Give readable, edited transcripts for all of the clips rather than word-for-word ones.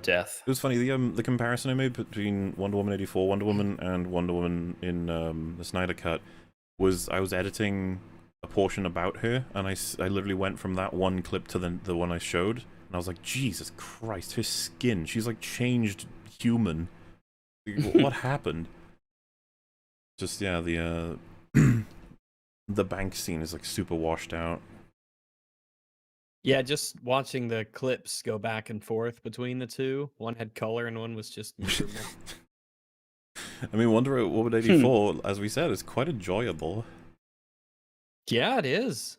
death. It was funny, the comparison I made between Wonder Woman 84 Wonder Woman and Wonder Woman in the Snyder Cut was I was editing a portion about her, and I literally went from that one clip to the one I showed, and I was like, Jesus Christ, her skin, she's like changed human. What happened? Just, yeah, the the bank scene is like super washed out. Yeah, just watching the clips go back and forth between the two. One had color and one was just miserable. I mean, Wonder Woman 84, as we said, is quite enjoyable. Yeah, it is.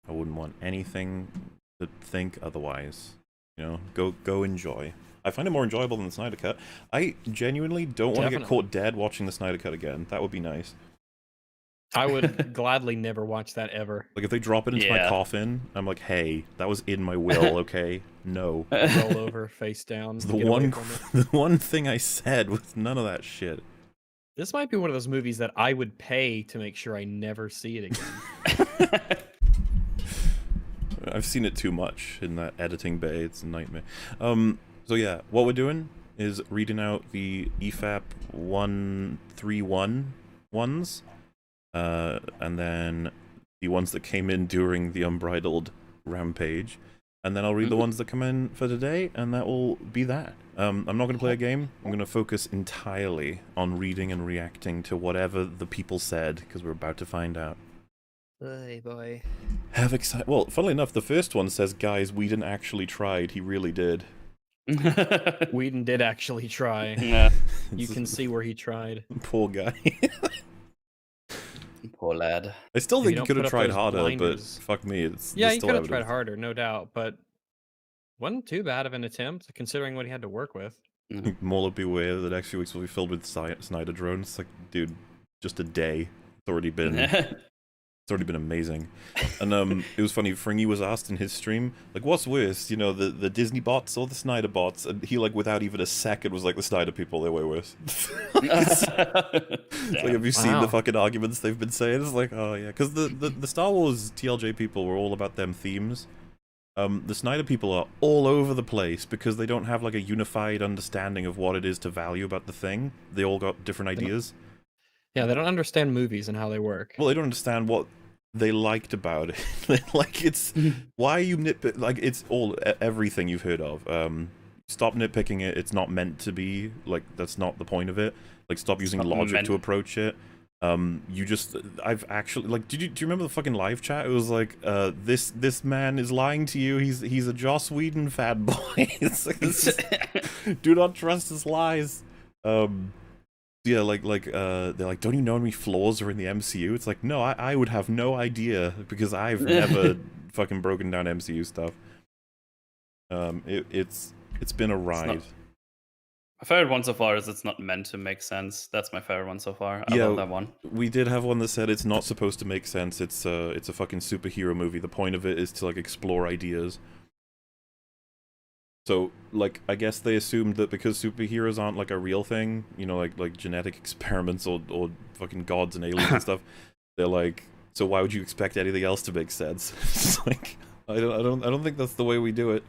I wouldn't want anything to think otherwise. You know, go enjoy. I find it more enjoyable than the Snyder Cut. I genuinely don't want to get caught dead watching the Snyder Cut again. That would be nice. I would gladly never watch that ever. Like, if they drop it into my coffin, I'm like, hey, that was in my will, okay? No. Roll over, face down. The one thing I said was none of that shit. This might be one of those movies that I would pay to make sure I never see it again. I've seen it too much in that editing bay. It's a nightmare. So yeah, what we're doing is reading out the EFAP 131 ones. And then the ones that came in during the Unbridled Rampage, and then I'll read the ones that come in for today, and that will be that. I'm not going to play a game. I'm going to focus entirely on reading and reacting to whatever the people said, because we're about to find out. Hey, boy. Well, funnily enough, the first one says, guys, Whedon actually tried. He really did. Whedon did actually try. Yeah. You can see where he tried. Poor guy. Poor lad. I still think he could have tried harder, blinders. but fuck me, it's Yeah, he still could have evidence. tried harder, no doubt, but wasn't too bad of an attempt, considering what he had to work with. Mauler beware, the next few weeks will be filled with Snyder drones. It's like, dude, just a day. It's already been amazing. And it was funny, Fringy was asked in his stream, like, what's worse, you know, the Disney bots or the Snyder bots? And he, like, without even a second was like, the Snyder people, they're way worse. It's like, have you seen the fucking arguments they've been saying? It's like, oh yeah, because the Star Wars TLJ people were all about them themes. The Snyder people are all over the place because they don't have like a unified understanding of what it is to value about the thing. They all got different ideas. Yeah, they don't understand movies and how they work. Well, they don't understand what they liked about it. Like, it's why are you like, it's everything you've heard of. Stop nitpicking it. It's not meant to be, like, that's not the point of it. Like, stop using logic to approach it. I've actually, like, do you remember the fucking live chat? It was like, this man is lying to you. He's a Joss Whedon fanboy. It's like, do not trust his lies. Yeah, they're like, don't you know how many flaws are in the MCU? It's like, no, I would have no idea because I've never fucking broken down MCU stuff. It's been a ride. My favorite one so far is it's not meant to make sense. That's my favorite one so far. I love that one. We did have one that said it's not supposed to make sense. It's a fucking superhero movie. The point of it is to, like, explore ideas. So, like, I guess they assumed that because superheroes aren't, like, a real thing, you know, like genetic experiments or fucking gods and aliens and stuff, they're like, so why would you expect anything else to make sense? It's like, I don't think that's the way we do it.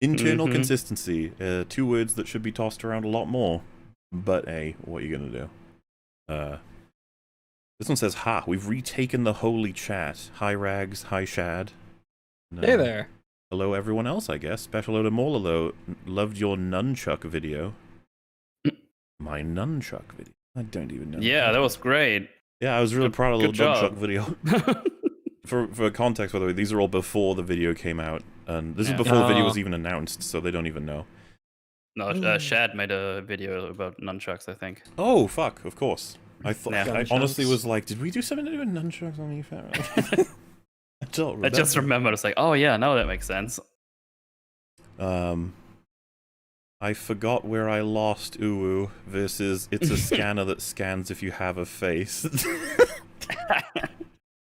Internal consistency, two words that should be tossed around a lot more. But hey, what are you gonna do? This one says, ha, we've retaken the holy chat. Hi Rags, hi Shad. Hey there. Hello everyone else, I guess. Special hello to Mauler, though. Loved your nunchuck video. My nunchuck video? I don't even know. Yeah, that was great. Yeah, I was really proud of the little nunchuck video. For context, by the way, these are all before the video came out. And this is before the video was even announced, so they don't even know. No, Shad made a video about nunchucks, I think. Oh, fuck, of course. I thought, I honestly was like, did we do something to do with nunchucks on EFAP? I don't remember. I just remembered, it's like, oh yeah, now that makes sense. I forgot where I lost Uwu versus it's a scanner that scans if you have a face.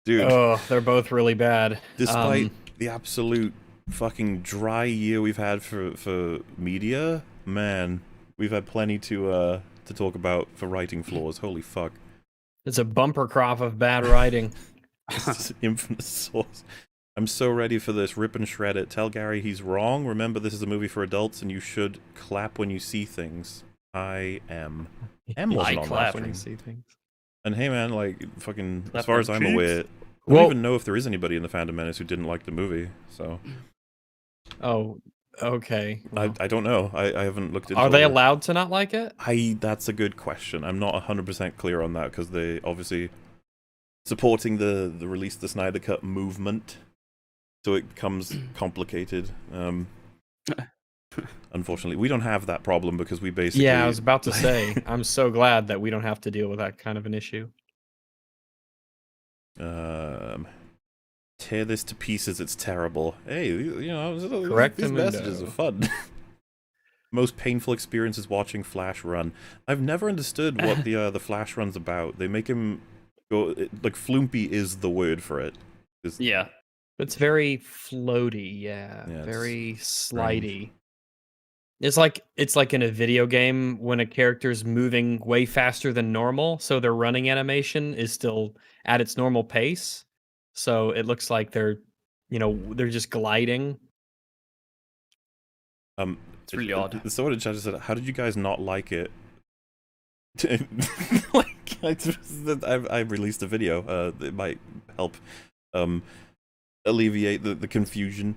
Dude. Oh, they're both really bad. Despite the absolute fucking dry year we've had for media, man, we've had plenty to talk about for writing flaws. Holy fuck. It's a bumper crop of bad writing. It's just infinite source. I'm so ready for this. Rip and shred it. Tell Gary he's wrong. Remember, this is a movie for adults, and you should clap when you see things. I am. M wasn't on that when you stream. see things. And hey, man, like, fucking, Clap as far as them I'm cheeks. aware, I don't even know if there is anybody in the Phantom Menace who didn't like the movie, so... Oh, okay. Well, I don't know. I haven't looked into are they all allowed to not like it? That's a good question. I'm not 100% clear on that, because they obviously supporting the release the Snyder Cut movement, so it becomes complicated. Unfortunately, we don't have that problem because we basically... Yeah, I was about to say, I'm so glad that we don't have to deal with that kind of an issue. Tear this to pieces, it's terrible. Hey, you know, these messages are fun. Most painful experiences watching Flash run. I've never understood what the Flash run's about. They make him go... Like, floopy is the word for it. Yeah. It's very floaty, yeah very slidey. It's like in a video game when a character's moving way faster than normal, so their running animation is still at its normal pace. So it looks like they're just gliding. It's really odd. Someone in chat said, "How did you guys not like it?" Like, I released a video. It might help alleviate the confusion.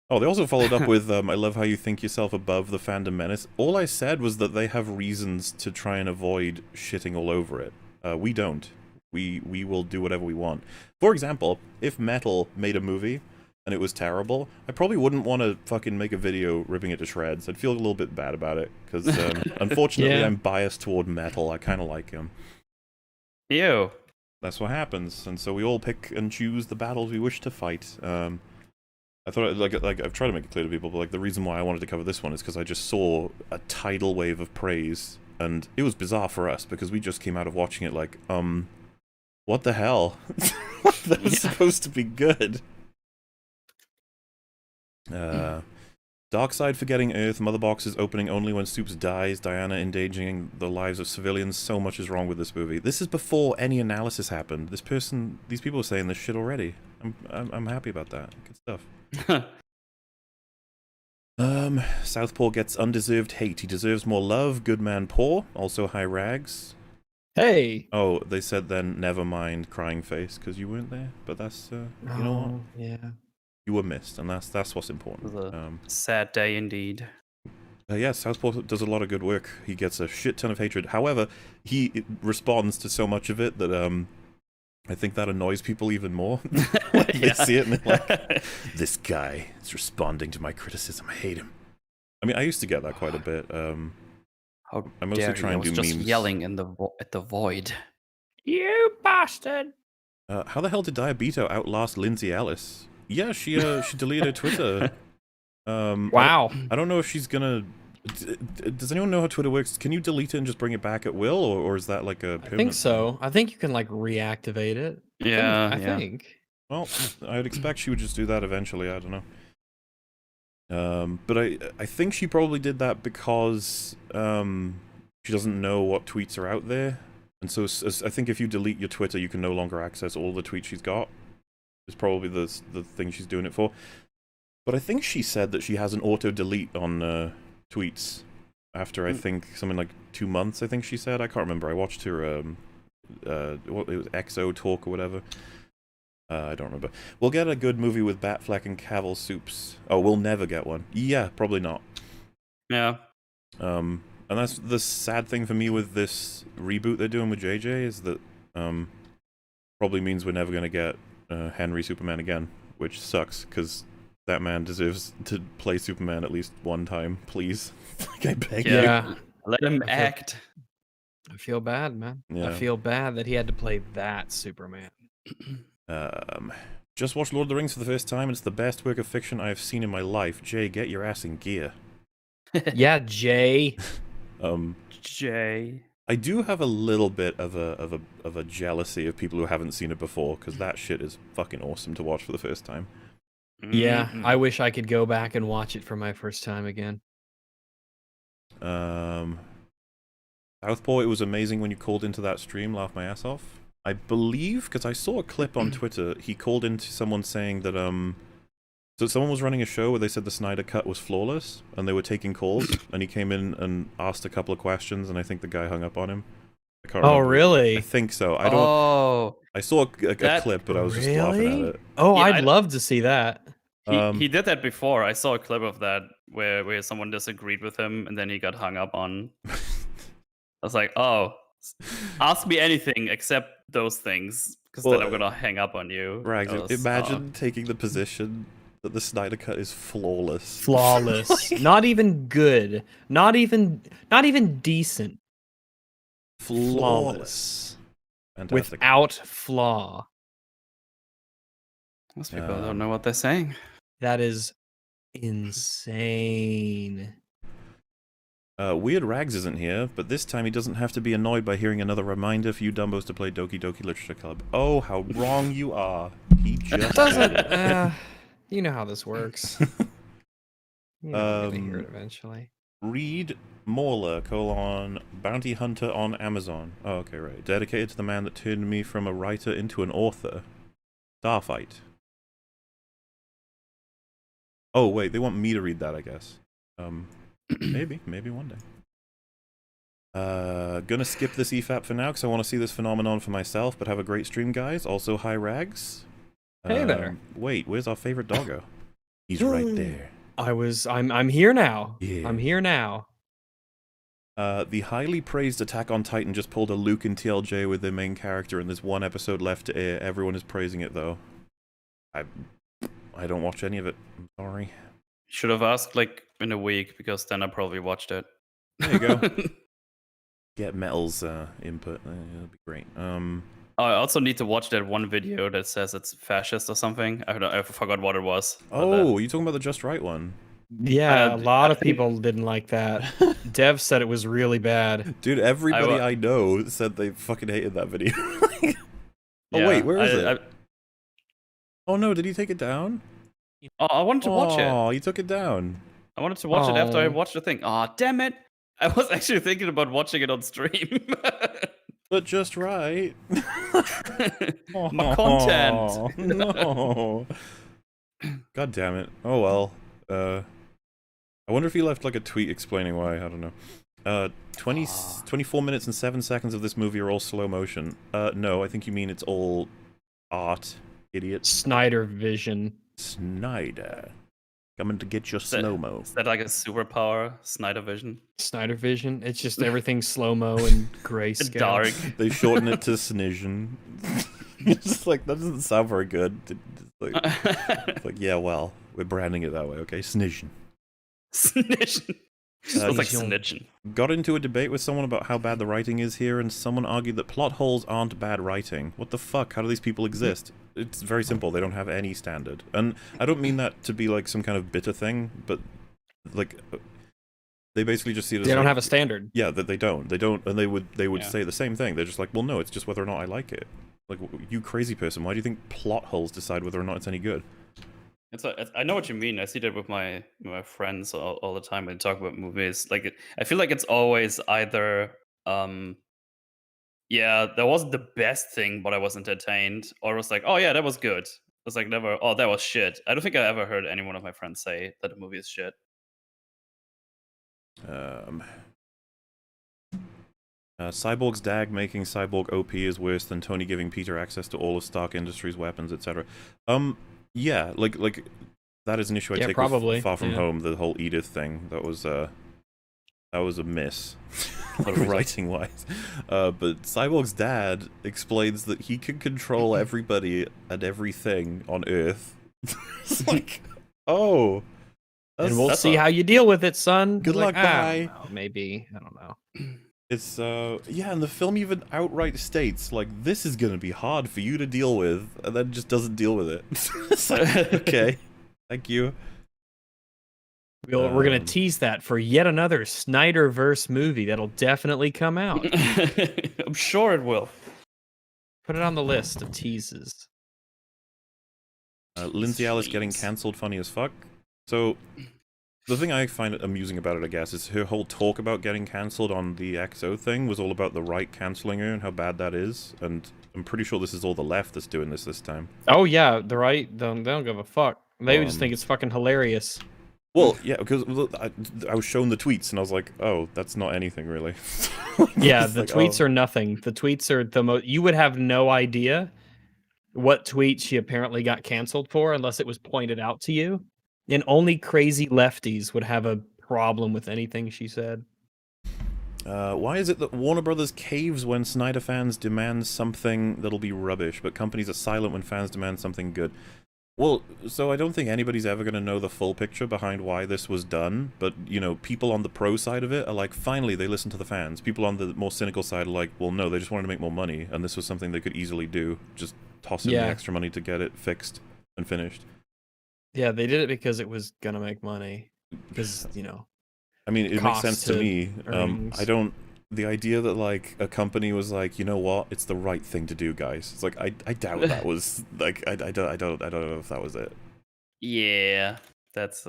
Oh, they also followed up with, I love how you think yourself above the Phantom Menace. All I said was that they have reasons to try and avoid shitting all over it. We don't. We will do whatever we want. For example, if Metal made a movie and it was terrible, I probably wouldn't want to fucking make a video ripping it to shreds. I'd feel a little bit bad about it, because unfortunately Yeah. I'm biased toward Metal. I kind of like him. Ew. That's what happens, and so we all pick and choose the battles we wish to fight. I thought, like I've tried to make it clear to people, but like the reason why I wanted to cover this one is because I just saw a tidal wave of praise, and it was bizarre for us because we just came out of watching it like, what the hell? That was supposed to be good. Darkseid forgetting Earth, Mother Box is opening only when Supes dies, Diana endangering the lives of civilians. So much is wrong with this movie. This is before any analysis happened. These people are saying this shit already. I'm happy about that. Good stuff. Southpaw gets undeserved hate. He deserves more love. Good man poor. Also high rags. Hey. Oh, they said then never mind crying face because you weren't there. But that's you know what? Yeah. You were missed, and that's what's important. It was a sad day indeed. Yeah, Southpaw does a lot of good work. He gets a shit ton of hatred. However, he responds to so much of it that I think that annoys people even more. Like, they see it and they're like, this guy is responding to my criticism. I hate him. I mean, I used to get that quite a bit. How I mostly dare try you. and I was do just memes. yelling in at the void. You bastard. How the hell did Diabito outlast Lindsay Ellis? Yeah, she deleted her Twitter. Wow. I don't know if she's gonna... Does anyone know how Twitter works? Can you delete it and just bring it back at will, or is that like a permanent I think so. I think you can like reactivate it. I think. Well, I'd expect she would just do that eventually. I don't know. But I think she probably did that because she doesn't know what tweets are out there, and so I think if you delete your Twitter, you can no longer access all the tweets she's got. Is probably the thing she's doing it for. But I think she said that she has an auto delete on tweets after I think something like 2 months. I think she said. I can't remember. I watched her what it was, XO talk or whatever. I don't remember. We'll get a good movie with Batfleck and Cavill Supes. Oh, we'll never get one. Yeah, probably not. Yeah. And that's the sad thing for me with this reboot they're doing with JJ is that probably means we're never going to get Henry Superman again, which sucks because that man deserves to play Superman at least one time, please. Like, I beg you. Yeah. Let him act. I feel bad, man. Yeah. I feel bad that he had to play that Superman. Just watched Lord of the Rings for the first time, and it's the best work of fiction I have seen in my life. Jay, get your ass in gear. Yeah, Jay. Jay. I do have a little bit of a jealousy of people who haven't seen it before, because that shit is fucking awesome to watch for the first time. Yeah, I wish I could go back and watch it for my first time again. Southpaw, it was amazing when you called into that stream, laughed my ass off. I believe, because I saw a clip on Twitter, he called into someone saying that, so someone was running a show where they said the Snyder Cut was flawless, and they were taking calls, and he came in and asked a couple of questions, and I think the guy hung up on him. I can't remember. Really? I think so. I don't. Oh, I saw a clip, but I was just laughing at it. Oh, Yeah, I'd love to see that. He did that before. I saw a clip of that where someone disagreed with him, and then he got hung up on. I was like, oh, ask me anything except those things, because then I'm gonna hang up on you. Rags, imagine taking the position that the Snyder Cut is flawless. Flawless. Not even good. Not even decent. Flawless. Fantastic. Without flaw. Most people don't know what they're saying. That is insane. Weird Rags isn't here, but this time he doesn't have to be annoyed by hearing another reminder for you dumbos to play Doki Doki Literature Club. Oh, how wrong you are. He just doesn't. You know how this works. You know, I'm gonna hear it eventually. Read Mauler, Bounty Hunter on Amazon. Oh, okay, right. Dedicated to the man that turned me from a writer into an author. Starfight. Oh, wait, they want me to read that, I guess. Maybe one day. Gonna skip this EFAP for now, because I want to see this phenomenon for myself, but have a great stream, guys. Also, hi, Rags. Hey there. Wait, where's our favorite doggo? He's right there. I'm here now. Yeah. I'm here now. The highly praised Attack on Titan just pulled a Luke and TLJ with their main character, and there's one episode left to air. Everyone is praising it, though. I don't watch any of it. I'm sorry. Should have asked like in a week, because then I probably watched it. There you go. Get Metal's input. That'll be great. I also need to watch that one video that says it's fascist or something. I forgot what it was. Oh, you talking about the Just Right one? Yeah, a lot of people didn't like that. Dev said it was really bad. Dude, everybody I know said they fucking hated that video. Yeah, wait, where is it? Oh no, did he take it down? Oh, I wanted to watch it. Oh, he took it down. I wanted to watch it after I watched the thing. Oh, damn it. I was actually thinking about watching it on stream. But just right. My content. No. God damn it. Oh well. I wonder if he left like a tweet explaining why. I don't know. 24 minutes and 7 seconds of this movie are all slow motion. No, I think you mean it's all art, idiot. Snyder vision. Snyder. Coming to get your slow-mo. Is that like a superpower? Snyder vision? Snyder vision? It's just everything slow-mo and grayscale. Dark. They shorten it to Snision. It's just like, that doesn't sound very good. It's like, yeah, well, we're branding it that way, okay? Snision. Snision. Sounds like snitching. Got into a debate with someone about how bad the writing is here, and someone argued that plot holes aren't bad writing. What the fuck? How do these people exist? It's very simple. They don't have any standard. And I don't mean that to be like some kind of bitter thing, but like they basically just see it as they don't like, have a standard. Yeah, that they don't, and they would say the same thing. They're just like, well, no, it's just whether or not I like it. Like, you crazy person, why do you think plot holes decide whether or not it's any good? I know what you mean. I see that with my friends all the time when they talk about movies. Like, I feel like it's always either yeah, that wasn't the best thing, but I was entertained, or it was like, oh yeah, that was good. It's like never, oh, that was shit. I don't think I ever heard any one of my friends say that the movie is shit. Cyborg's dag making Cyborg OP is worse than Tony giving Peter access to all of Stark Industries' weapons, etc. Yeah, like that is an issue I take probably. with Far From Home. The whole Edith thing, that was a miss, writing wise. But Cyborg's dad explains that he can control everybody and everything on Earth. It's like, oh, and we'll see how you deal with it, son. Good luck, bye. Maybe, I don't know. It's yeah, and the film even outright states like, this is gonna be hard for you to deal with, and then just doesn't deal with it. It's like, okay, thank you. We're gonna tease that for yet another Snyderverse movie that'll definitely come out. I'm sure it will. Put it on the list of teases. Lindsay Ellis getting cancelled, funny as fuck. So the thing I find amusing about it, I guess, is her whole talk about getting cancelled on the XO thing was all about the right cancelling her and how bad that is. And I'm pretty sure this is all the left that's doing this time. Oh yeah, the right they don't give a fuck. They just think it's fucking hilarious. Well, yeah, because I was shown the tweets and I was like, oh, that's not anything really. Yeah, the tweets are nothing. The tweets are the most. You would have no idea what tweet she apparently got canceled for unless it was pointed out to you. And only crazy lefties would have a problem with anything she said. Why is it that Warner Brothers caves when Snyder fans demand something that'll be rubbish, but companies are silent when fans demand something good? Well, so I don't think anybody's ever going to know the full picture behind why this was done, but, you know, people on the pro side of it are like, finally, they listen to the fans. People on the more cynical side are like, well, no, they just wanted to make more money, and this was something they could easily do. Just toss in the extra money to get it fixed and finished. Yeah, they did it because it was going to make money. Because, you know... I mean, it makes sense to me. The idea that, like, a company was like, you know what, it's the right thing to do, guys. It's like, I doubt that was, like, I don't know if that was it. Yeah, that's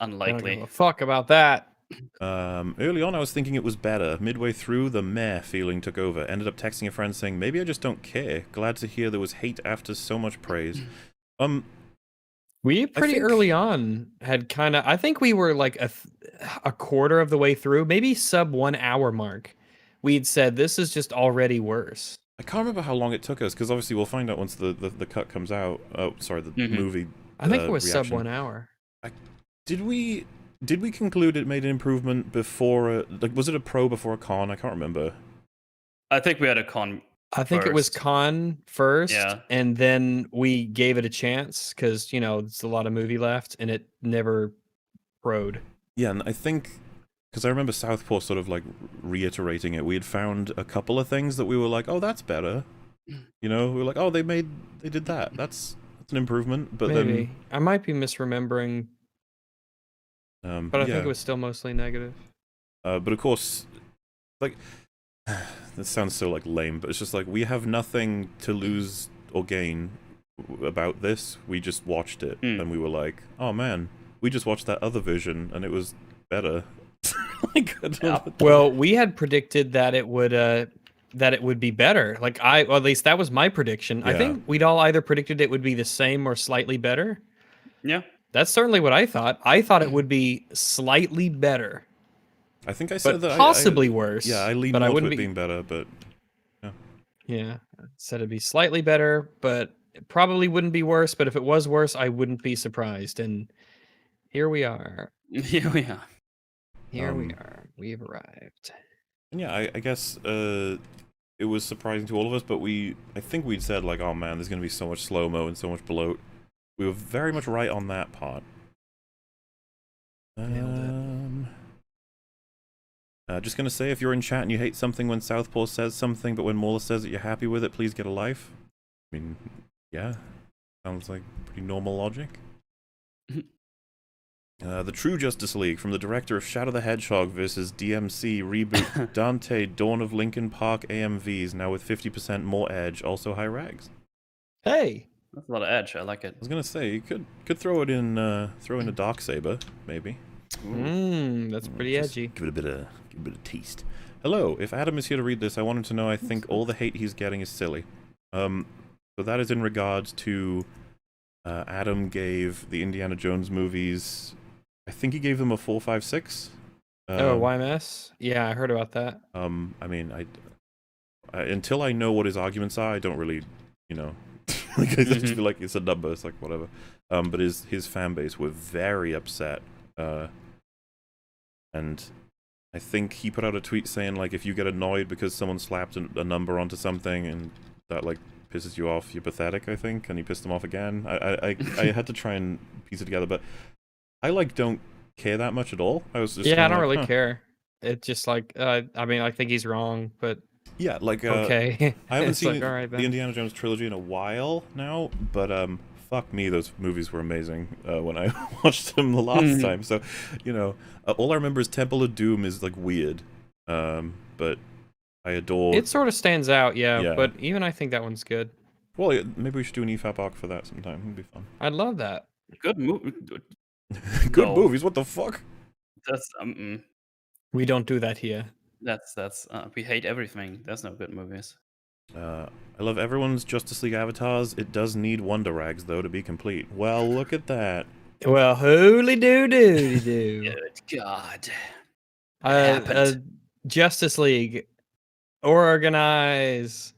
unlikely. I don't give a fuck about that. Early on, I was thinking it was better. Midway through, the meh feeling took over. Ended up texting a friend saying, maybe I just don't care. Glad to hear there was hate after so much praise. We pretty early on had kind of, I think we were like a quarter of the way through, maybe sub 1 hour mark. We'd said this is just already worse. I can't remember how long it took us, because obviously we'll find out once the cut comes out. Oh, sorry, the movie. I think it was reaction. sub 1 hour. Did we conclude it made an improvement before? Was it a pro before a con? I can't remember. I think we had a con. I think it was con first, yeah. And then we gave it a chance because, you know, there's a lot of movie left, and it never pro'd. Yeah, and I think, because I remember Southpaw sort of, like, reiterating it, we had found a couple of things that we were like, oh, that's better. You know, we were like, oh, they did that. That's an improvement, but Maybe. then... I might be misremembering, but I think it was still mostly negative. But of course, like... This sounds so, like, lame, but it's just like, we have nothing to lose or gain about this. We just watched it, and we were like, oh man, we just watched that other version, and it was better. Like, well, we had predicted that it would be better. Like, well, at least that was my prediction. Yeah. I think we'd all either predicted it would be the same or slightly better. Yeah. That's certainly what I thought. I thought it would be slightly better. I think I said that possibly worse. Yeah, I lean more to it being better, but yeah. Yeah, I said it'd be slightly better, but it probably wouldn't be worse. But if it was worse, I wouldn't be surprised. And here we are. Here we are. Here we are. We've arrived. And yeah, I guess it was surprising to all of us, but I think we'd said, like, oh man, there's going to be so much slow-mo and so much bloat. We were very much right on that part. Just gonna say, if you're in chat and you hate something when Southpaw says something, but when Mauler says that you're happy with it, please get a life. I mean, yeah. Sounds like pretty normal logic. The True Justice League, from the director of Shadow the Hedgehog vs. DMC reboot Dante Dawn of Lincoln Park AMVs, now with 50% more edge, also high rags. Hey! That's a lot of edge, I like it. I was gonna say, you could throw it in, throw in a Darksaber, maybe. That's pretty edgy. Give it a bit of taste. Hello, if Adam is here to read this, I want him to know I think all the hate he's getting is silly. So that is in regards to Adam gave the Indiana Jones movies, I think he gave them a 4, 5, 6. YMS? Yeah, I heard about that. I mean, I until I know what his arguments are, I don't really, you know, like, I just feel like it's a number, it's like whatever. But his fan base were very upset. And I think he put out a tweet saying, like, if you get annoyed because someone slapped a number onto something and that, like, pisses you off, you're pathetic, I think, and he pissed him off again. I had to try and piece it together, but I, like, don't care that much at all. I was just I don't really care. It's just like, I mean, I think he's wrong, but... Yeah, like, okay. I haven't seen the Indiana Jones trilogy in a while now, but, fuck me, those movies were amazing when I watched them the last time. So, you know, all I remember is Temple of Doom is, like, weird. But I adore... It sort of stands out, yeah, but even I think that one's good. Well, yeah, maybe we should do an EFAP arc for that sometime. It'd be fun. I'd love that. Good movie. Good movies, what the fuck? That's, We don't do that here. That's, we hate everything. There's no good movies. I love everyone's Justice League avatars. It does need Wonder Rags, though, to be complete. Well, look at that. Well, holy doo-doo-doo. Good God. It happened. Justice League. Organize.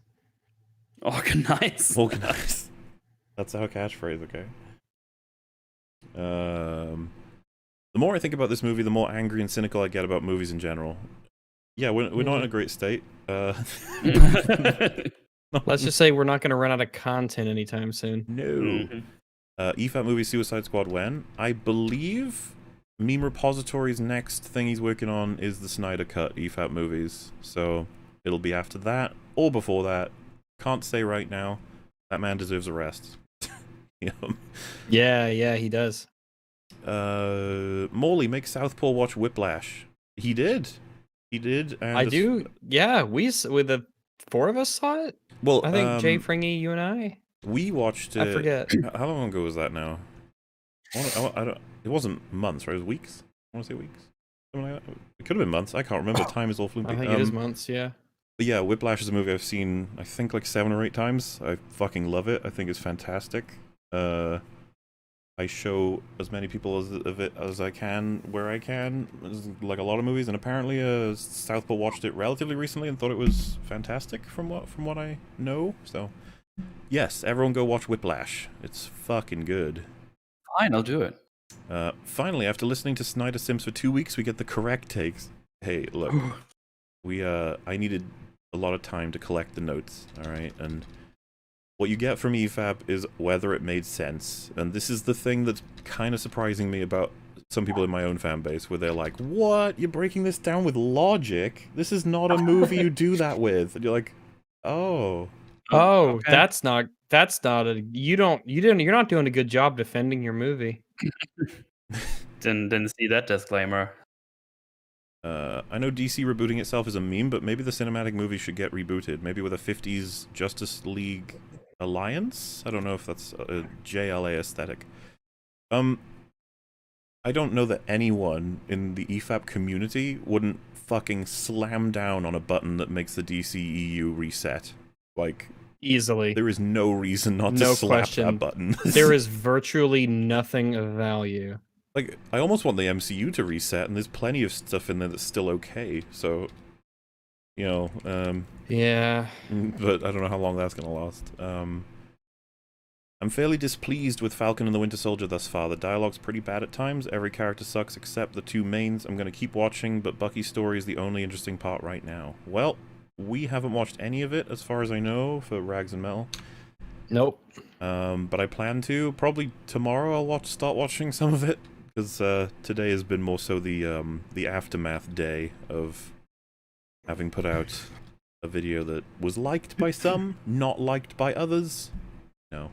Organize. Organize. That's our catchphrase, okay? The more I think about this movie, the more angry and cynical I get about movies in general. Yeah, we're not in a great state. Let's just say we're not going to run out of content anytime soon. No. EFAP movie Suicide Squad when? I believe Meme Repository's next thing he's working on is the Snyder Cut EFAP movies. So it'll be after that or before that. Can't say right now. That man deserves a rest. Yeah, he does. Morley, make Southpaw watch Whiplash. He did. And I do. Yeah, with the four of us saw it. Well, I think Jay Fringy, you and I. We watched it. I forget. How long ago was that now? I don't. It wasn't months, right? It was weeks. I want to say weeks. Something like that. It could have been months. I can't remember. Time is all fluky. I think it is months. Yeah. But yeah, Whiplash is a movie I've seen. I think like 7 or 8 times. I fucking love it. I think it's fantastic. I show as many people of it as I can where I can, like a lot of movies. And apparently, Southpaw watched it relatively recently and thought it was fantastic from what I know. So. Yes, everyone go watch Whiplash. It's fucking good. Fine, I'll do it. Finally, after listening to Snyder Sims for 2 weeks, we get the correct takes. Hey, look, I needed a lot of time to collect the notes, alright? And what you get from EFAP is whether it made sense. And this is the thing that's kind of surprising me about some people in my own fan base, where they're like, what? You're breaking this down with logic? This is not a movie you do that with. And you're like, oh... Oh, okay. That's not you're not doing a good job defending your movie. Didn't see that disclaimer. I know DC rebooting itself is a meme, but maybe the cinematic movie should get rebooted. Maybe with a 50s Justice League alliance? I don't know if that's a JLA aesthetic. I don't know that anyone in the EFAP community wouldn't fucking slam down on a button that makes the DCEU reset. Like, easily. There is no reason not to slap that button. There is virtually nothing of value. Like, I almost want the MCU to reset, and there's plenty of stuff in there that's still okay, so... You know, yeah. But I don't know how long that's gonna last. I'm fairly displeased with Falcon and the Winter Soldier thus far. The dialogue's pretty bad at times, every character sucks except the 2 mains. I'm gonna keep watching, but Bucky's story is the only interesting part right now. Well... We haven't watched any of it, as far as I know, for Rags and Mel. Nope. But I plan to. Probably tomorrow I'll start watching some of it, because today has been more so the aftermath day of having put out a video that was liked by some, not liked by others. No.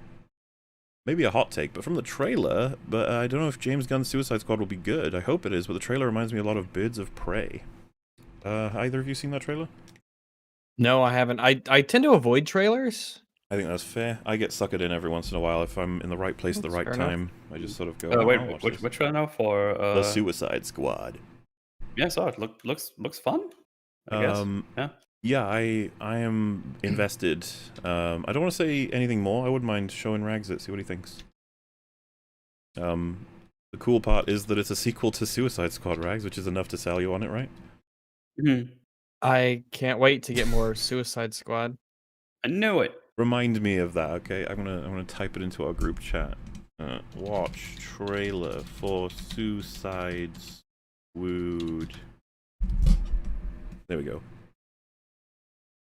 Maybe a hot take, but from the trailer, but I don't know if James Gunn's Suicide Squad will be good. I hope it is, but the trailer reminds me a lot of Birds of Prey. Either of you seen that trailer? No, I haven't. I tend to avoid trailers. I think that's fair. I get suckered in every once in a while if I'm in the right place at the right time. I just sort of go. Wait, which trailer now for the Suicide Squad? Yeah, I saw it. Looks fun. I guess. Yeah, I am invested. I don't want to say anything more. I wouldn't mind showing Rags it, see what he thinks. The cool part is that it's a sequel to Suicide Squad, Rags, which is enough to sell you on it, right? Mm-hmm. I can't wait to get more Suicide Squad. I knew it. Remind me of that, okay? I'm gonna type it into our group chat. Watch trailer for Suicide Squad. There we go.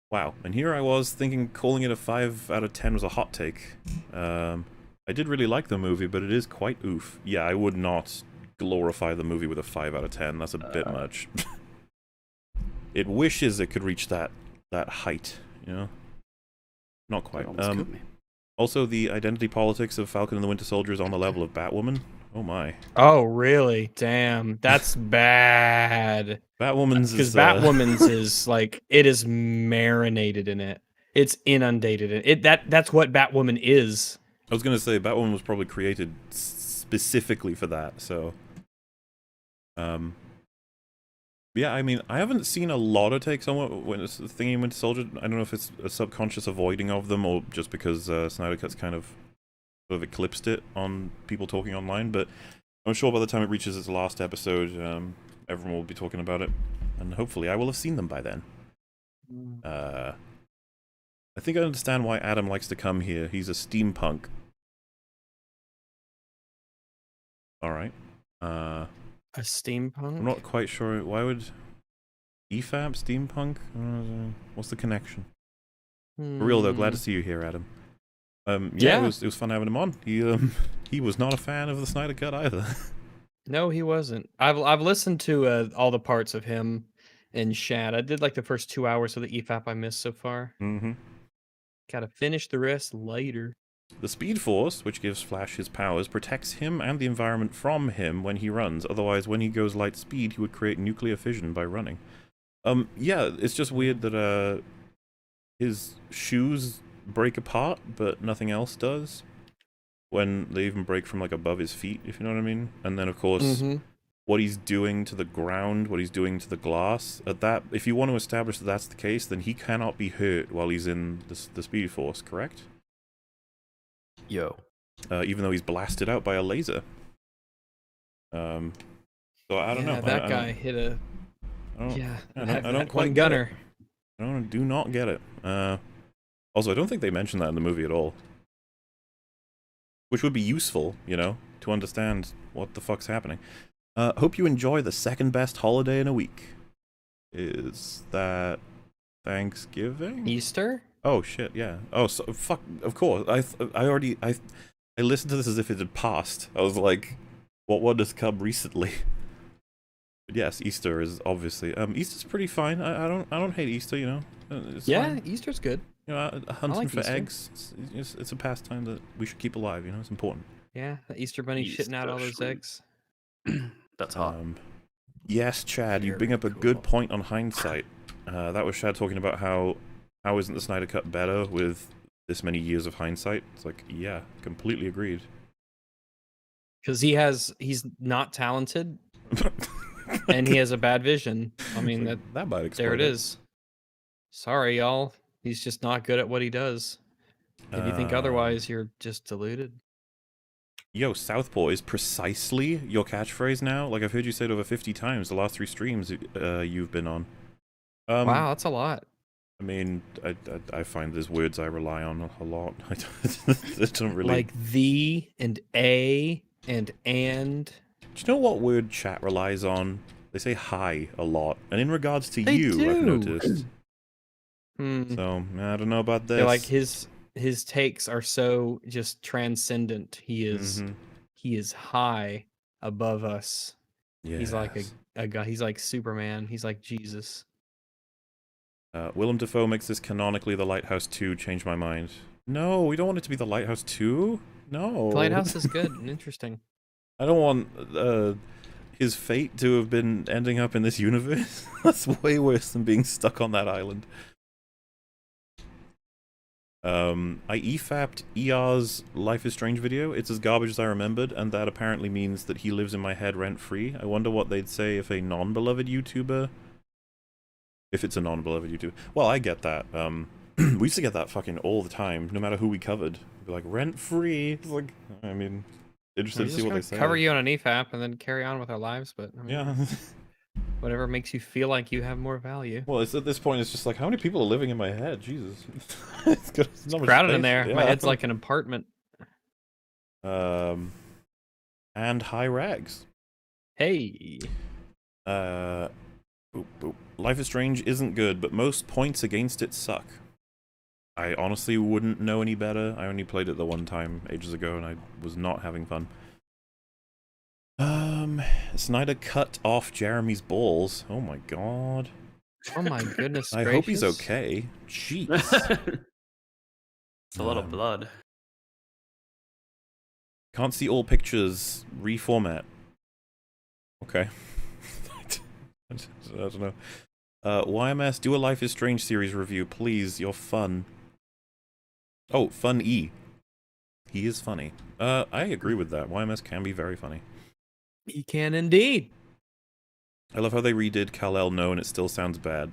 Wow, and here I was thinking calling it a 5 out of 10 was a hot take. I did really like the movie, but it is quite oof. Yeah, I would not glorify the movie with a 5 out of 10. That's a bit much. It wishes it could reach that height, you know? Not quite. Also, the identity politics of Falcon and the Winter Soldier is on the level of Batwoman. Oh my. Oh, really? Damn. That's bad. Batwoman's is... Because Batwoman's is, like, it is marinated in it. It's inundated in it. That's what Batwoman is. I was going to say, Batwoman was probably created specifically for that, so... Yeah, I mean, I haven't seen a lot of takes on when it's thingy Winter Soldier. I don't know if it's a subconscious avoiding of them or just because Snyder Cut's kind of sort of eclipsed it on people talking online, but I'm sure by the time it reaches its last episode, everyone will be talking about it, and hopefully I will have seen them by then. I think I understand why Adam likes to come here. He's a steampunk. Alright. A steampunk? I'm not quite sure. Why would... EFAP? Steampunk? What's the connection? For real though, glad to see you here, Adam. Yeah, it was fun having him on. He was not a fan of the Snyder Cut either. No, he wasn't. I've listened to all the parts of him and Shad. I did like the first 2 hours of the EFAP I missed so far. Mm-hmm. Gotta finish the rest later. The Speed Force, which gives Flash his powers, protects him and the environment from him when he runs. Otherwise, when he goes light speed, he would create nuclear fission by running. Yeah, it's just weird that his shoes break apart, but nothing else does. When they even break from like above his feet, if you know what I mean. And then of course, what he's doing to the ground, what he's doing to the glass. If you want to establish that that's the case, then he cannot be hurt while he's in the Speed Force, correct? Yo. Even though he's blasted out by a laser. So I don't know. That guy hit a. I don't one gunner. I do not get it. Also, I don't think they mentioned that in the movie at all. Which would be useful, you know, to understand what the fuck's happening. Hope you enjoy the second best holiday in a week. Is that Thanksgiving? Easter? Oh shit, yeah. Oh, so fuck. Of course. I listened to this as if it had passed. I was like, what one has come recently? But yes, Easter is obviously. Easter's pretty fine. I don't hate Easter. You know. It's fine. Easter's good. You know, hunting like for Easter. eggs. It's a pastime that we should keep alive. You know, it's important. Yeah, the Easter bunny shitting out all those eggs. That's hot. Yes, Chad, you bring up a good point on hindsight. That was Chad talking about how isn't the Snyder Cut better with this many years of hindsight? It's like, yeah, completely agreed. Because he's not talented, and he has a bad vision. I mean, that might explain there it is. Sorry, y'all. He's just not good at what he does. If you think otherwise, you're just deluded. Yo, Southpaw is precisely your catchphrase now. Like, I've heard you say it over 50 times the last 3 streams you've been on. Wow, that's a lot. I mean, I find there's words I rely on a lot. I don't really... Like the and a and. Do you know what word chat relies on? They say hi a lot. And in regards to I've noticed. So, I don't know about this. Yeah, like his takes are so just transcendent. He is high above us. Yes. He's like a guy. He's like Superman. He's like Jesus. Willem Dafoe makes this canonically the Lighthouse 2. Change my mind. No, we don't want it to be the Lighthouse 2. No. The Lighthouse is good and interesting. I don't want his fate to have been ending up in this universe. That's way worse than being stuck on that island. I EFAP'd ER's Life is Strange video. It's as garbage as I remembered, and that apparently means that he lives in my head rent-free. I wonder what they'd say if a non-beloved YouTuber... If it's a non-beloved YouTuber. Well, I get that. We used to get that fucking all the time, no matter who we covered. Be like, rent-free. It's like, I mean, interested to see what they say. Cover you on an EFAP and then carry on with our lives, but... I mean, yeah. Whatever makes you feel like you have more value. Well, it's at this point, it's just like, how many people are living in my head? Jesus. it's crowded in there. Yeah. My head's like an apartment. And high rags. Hey. Life is Strange isn't good, but most points against it suck. I honestly wouldn't know any better. I only played it the one time ages ago, and I was not having fun. Snyder cut off Jeremy's balls. Oh my god. Oh my goodness I hope he's okay. Jeez. It's a lot of blood. Can't see all pictures. Reformat. Okay. I don't know. YMS, do a Life is Strange series review, please. You're fun. Oh, Fun E. He is funny. I agree with that. YMS can be very funny. He can indeed. I love how they redid Kal-El No and it still sounds bad.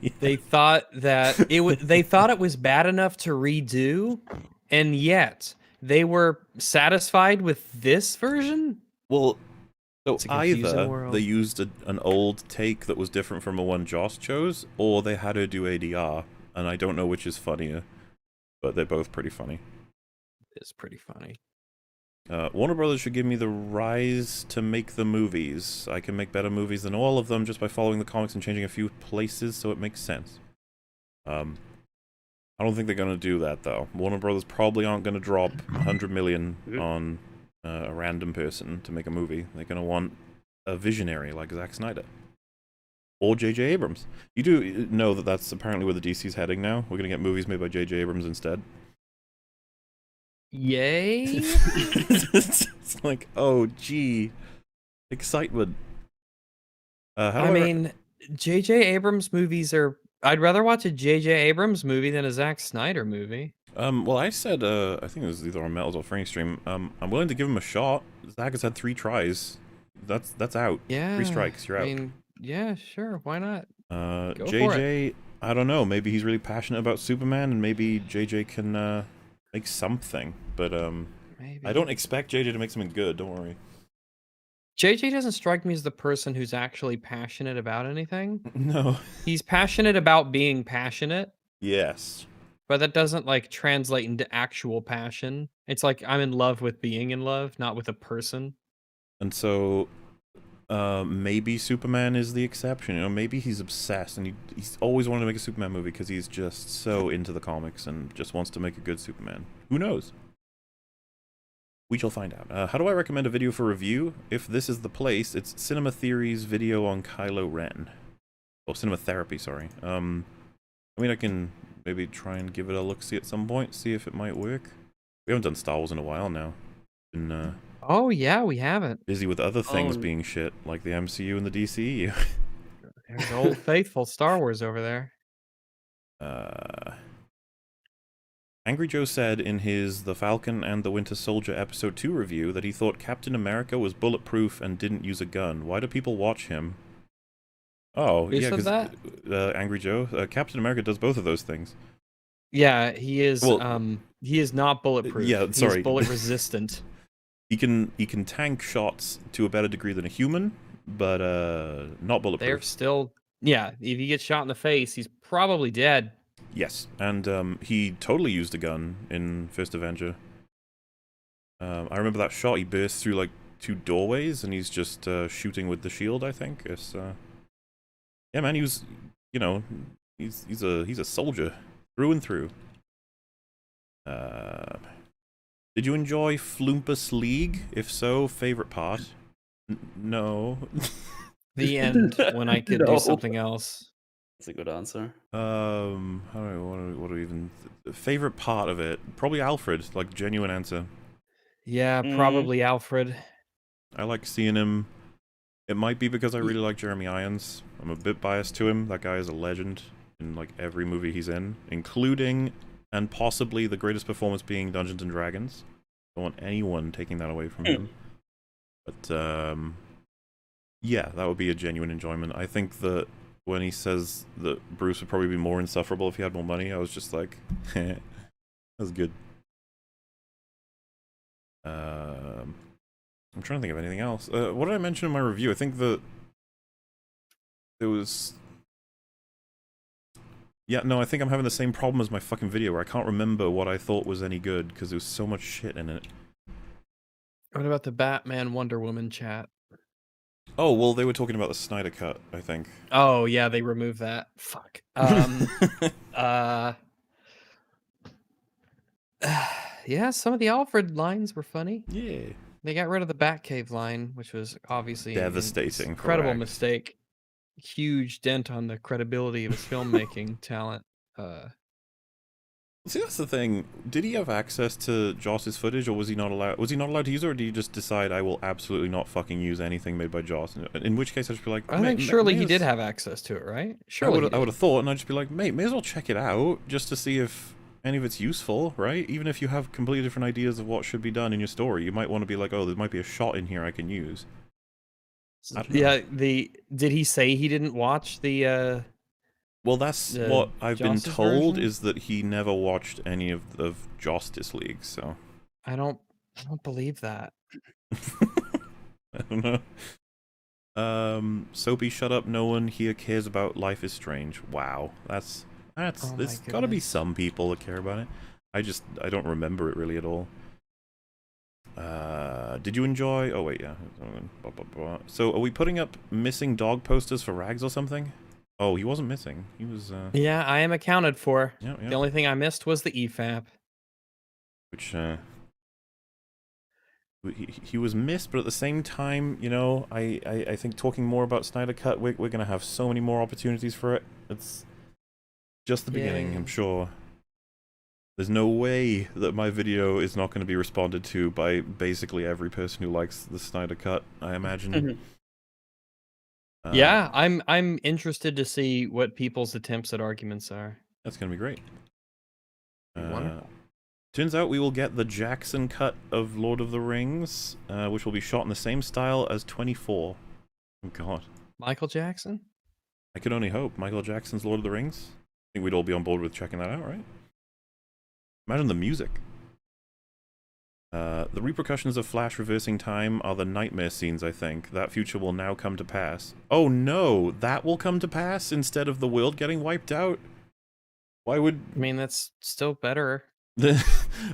Yeah. They thought that they thought it was bad enough to redo, and yet they were satisfied with this version. Well, so either world. they used an old take that was different from the one Joss chose, or they had her do ADR, and I don't know which is funnier, but they're both pretty funny. It's pretty funny. Warner Brothers should give me the rise to make the movies. I can make better movies than all of them just by following the comics and changing a few places so it makes sense. I don't think they're going to do that, though. Warner Brothers probably aren't going to drop $100 million on a random person to make a movie. They're going to want a visionary like Zack Snyder. Or J.J. Abrams. You do know that that's apparently where the DC's heading now? We're going to get movies made by J.J. Abrams instead? Yay! It's like, oh, gee. Excitement. I mean, J.J. Abrams movies are... I'd rather watch a J.J. Abrams movie than a Zack Snyder movie. Well, I said, I think it was either on Metals or Frank Stream, I'm willing to give him a shot. Zack has had 3 tries. That's out. Yeah. 3 strikes, you're out. I mean, yeah, sure, why not? Go JJ, I don't know, maybe he's really passionate about Superman, and maybe JJ can, make something, but, maybe. I don't expect JJ to make something good, don't worry. JJ doesn't strike me as the person who's actually passionate about anything. No. He's passionate about being passionate. Yes. But that doesn't, like, translate into actual passion. It's like, I'm in love with being in love, not with a person. And so, maybe Superman is the exception. You know, maybe he's obsessed, and he's always wanted to make a Superman movie because he's just so into the comics and just wants to make a good Superman. Who knows? We shall find out. How do I recommend a video for review? If this is the place, it's Cinema Theory's video on Kylo Ren. Oh, Cinema Therapy, sorry. I mean, I can maybe try and give it a look-see at some point, see if it might work. We haven't done Star Wars in a while now. Been, oh, yeah, we haven't. busy with other things being shit, like the MCU and the DCEU. There's old faithful Star Wars over there. Angry Joe said in his The Falcon and the Winter Soldier Episode 2 review that he thought Captain America was bulletproof and didn't use a gun. Why do people watch him? Oh, Who yeah, said that? because Angry Joe, Captain America does both of those things. Yeah, he is. He is not bulletproof. Yeah, sorry. He is bullet resistant. He can tank shots to a better degree than a human, but not bulletproof. They're still... Yeah, if he gets shot in the face, he's probably dead. Yes, and he totally used a gun in First Avenger. I remember that shot. He burst through like 2 doorways, and he's just shooting with the shield. I think it's yeah, man. He was, you know, he's a soldier through and through. Did you enjoy Flumpus League? If so, favorite part? No. The end, when I could do something else. That's a good answer. What do we even... favorite part of it? Probably Alfred, like, genuine answer. Yeah, probably Alfred. I like seeing him. It might be because I really like Jeremy Irons. I'm a bit biased to him. That guy is a legend in, like, every movie he's in, including, and possibly, the greatest performance being Dungeons & Dragons. I don't want anyone taking that away from him. But, yeah, that would be a genuine enjoyment. I think that when he says that Bruce would probably be more insufferable if he had more money, I was just like, that's good. I'm trying to think of anything else. What did I mention in my review? I think that it was... Yeah, no, I think I'm having the same problem as my fucking video where I can't remember what I thought was any good because there was so much shit in it. What about the Batman Wonder Woman chat? Oh, well, they were talking about the Snyder cut, I think. Oh, yeah, they removed that. Fuck. Yeah, some of the Alfred lines were funny. Yeah. They got rid of the Batcave line, which was obviously devastating. an incredible correct. mistake. Huge dent on the credibility of his filmmaking talent. See, that's the thing. Did he have access to Joss's footage, or was he not allowed? Was he not allowed to use it, or did he just decide, I will absolutely not fucking use anything made by Joss? In which case, I'd just be like, I think surely he did have access to it, right? Surely I would have thought, and I'd just be like, mate, may as well check it out just to see if any of it's useful, right? Even if you have completely different ideas of what should be done in your story, you might want to be like, oh, there might be a shot in here I can use. Yeah, did he say he didn't watch the Well, that's what I've been Joss's told, version? is that he never watched any of Justice League, so I don't believe that. I don't know. Soapy, shut up. No one here cares about Life is Strange. Wow, there's gotta be some people that care about it. I don't remember it really at all. Did you enjoy? Oh wait, yeah. So, are we putting up missing dog posters for Rags or something? Oh, he wasn't missing. He was. Yeah, I am accounted for. Yeah. The only thing I missed was the EFAP. Which he was missed, but at the same time, you know, I think talking more about Snyder Cut, we're gonna have so many more opportunities for it. It's just the beginning, I'm sure. There's no way that my video is not going to be responded to by basically every person who likes the Snyder Cut, I imagine. Yeah, I'm interested to see what people's attempts at arguments are. That's going to be great. Wonderful. Turns out we will get the Jackson cut of Lord of the Rings, which will be shot in the same style as 24. Oh god. Michael Jackson? I can only hope. Michael Jackson's Lord of the Rings? I think we'd all be on board with checking that out, right? Imagine the music. The repercussions of Flash reversing time are the nightmare scenes, I think. That future will now come to pass. Oh no! That will come to pass instead of the world getting wiped out? Why would... I mean, that's still better.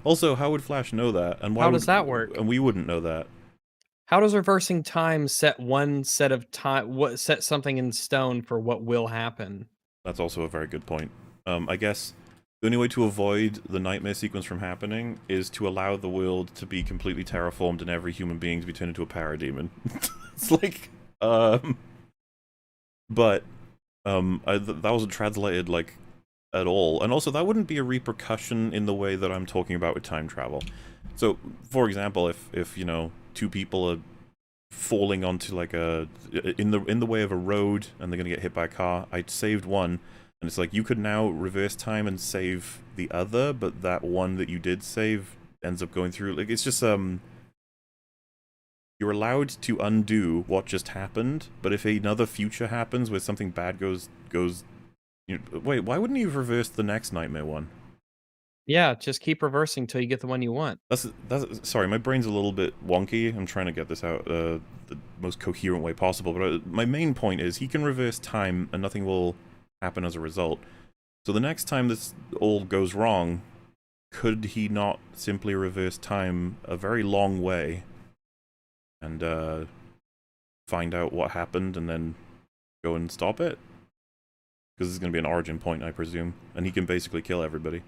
Also, how would Flash know that? And why how does that work? And we wouldn't know that. How does reversing time set one set of time, set something in stone for what will happen? That's also a very good point. I guess the only way to avoid the nightmare sequence from happening is to allow the world to be completely terraformed and every human being to be turned into a parademon. It's like, that wasn't translated, like, at all. And also, that wouldn't be a repercussion in the way that I'm talking about with time travel. So, for example, if you know, two people are falling onto, like, in the way of a road and they're gonna get hit by a car, I saved one, and it's like, you could now reverse time and save the other, but that one that you did save ends up going through, like, it's just, you're allowed to undo what just happened, but if another future happens where something bad goes, you know, wait, why wouldn't you reverse the next nightmare one? Yeah, just keep reversing till you get the one you want. That's sorry, my brain's a little bit wonky. I'm trying to get this out the most coherent way possible, but my main point is he can reverse time and nothing will happen as a result. So the next time this all goes wrong, could he not simply reverse time a very long way and find out what happened and then go and stop it? Because this is going to be an origin point, I presume, and he can basically kill everybody.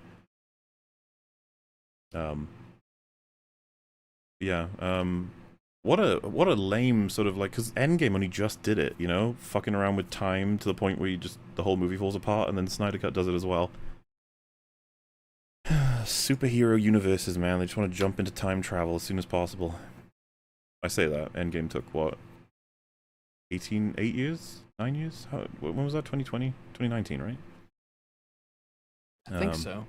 What a lame sort of, like, because Endgame only just did it, you know, fucking around with time to the point where the whole movie falls apart, and then Snyder Cut does it as well. Superhero universes, man, they just want to jump into time travel as soon as possible. I say that, Endgame took, what, 8 years? 9 years? When was that, 2020? 2019, right? I think so.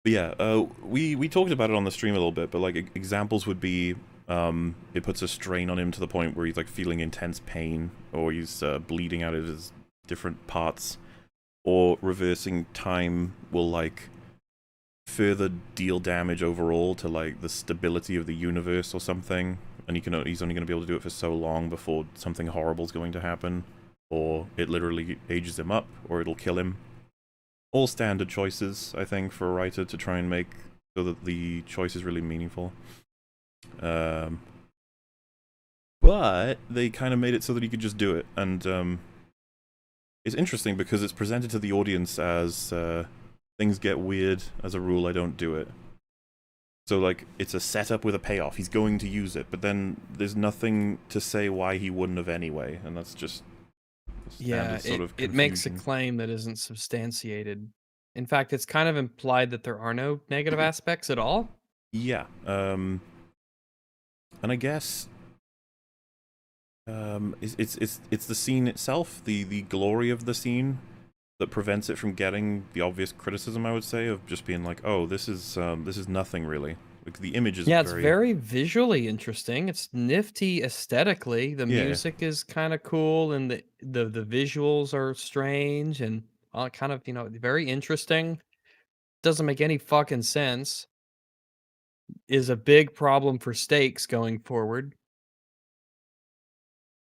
But yeah, we talked about it on the stream a little bit, but like examples would be, it puts a strain on him to the point where he's like feeling intense pain, or he's bleeding out of his different parts, or reversing time will like further deal damage overall to like the stability of the universe or something, and he's only going to be able to do it for so long before something horrible is going to happen, or it literally ages him up, or it'll kill him. All standard choices, I think, for a writer to try and make so that the choice is really meaningful. But they kind of made it so that he could just do it, and it's interesting because it's presented to the audience as things get weird, as a rule I don't do it. So like, it's a setup with a payoff, he's going to use it, but then there's nothing to say why he wouldn't have anyway, and that's just... Yeah, it makes a claim that isn't substantiated. In fact, it's kind of implied that there are no negative aspects at all. Yeah, and I guess it's the scene itself, the glory of the scene, that prevents it from getting the obvious criticism, I would say, of just being like, oh, this is nothing really. Like the image is it's very visually interesting. It's nifty aesthetically. The Yeah. music is kind of cool, and the visuals are strange and kind of very interesting. Doesn't make any fucking sense. Is a big problem for stakes going forward.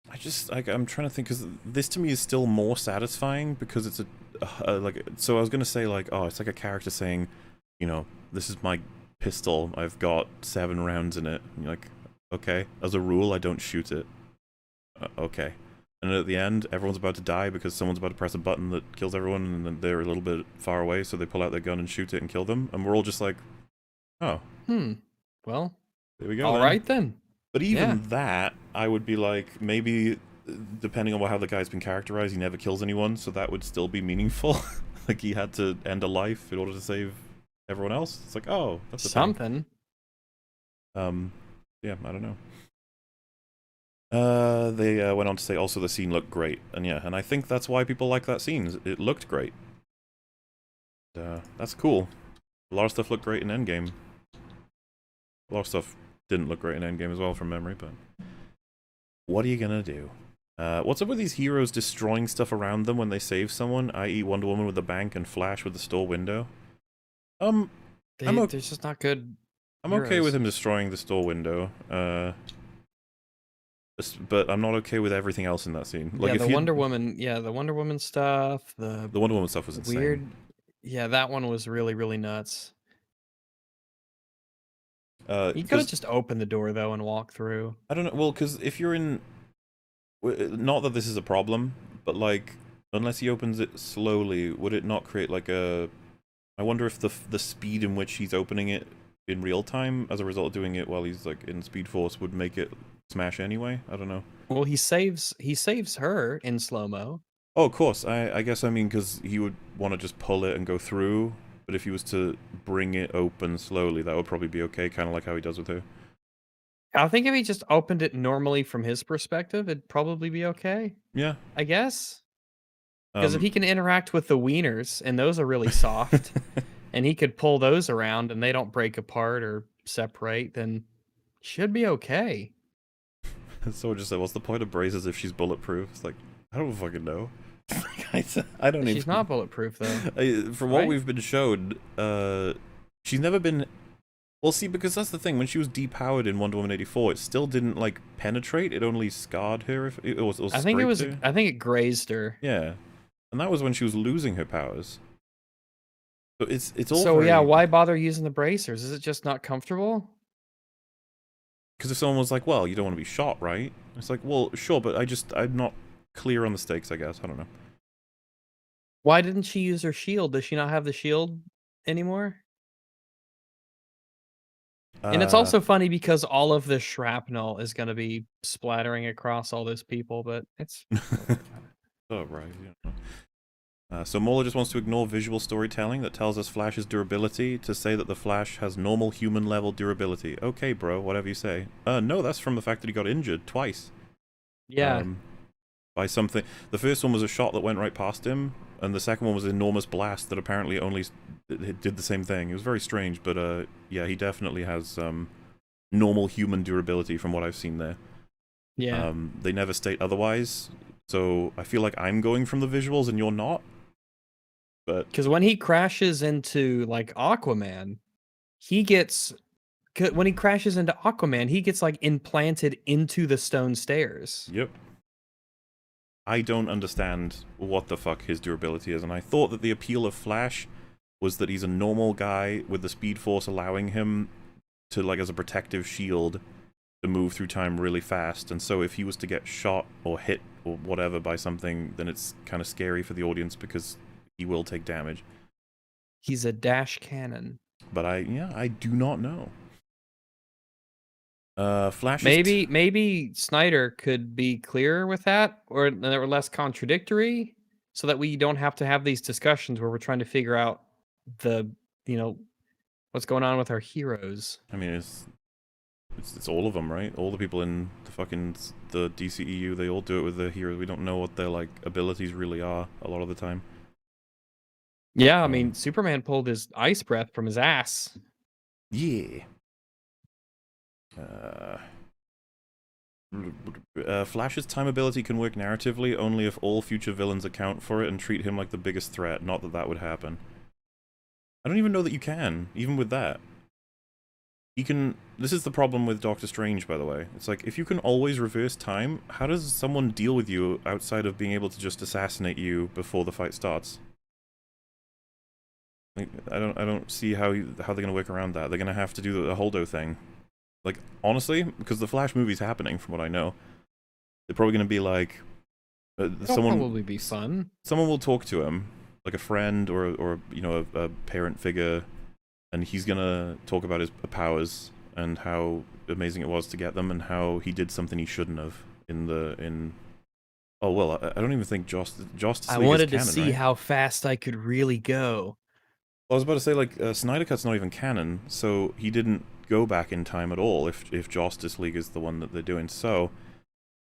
I'm trying to think, because this to me is still more satisfying because it's so I was gonna say like, oh, it's like a character saying, you know, this is my pistol, I've got 7 rounds in it, and you're like, okay, as a rule I don't shoot it. Okay. And at the end everyone's about to die because someone's about to press a button that kills everyone, and then they're a little bit far away, so they pull out their gun and shoot it and kill them, and we're all just like, oh, well, there we go. All right then. But even that, I would be like, maybe, depending on how the guy's been characterized, he never kills anyone, so that would still be meaningful. Like, he had to end a life in order to save everyone else. It's like, oh, that's a something. Yeah, I don't know. They went on to say, also, the scene looked great. And yeah, and I think that's why people like that scene. It looked great. That's cool. A lot of stuff looked great in Endgame. A lot of stuff didn't look great in Endgame as well from memory, but what are you gonna do? What's up with these heroes destroying stuff around them when they save someone, i.e. Wonder Woman with the bank and Flash with the store window? They're just not good. I'm okay with him destroying the store window, but I'm not okay with everything else in that scene. Like, the Wonder Woman, the Wonder Woman stuff, the Wonder Woman stuff was insane. Weird. Yeah, that one was really, really nuts. You could have just opened the door though and walked through. I don't know. Well, because if you're in, not that this is a problem, but like, unless he opens it slowly, would it not create like a? I wonder if the speed in which he's opening it in real time, as a result of doing it while he's like in Speed Force, would make it smash anyway. I don't know. Well, he saves her in slow mo. Oh, of course. I guess I mean because he would want to just pull it and go through. But if he was to bring it open slowly, that would probably be okay, kind of like how he does with her. I think if he just opened it normally from his perspective, it'd probably be okay. Yeah. I guess. Because if he can interact with the wieners, and those are really soft, and he could pull those around and they don't break apart or separate, then should be okay. Someone just said, what's the point of braces if she's bulletproof? It's like, I don't fucking know. I don't even. She's not bulletproof though. From what we've been shown, she's never been. Well, see, because that's the thing. When she was depowered in Wonder Woman 84, it still didn't like penetrate. It only scarred her. If it was I think it was. I think it grazed her. Yeah, and that was when she was losing her powers. So it's all. So yeah, why bother using the bracers? Is it just not comfortable? Because if someone was like, "Well, you don't want to be shot, right?" It's like, "Well, sure, but I'm not clear on the stakes. I guess I don't know." Why didn't she use her shield? Does she not have the shield anymore? And it's also funny because all of the shrapnel is going to be splattering across all those people, but it's... Oh, right. Yeah. So Mola just wants to ignore visual storytelling that tells us Flash's durability to say that the Flash has normal human-level durability. Okay, bro, whatever you say. No, that's from the fact that he got injured twice. Yeah. By something. The first one was a shot that went right past him, and the second one was an enormous blast that apparently only did the same thing. It was very strange, but yeah, he definitely has normal human durability from what I've seen there. Yeah. They never state otherwise, so I feel like I'm going from the visuals and you're not. But because when he crashes into like Aquaman, when he crashes into Aquaman, he gets like implanted into the stone stairs. Yep. I don't understand what the fuck his durability is, and I thought that the appeal of Flash was that he's a normal guy with the Speed Force allowing him to, like, as a protective shield, to move through time really fast, and so if he was to get shot or hit or whatever by something, then it's kind of scary for the audience because he will take damage. He's a dash cannon. But I do not know. Flash. Maybe Snyder could be clearer with that, or less contradictory, so that we don't have to have these discussions where we're trying to figure out what's going on with our heroes. I mean, it's all of them, right? All the people in the DCEU, they all do it with their heroes. We don't know what their like abilities really are a lot of the time. Yeah, I mean, Superman pulled his ice breath from his ass. Yeah. Flash's time ability can work narratively only if all future villains account for it and treat him like the biggest threat. Not that that would happen. I don't even know that you can, even with that. He can... This is the problem with Doctor Strange, by the way. It's like, if you can always reverse time, how does someone deal with you outside of being able to just assassinate you before the fight starts? Like, I don't see how they're gonna work around that. They're gonna have to do the Holdo thing. Like, honestly, because the Flash movie's happening, from what I know, they're probably gonna be like... That'll probably be fun. Someone will talk to him, like a friend or you know, a parent figure, and he's gonna talk about his powers and how amazing it was to get them and how he did something he shouldn't have oh well, I don't even think Justice League I wanted is canon, to see right? how fast I could really go. I was about to say, like, Snyder Cut's not even canon, so he didn't go back in time at all if Justice League is the one that they're doing. So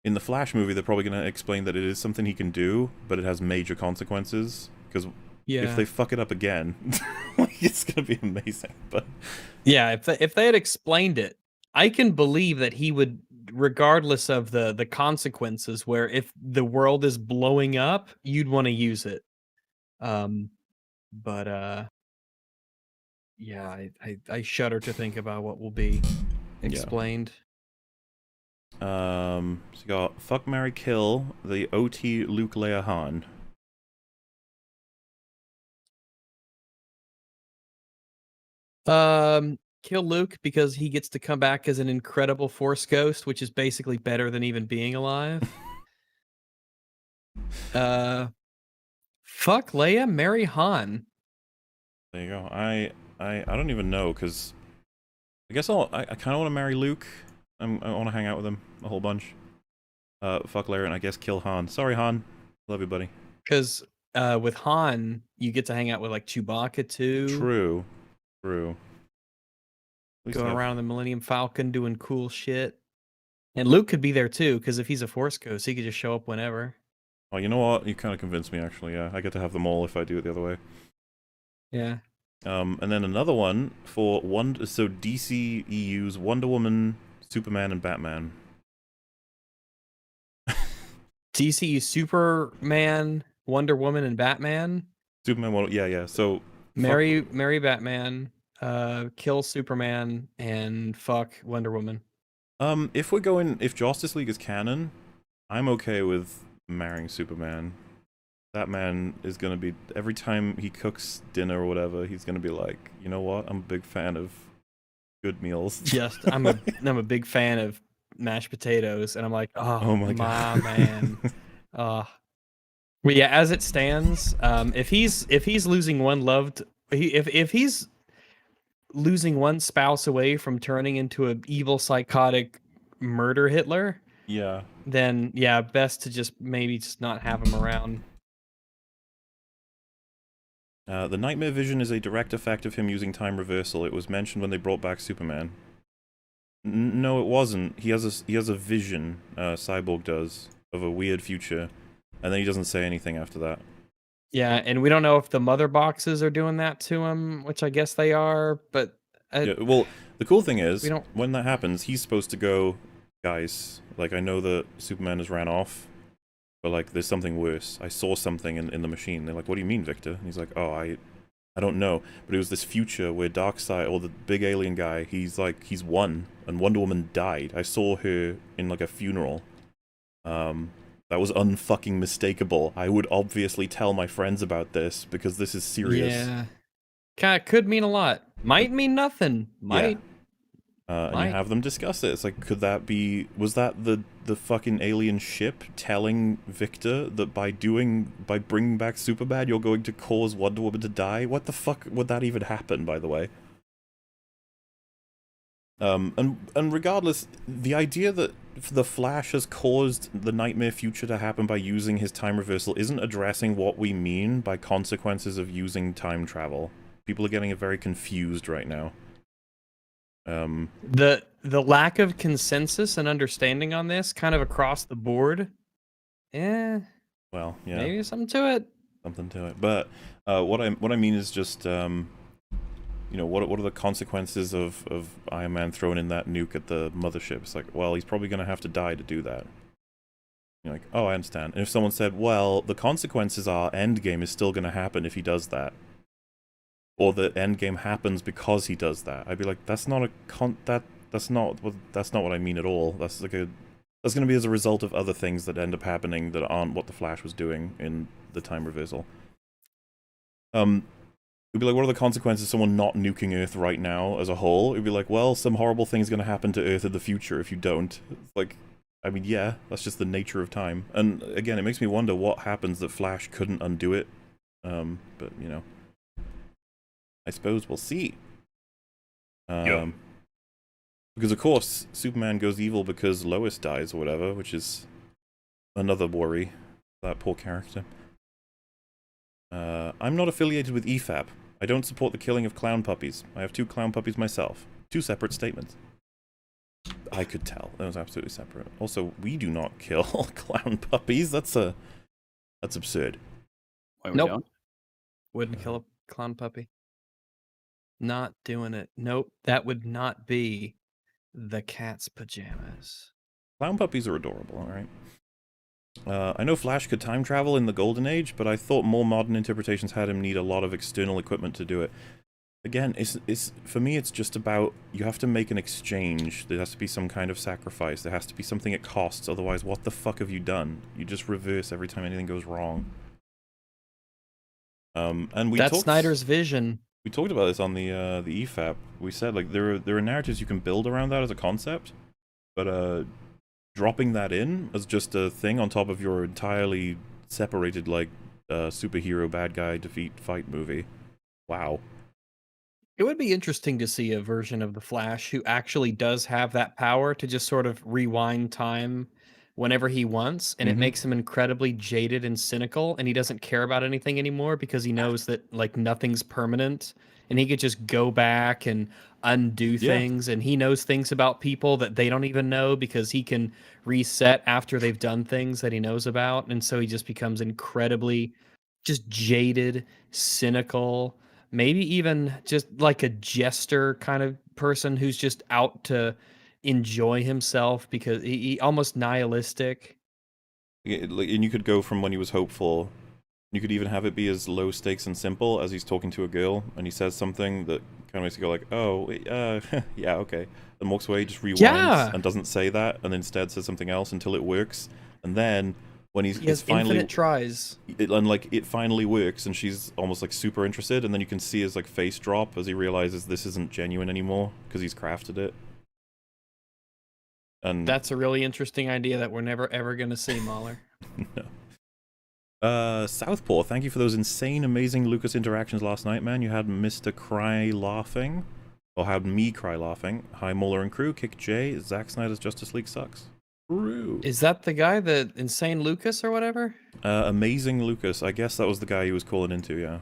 in the Flash movie, they're probably going to explain that it is something he can do, but it has major consequences, because if they fuck it up again, it's going to be amazing. But yeah, if they had explained it, I can believe that he would, regardless of the consequences, where if the world is blowing up, you'd want to use it. But yeah, I shudder to think about what will be explained. So you got fuck, marry, kill the OT Luke Leia Han. Kill Luke because he gets to come back as an incredible Force ghost, which is basically better than even being alive. Fuck Leia, marry Han. There you go. I don't even know, because I guess I kind of want to marry Luke. I want to hang out with him a whole bunch. Fuck Leia, and I guess kill Han. Sorry, Han. Love you, buddy. Because with Han, you get to hang out with like Chewbacca too. True. Going around the Millennium Falcon doing cool shit. And Luke could be there too, because if he's a Force ghost, he could just show up whenever. Oh, you know what? You kind of convinced me, actually. Yeah, I get to have them all if I do it the other way. Yeah. And then another one for so DC EU's Wonder Woman, Superman, and Batman. DCU Superman, Wonder Woman, and Batman. Superman, yeah. So marry Batman, kill Superman, and fuck Wonder Woman. If Justice League is canon, I'm okay with marrying Superman. That man is gonna be, every time he cooks dinner or whatever, he's gonna be like, you know what? I'm a big fan of good meals. I'm a big fan of mashed potatoes, and I'm like, oh my God. Man. Well, yeah, as it stands, if he's losing one loved, if he's losing one spouse away from turning into an evil psychotic murder Hitler, yeah, then yeah, best to just maybe just not have him around. The nightmare vision is a direct effect of him using time reversal. It was mentioned when they brought back Superman. No, it wasn't. He has a vision, Cyborg does, of a weird future, and then he doesn't say anything after that. Yeah, and we don't know if the mother boxes are doing that to him, which I guess they are, but... yeah, well, the cool thing is, when that happens, he's supposed to go, guys, like, I know that Superman has ran off, but, like, there's something worse. I saw something in the machine. They're like, what do you mean, Victor? And he's like, oh, I don't know. But it was this future where Darkseid, or the big alien guy, he's won, and Wonder Woman died. I saw her in, like, a funeral. That was unfucking mistakable. I would obviously tell my friends about this, because this is serious. Yeah. Could mean a lot. Might mean nothing. Might. Yeah. And you have them discuss it. It's like, could that be... Was that the fucking alien ship telling Victor that by bringing back Superman, you're going to cause Wonder Woman to die? What the fuck would that even happen, by the way? And regardless, the idea that the Flash has caused the nightmare future to happen by using his time reversal isn't addressing what we mean by consequences of using time travel. People are getting very confused right now. The lack of consensus and understanding on this, kind of across the board. Well, yeah, maybe something to it. Something to it. But what I mean is just you know, what are the consequences of Iron Man throwing in that nuke at the mothership? It's like, well, he's probably going to have to die to do that. You're like, oh, I understand. And if someone said, well, the consequences are Endgame is still going to happen if he does that, or the Endgame happens because he does that, I'd be like, that's not that's not what I mean at all. That's like that's going to be as a result of other things that end up happening that aren't what the Flash was doing in the time reversal. It'd be like, what are the consequences of someone not nuking Earth right now as a whole? It'd be like, well, some horrible thing's going to happen to Earth in the future if you don't. It's like, I mean, yeah, that's just the nature of time. And again, it makes me wonder what happens that Flash couldn't undo it. But, you know, I suppose we'll see. Because, of course, Superman goes evil because Lois dies or whatever, which is another worry for that poor character. I'm not affiliated with EFAP. I don't support the killing of clown puppies. I have 2 clown puppies myself. 2 separate statements. I could tell. That was absolutely separate. Also, we do not kill clown puppies. That's absurd. Nope. Wouldn't kill a clown puppy. Not doing it. Nope. That would not be the cat's pajamas. Clown puppies are adorable, alright? I know Flash could time travel in the Golden Age, but I thought more modern interpretations had him need a lot of external equipment to do it. Again, it's for me, it's just about, you have to make an exchange. There has to be some kind of sacrifice. There has to be something it costs, otherwise what the fuck have you done? You just reverse every time anything goes wrong. And that's Snyder's vision. We talked about this on the EFAP. We said, like, there are narratives you can build around that as a concept, but dropping that in as just a thing on top of your entirely separated, like, superhero bad guy defeat fight movie. Wow. It would be interesting to see a version of the Flash who actually does have that power to just sort of rewind time whenever he wants, and it makes him incredibly jaded and cynical, and he doesn't care about anything anymore because he knows that, like, nothing's permanent, and he could just go back and undo things, and he knows things about people that they don't even know because he can reset after they've done things that he knows about, and so he just becomes incredibly just jaded, cynical, maybe even just like a jester kind of person who's just out to enjoy himself because he almost nihilistic. And you could go from when he was hopeful, you could even have it be as low stakes and simple as he's talking to a girl and he says something that kind of makes you go like, oh, yeah, okay. And walks away, just rewinds and doesn't say that, and instead says something else until it works. And then when he has finally infinite tries, and like it finally works, and she's almost like super interested, and then you can see his like face drop as he realizes this isn't genuine anymore because he's crafted it. And that's a really interesting idea that we're never ever going to see, Mahler. No. Southpaw, thank you for those insane, amazing Lucas interactions last night, man. You had Mr. Cry laughing, or had me cry laughing. Hi, Muller and crew. Kick J. Zack Snyder's Justice League sucks. True. Is that the guy, the insane Lucas or whatever? Amazing Lucas. I guess that was the guy he was calling into. Yeah.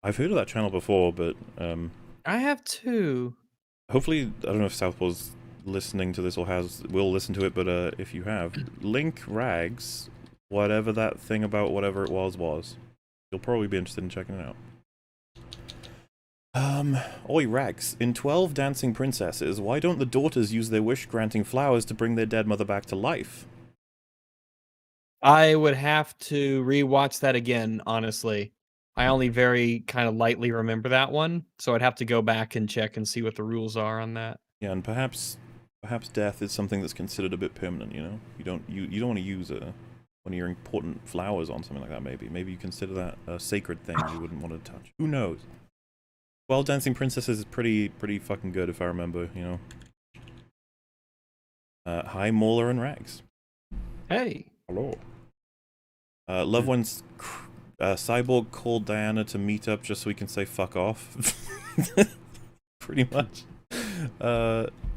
I've heard of that channel before, but I have too. Hopefully, I don't know if Southpaw's listening to this or will listen to it, but if you have, link Rags, whatever that thing about whatever it was. You'll probably be interested in checking it out. Oi Rags, in 12 Dancing Princesses, why don't the daughters use their wish-granting flowers to bring their dead mother back to life? I would have to rewatch that again, honestly. I only very kind of lightly remember that one, so I'd have to go back and check and see what the rules are on that. Yeah, and perhaps death is something that's considered a bit permanent, you know? You don't want to use one of your important flowers on something like that, maybe you consider that a sacred thing you wouldn't want to touch. Who knows? Well, Dancing Princesses is pretty fucking good if I remember, you know. Hi, Mauler and Rags. Hey. Hello. Loved ones, Cyborg called Diana to meet up just so we can say fuck off. Pretty much.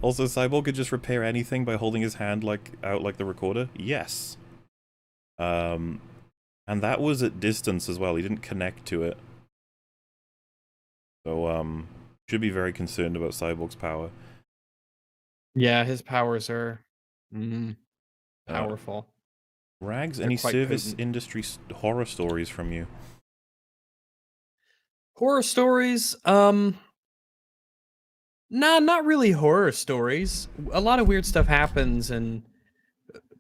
Also, Cyborg could just repair anything by holding his hand out like the recorder. Yes. And that was at distance as well. He didn't connect to it. So, should be very concerned about Cyborg's power. Yeah, his powers are powerful. Rags, any service industry horror stories from you? Horror stories, nah, not really horror stories. A lot of weird stuff happens,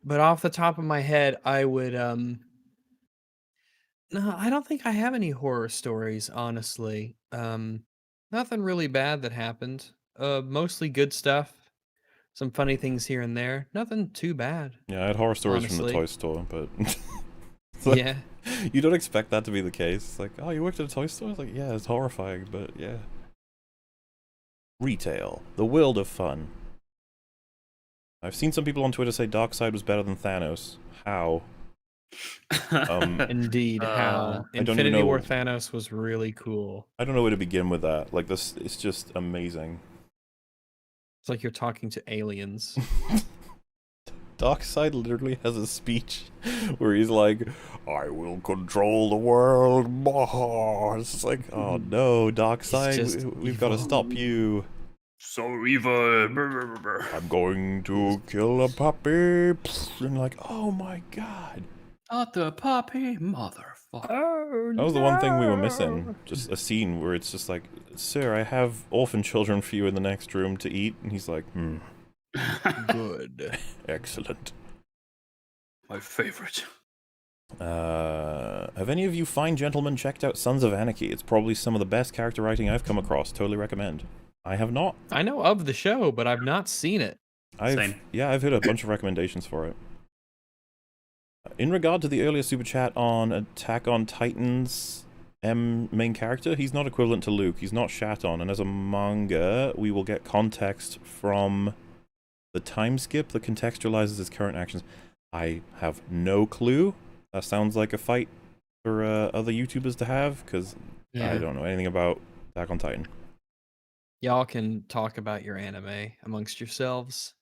but off the top of my head, I would no, I don't think I have any horror stories, honestly. Nothing really bad that happened. Mostly good stuff. Some funny things here and there. Nothing too bad. Yeah, I had horror stories from the honestly. toy store, but it's like, Yeah. you don't expect that to be the case. It's like, oh, you worked at a toy store? It's like, yeah, it's horrifying, but yeah. Retail, the world of fun. I've seen some people on Twitter say Darkseid was better than Thanos. How? Indeed, how I don't even Infinity know. War Thanos was really cool. I don't know where to begin with that. Like, this, it's just amazing. It's like you're talking to aliens. Darkseid literally has a speech where he's like, I will control the world. It's just like, oh no, Darkseid, we've got to stop you. So evil. I'm going to kill a puppy. And like, oh my god. Not the puppy, motherfucker. Oh, That was the one thing we were missing. Just a scene where it's just like, sir, I have orphan children for you in the next room to eat. And he's like, good. Excellent. My favorite. Have any of you fine gentlemen checked out Sons of Anarchy? It's probably some of the best character writing I've come across. Totally recommend. I have not. I know of the show, but I've not seen it. Same. Yeah, I've heard a bunch of recommendations for it. In regard to the earlier super chat on Attack on Titan's main character, he's not equivalent to Luke. He's not shat on, and as a manga, we will get context from the time skip that contextualizes his current actions. I have no clue. That sounds like a fight for other YouTubers to have, because I don't know anything about Attack on Titan. Y'all can talk about your anime amongst yourselves.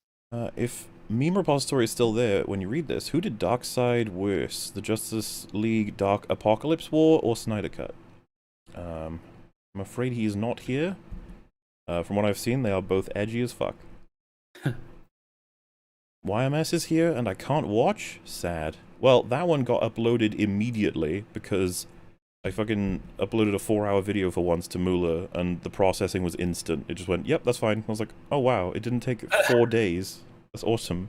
If Meme Repository is still there when you read this, who did Darkseid worse? The Justice League Dark Apocalypse War or Snyder Cut? I'm afraid he is not here. From what I've seen, they are both edgy as fuck. YMS is here and I can't watch? Sad. Well, that one got uploaded immediately because I fucking uploaded a 4-hour video for once to Moolah and the processing was instant. It just went, yep, that's fine. I was like, oh wow, it didn't take 4 days. That's awesome.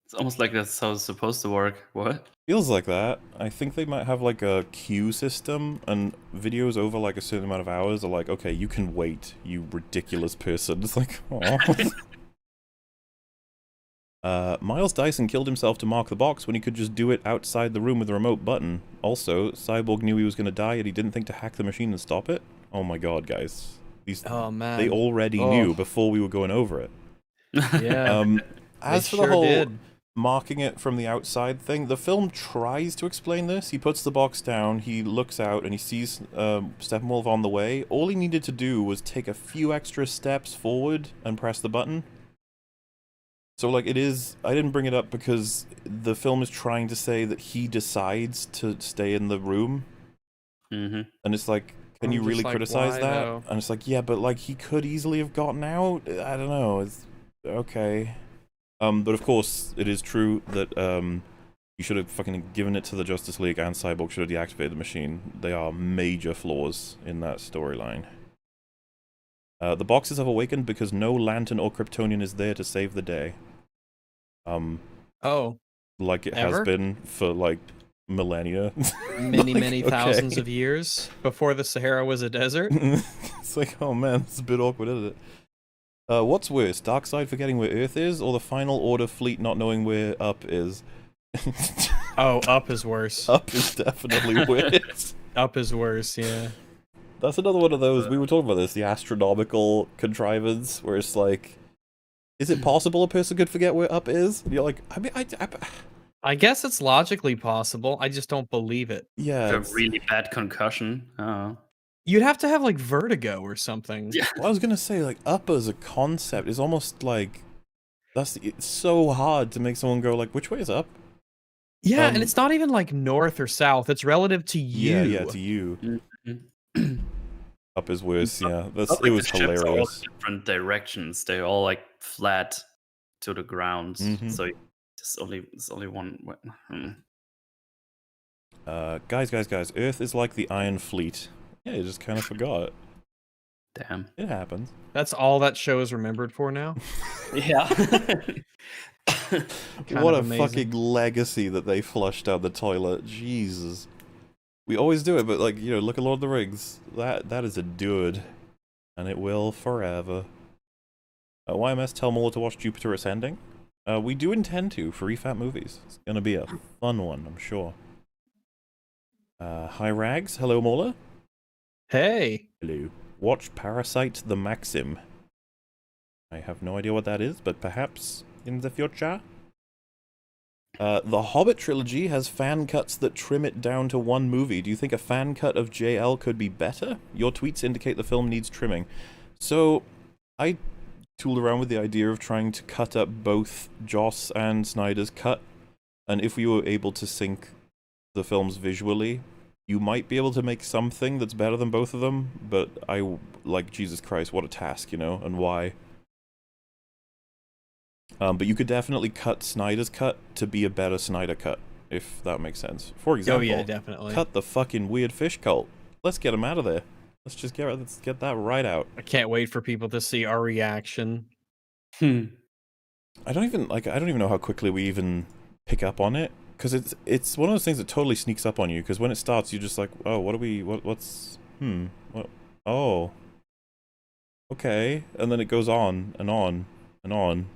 It's almost like that's how it's supposed to work. What? Feels like that. I think they might have like a queue system and videos over like a certain amount of hours are like, okay, you can wait, you ridiculous person. It's like, oh. Miles Dyson killed himself to mark the box when he could just do it outside the room with the remote button. Also, Cyborg knew he was going to die and he didn't think to hack the machine and stop it. Oh my god, guys. Oh man. They already knew before we were going over it. Yeah. As for the whole marking it from the outside thing, the film tries to explain this. He puts the box down, he looks out, and he sees Steppenwolf on the way. All he needed to do was take a few extra steps forward and press the button. So, like, it is... I didn't bring it up because the film is trying to say that he decides to stay in the room. Mm-hmm. And it's like, can you really criticize that? Though? And it's like, yeah, but, like, he could easily have gotten out. I don't know. It's... okay. But of course, it is true that, you should have fucking given it to the Justice League and Cyborg should have deactivated the machine. They are major flaws in that storyline. The boxes have awakened because no Lantern or Kryptonian is there to save the day. Like it has been for, like, millennia. Many thousands of years before the Sahara was a desert. It's like, oh man, it's a bit awkward, isn't it? What's worse, Darkseid forgetting where Earth is, or the Final Order fleet not knowing where Up is? Oh, Up is worse. Up is definitely worse. Up is worse, yeah. That's another one of those, we were talking about this, the astronomical contrivance, where it's like, is it possible a person could forget where Up is? And you're like, I mean, I guess it's logically possible, I just don't believe it. Yeah. A really bad concussion. Oh. You'd have to have, like, vertigo or something. Yeah. Well, I was gonna say, like, Up as a concept is almost like, it's so hard to make someone go, like, which way is up? Yeah, and it's not even, like, north or south, it's relative to you. Yeah, to you. Mm-hmm. Up is worse, yeah. It was hilarious. All different directions. They're all like flat to the ground. Mm-hmm. So there's only one. Guys, Earth is like the Iron Fleet. Yeah, you just kind of forgot. Damn. It happens. That's all that show is remembered for now. Yeah. What a fucking legacy that they flushed down the toilet. Jesus. We always do it, but like, you know, look at Lord of the Rings. That is endured. And it will forever. YMS tell Muller to watch Jupiter Ascending. We do intend to for EFAP movies. It's gonna be a fun one, I'm sure. Hi Rags, hello Muller. Hey. Hello. Watch Parasite the Maxim. I have no idea what that is, but perhaps in the future. The Hobbit trilogy has fan cuts that trim it down to one movie. Do you think a fan cut of JL could be better? Your tweets indicate the film needs trimming. So, I tooled around with the idea of trying to cut up both Joss and Snyder's cut, and if we were able to sync the films visually, you might be able to make something that's better than both of them, but like, Jesus Christ, what a task, you know, and why? But you could definitely cut Snyder's cut to be a better Snyder cut, if that makes sense. For example, oh yeah, definitely. Cut the fucking weird fish cult. Let's get him out of there. Let's get that right out. I can't wait for people to see our reaction. I don't even know how quickly we even pick up on it, because it's one of those things that totally sneaks up on you. Because when it starts, you're just like, oh, oh, okay, and then it goes on and on and on.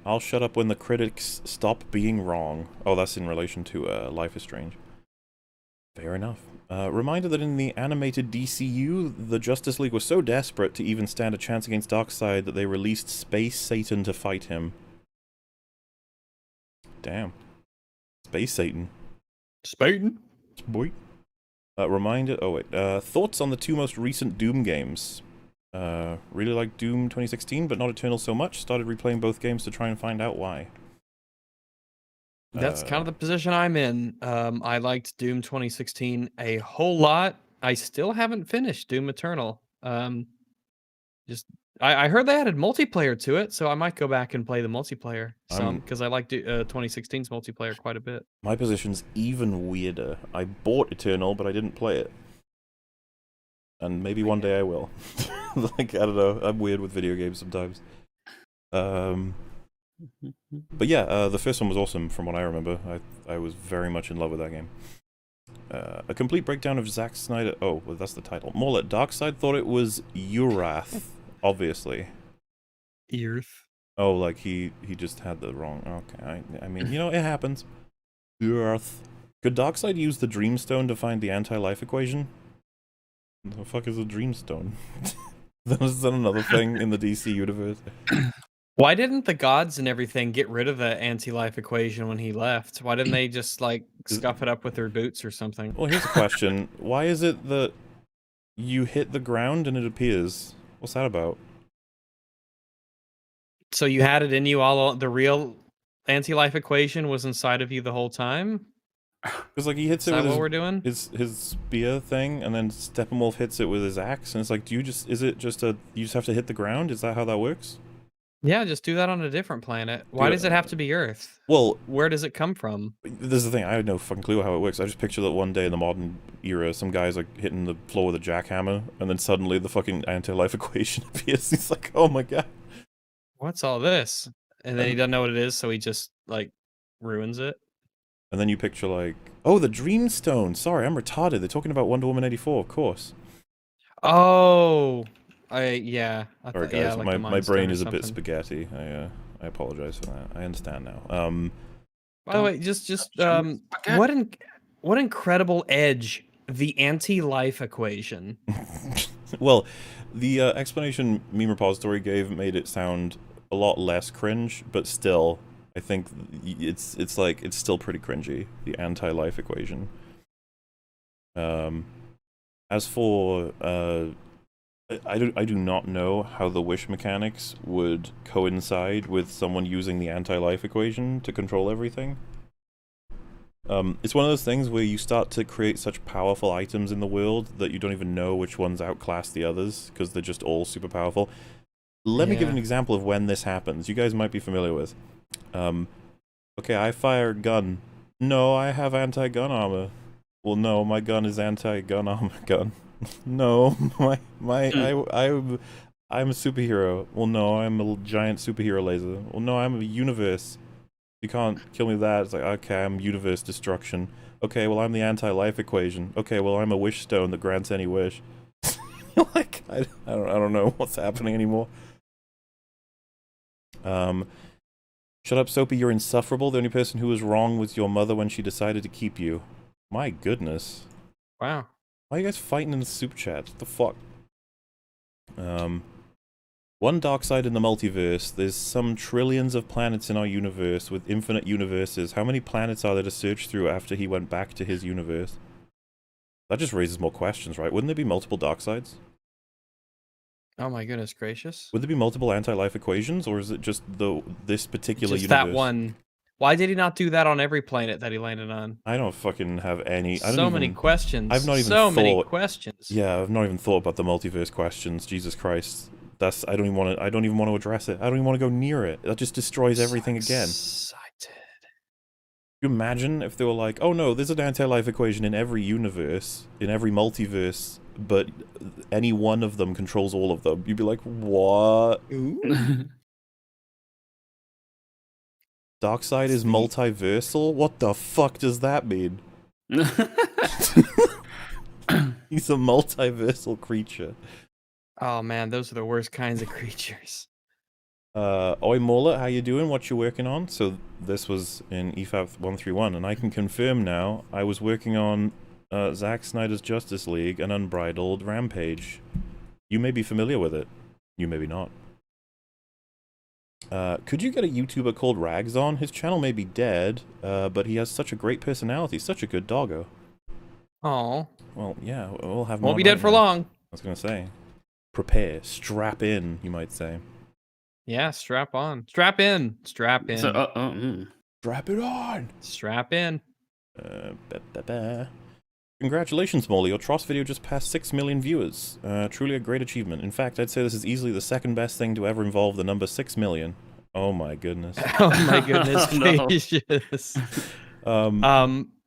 I'll shut up when the critics stop being wrong. Oh, that's in relation to Life is Strange. Fair enough. Reminder that in the animated DCU, the Justice League was so desperate to even stand a chance against Darkseid that they released Space Satan to fight him. Damn. Space Satan. Satan? Boy. Reminder... Oh, wait. Thoughts on the two most recent Doom games? Really liked Doom 2016, but not Eternal so much. Started replaying both games to try and find out why. That's kind of the position I'm in. I liked Doom 2016 a whole lot. I still haven't finished Doom Eternal. I heard they added multiplayer to it, so I might go back and play the multiplayer some, because I liked 2016's multiplayer quite a bit. My position's even weirder. I bought Eternal, but I didn't play it. And maybe one day I will. Like, I don't know. I'm weird with video games sometimes. But yeah, the first one was awesome from what I remember. I was very much in love with that game. A complete breakdown of Zack Snyder... Oh, well, that's the title. More like Darkseid thought it was Urath, obviously. Earth. Oh, like he just had the wrong... Okay, I mean, you know, it happens. Urath. Could Darkseid use the Dreamstone to find the anti-life equation? What the fuck is a Dreamstone? Is that another thing in the DC universe? Why didn't the gods and everything get rid of the anti-life equation when he left? Why didn't they just, like, scuff it up with their boots or something? Well, here's a question. Why is it that you hit the ground and it appears? What's that about? So you had it in you the real anti-life equation was inside of you the whole time? Because, like, he hits it with his spear thing, and then Steppenwolf hits it with his axe, and it's like, you just have to hit the ground? Is that how that works? Yeah, just do that on a different planet. Why does it have to be Earth? Well, where does it come from? This is the thing, I had no fucking clue how it works. I just picture that one day in the modern era, some guy's like hitting the floor with a jackhammer, and then suddenly the fucking anti-life equation appears. He's like, oh my god. What's all this? And then he doesn't know what it is, so he just, like, ruins it. And then you picture, like, oh, the Dreamstone. Sorry, I'm retarded. They're talking about Wonder Woman 84, of course. Oh, Sorry, guys. Yeah, like my brain is a bit spaghetti. I apologize for that. I understand now. By the way, what incredible edge the anti-life equation. Well, the explanation Meme Repository gave made it sound a lot less cringe, but still, I think it's still pretty cringy, the anti-life equation. As for I do not know how the wish mechanics would coincide with someone using the anti-life equation to control everything. It's one of those things where you start to create such powerful items in the world that you don't even know which ones outclass the others, because they're just all super powerful. Let me give an example of when this happens. You guys might be familiar with. Okay, I fire a gun. No, I have anti-gun armor. Well, no, my gun is anti-gun armor gun. No, I'm a superhero. Well, no, I'm a giant superhero laser. Well, no, I'm a universe. You can't kill me with that. It's like, okay, I'm universe destruction. Okay, well, I'm the anti-life equation. Okay, well, I'm a wish stone that grants any wish. Like, I don't know what's happening anymore. Shut up, Soapy, you're insufferable. The only person who was wrong was your mother when she decided to keep you. My goodness. Wow. Why are you guys fighting in the super chat? What the fuck? One dark side in the multiverse. There's some trillions of planets in our universe with infinite universes. How many planets are there to search through after he went back to his universe? That just raises more questions, right? Wouldn't there be multiple dark sides? Oh my goodness gracious. Would there be multiple anti-life equations, or is it just this particular just universe? That one. Why did he not do that on every planet that he landed on? I don't fucking have any... Many questions. I've not even thought... many questions. Yeah, I've not even thought about the multiverse questions. Jesus Christ. I don't even want to address it. I don't even want to go near it. That just destroys everything again. Excited. Could you imagine if they were like, oh no, there's an anti-life equation in every universe, in every multiverse, but any one of them controls all of them. You'd be like, what? Darkseid is multiversal? What the fuck does that mean? He's a multiversal creature. Oh man, those are the worst kinds of creatures. Oi Mola, how you doing? What you working on? So this was in EFAP 131, and I can confirm now, I was working on Zack Snyder's Justice League and Unbridled Rampage. You may be familiar with it. You may be not. Could you get a YouTuber called Rags on? His channel may be dead, but he has such a great personality, such a good doggo. Oh. Well, yeah, we'll have him Won't on be dead right for now. long. I was gonna say. Prepare, strap in, you might say. Yeah, strap on. Strap in. Strap in. So, strap it on! Strap in. Congratulations, Molly. Your Tross video just passed 6 million viewers. Truly a great achievement. In fact, I'd say this is easily the second best thing to ever involve the number 6 million. Oh my goodness. Oh my goodness gracious.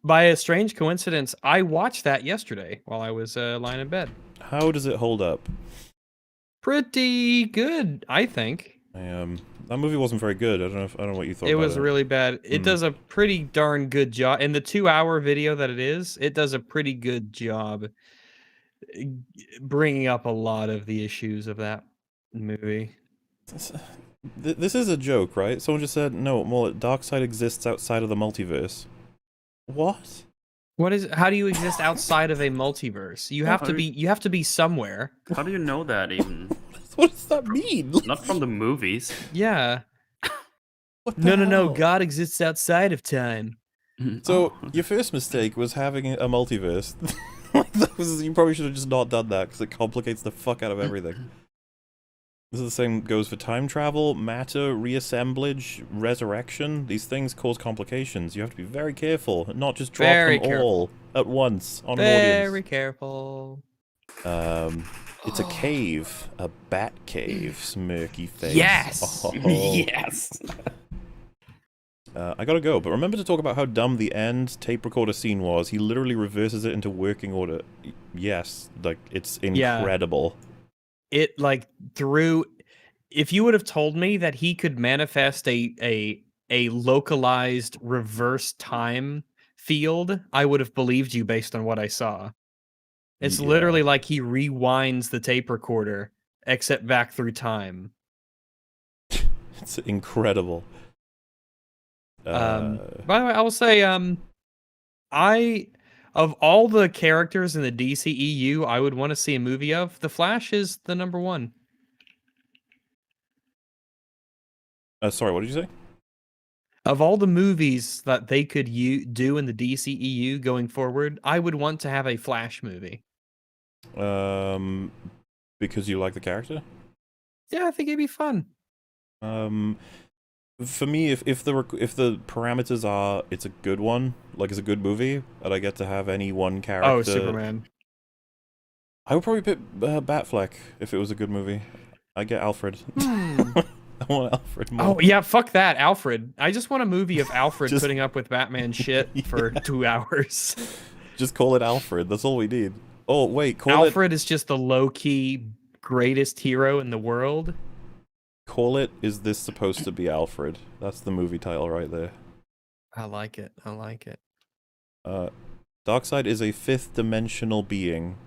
By a strange coincidence, I watched that yesterday while I was lying in bed. How does it hold up? Pretty good, I think. That movie wasn't very good. I don't know what you thought. It was really bad. It does a pretty darn good job. In the 2-hour video that it does a pretty good job bringing up a lot of the issues of that movie. This is a joke, right? Someone just said, no, well, Darkseid exists outside of the multiverse. What? What is? How do you exist outside of a multiverse? You have to be somewhere. How do you know that even? What does that mean? Not from the movies. Yeah. No. God exists outside of time. So your first mistake was having a multiverse. You probably should have just not done that because it complicates the fuck out of everything. This is the same goes for time travel, matter, reassemblage, resurrection. These things cause complications. You have to be very careful and not just drop them all at once on an audience. Very careful. It's a cave, a bat cave, smirky face. Yes. Oh. Yes. I gotta go, but remember to talk about how dumb the end tape recorder scene was. He literally reverses it into working order. Yes, like it's incredible. It if you would have told me that he could manifest a localized reverse time field, I would have believed you based on what I saw. It's literally like he rewinds the tape recorder, except back through time. It's incredible. By the way, I will say, of all the characters in the DCEU I would want to see a movie of, The Flash is the number one. Sorry, what did you say? Of all the movies that they could do in the DCEU going forward, I would want to have a Flash movie. Because you like the character? Yeah, I think it'd be fun. For me, if the parameters are it's a good one, like it's a good movie, and I get to have any one character. Oh, Superman. I would probably pick Batfleck if it was a good movie. I get Alfred. I want Alfred more. Oh yeah, fuck that, Alfred. I just want a movie of Alfred putting up with Batman shit for 2 hours. Just call it Alfred. That's all we need. Oh, wait, Alfred is just the low-key greatest hero in the world. Call it, is this supposed to be Alfred? That's the movie title right there. I like it. I like it. Darkseid is a fifth-dimensional being.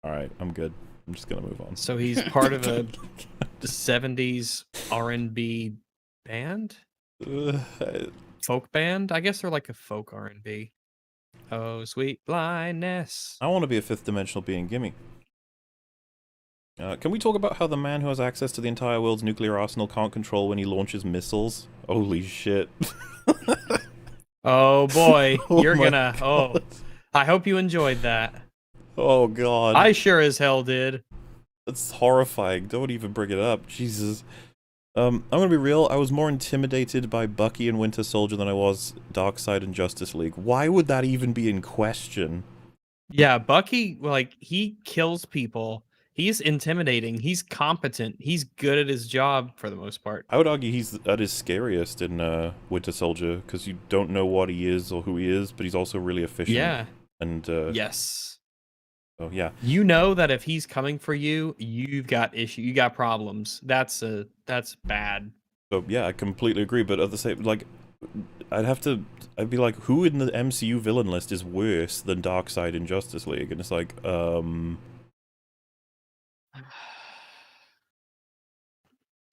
Alright, I'm good. I'm just gonna move on. So he's part of a 70s R&B band? Folk band? I guess they're like a folk R&B. Oh, sweet blindness. I want to be a fifth-dimensional being. Gimme. Can we talk about how the man who has access to the entire world's nuclear arsenal can't control when he launches missiles? Holy shit. Oh boy, you're gonna... God. Oh, I hope you enjoyed that. Oh god. I sure as hell did. That's horrifying. Don't even bring it up. Jesus. I'm gonna be real, I was more intimidated by Bucky and Winter Soldier than I was Darkseid and Justice League. Why would that even be in question? Yeah, Bucky, like, he kills people. He's intimidating. He's competent. He's good at his job for the most part. I would argue he's at his scariest in Winter Soldier, because you don't know what he is or who he is, but he's also really efficient. Yeah. And, yes. Oh, yeah. You know that if he's coming for you, you've got you got problems. That's bad. So, yeah, I completely agree, but at the same, like, I'd be like, who in the MCU villain list is worse than Darkseid in Justice League? And it's like,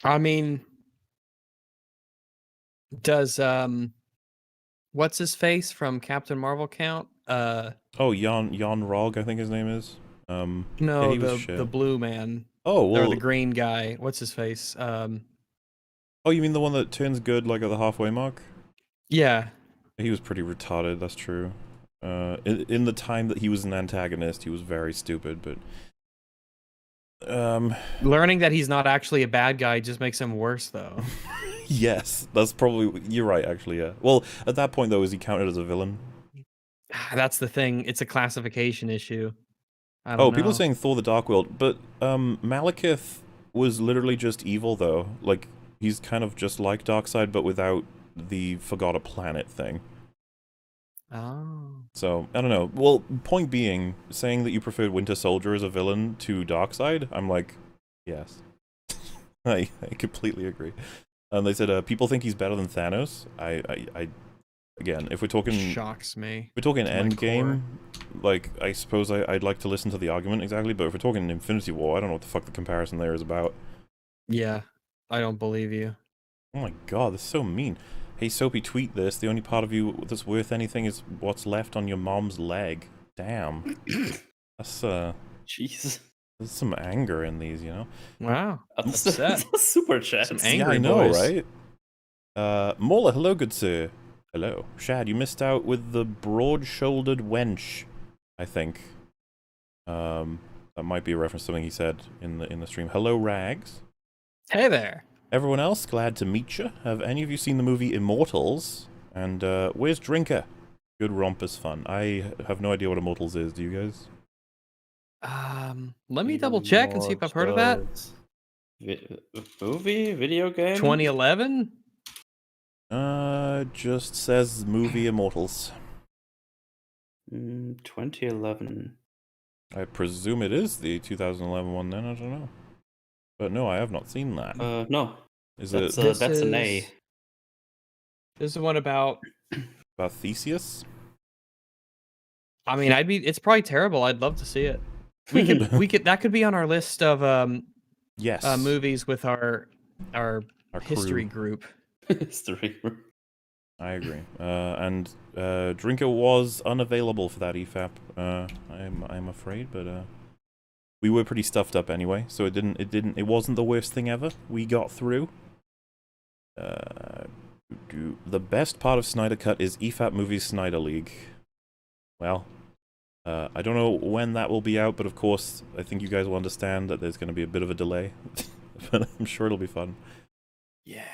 I mean, does what's his face from Captain Marvel count? Oh, Jan Rog, I think his name is. No, yeah, the blue man. Oh, well, or the green guy. What's his face? Oh, you mean the one that turns good like at the halfway mark? Yeah. He was pretty retarded. That's true. In the time that he was an antagonist, he was very stupid. But learning that he's not actually a bad guy just makes him worse, though. Yes, that's probably, you're right. Actually, yeah. Well, at that point though, is he counted as a villain? That's the thing. It's a classification issue. I don't know. People are saying Thor: The Dark World, but Malekith was literally just evil though. Like, he's kind of just like Darkseid, but without the forgot a planet thing. Oh. So, I don't know. Well, point being, saying that you preferred Winter Soldier as a villain to Darkseid, I'm like, yes. I completely agree. And they said, people think he's better than Thanos. Again, if we're talking... Shocks me. If we're talking Endgame, like, I suppose I'd like to listen to the argument exactly, but if we're talking Infinity War, I don't know what the fuck the comparison there is about. Yeah, I don't believe you. Oh my god, that's so mean. Hey, Soapy, tweet this. The only part of you that's worth anything is what's left on your mom's leg. Damn. That's, Jeez. There's some anger in these, you know? Wow. That's upset. super chat. Some angry yeah, I know, boys. right? Mola, hello, good sir. Hello. Shad, you missed out with the broad-shouldered wench, I think. That might be a reference to something he said in the stream. Hello, Rags. Hey there. Everyone else, glad to meet you. Have any of you seen the movie Immortals? And where's Drinker? Good rompers fun. I have no idea what Immortals is. Do you guys? Let me double check and see if I've heard of that. Movie? Video game? 2011? Just says movie Immortals. 2011. I presume it is the 2011 one then, I don't know. But no, I have not seen that. No. Is that's, it? That's an A. This is one about Theseus? I mean, it's probably terrible. I'd love to see it. We could that could be on our list of yes, movies with our history group. History group. I agree. And Drinker was unavailable for that EFAP. I'm afraid, but we were pretty stuffed up anyway, so it wasn't the worst thing ever. We got through. The best part of Snyder Cut is EFAP movies Snyder League. Well, I don't know when that will be out, but of course, I think you guys will understand that there's going to be a bit of a delay. But I'm sure it'll be fun. Yeah.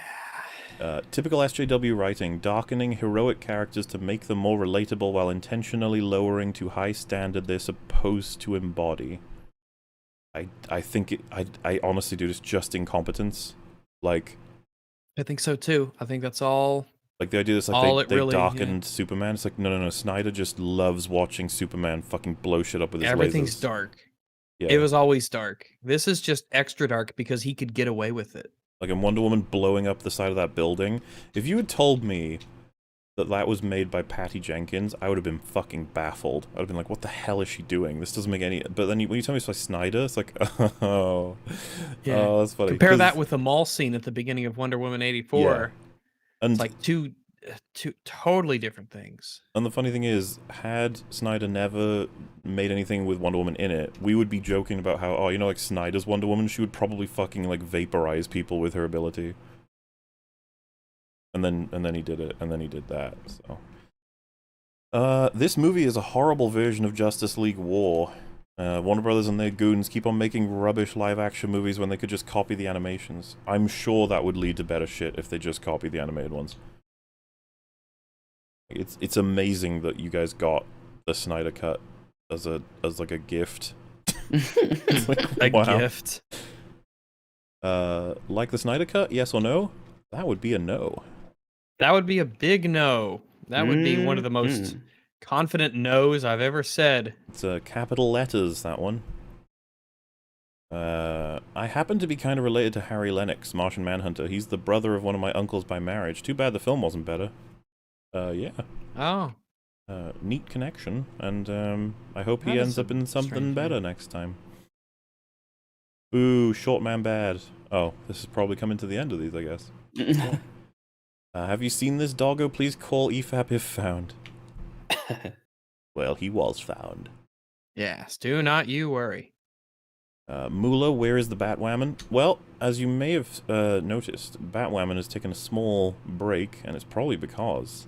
Typical SJW writing, darkening heroic characters to make them more relatable while intentionally lowering to high standard they're supposed to embody. I think I honestly do this just incompetence. Like, I think so too. I think that's all Like the idea is like they darkened Superman. It's like no. Snyder just loves watching Superman fucking blow shit up with his Everything's lasers. dark. Yeah. It was always dark. This is just extra dark because he could get away with it. Like in Wonder Woman blowing up the side of that building. If you had told me that was made by Patty Jenkins, I would have been fucking baffled. I would have been like, what the hell is she doing? This doesn't make any... But then when you tell me it's by Snyder, it's like, oh, that's funny. Compare that with the mall scene at the beginning of Wonder Woman 84. Yeah. And it's like two totally different things. And the funny thing is, had Snyder never made anything with Wonder Woman in it, we would be joking about how, oh, you know, like Snyder's Wonder Woman, she would probably fucking like vaporize people with her ability. And then he did it, and then he did that, so... this movie is a horrible version of Justice League War. Warner Brothers and their goons keep on making rubbish live-action movies when they could just copy the animations. I'm sure that would lead to better shit if they just copied the animated ones. It's amazing that you guys got the Snyder cut as like a gift. Like, a gift. Like the Snyder cut, yes or no? That would be a no. That would be a big no. That would be one of the most confident no's I've ever said. It's capital letters, that one. I happen to be kind of related to Harry Lennox, Martian Manhunter. He's the brother of one of my uncles by marriage. Too bad the film wasn't better. Yeah. Oh. Neat connection, and I hope he ends up in something better next time. Ooh, short man bad. Oh, this is probably coming to the end of these, I guess. Have you seen this doggo? Please call EFAP if found. Well, he was found. Yes, do not you worry. Moolah, where is the Batwoman? Well, as you may have noticed, Batwoman has taken a small break, and it's probably because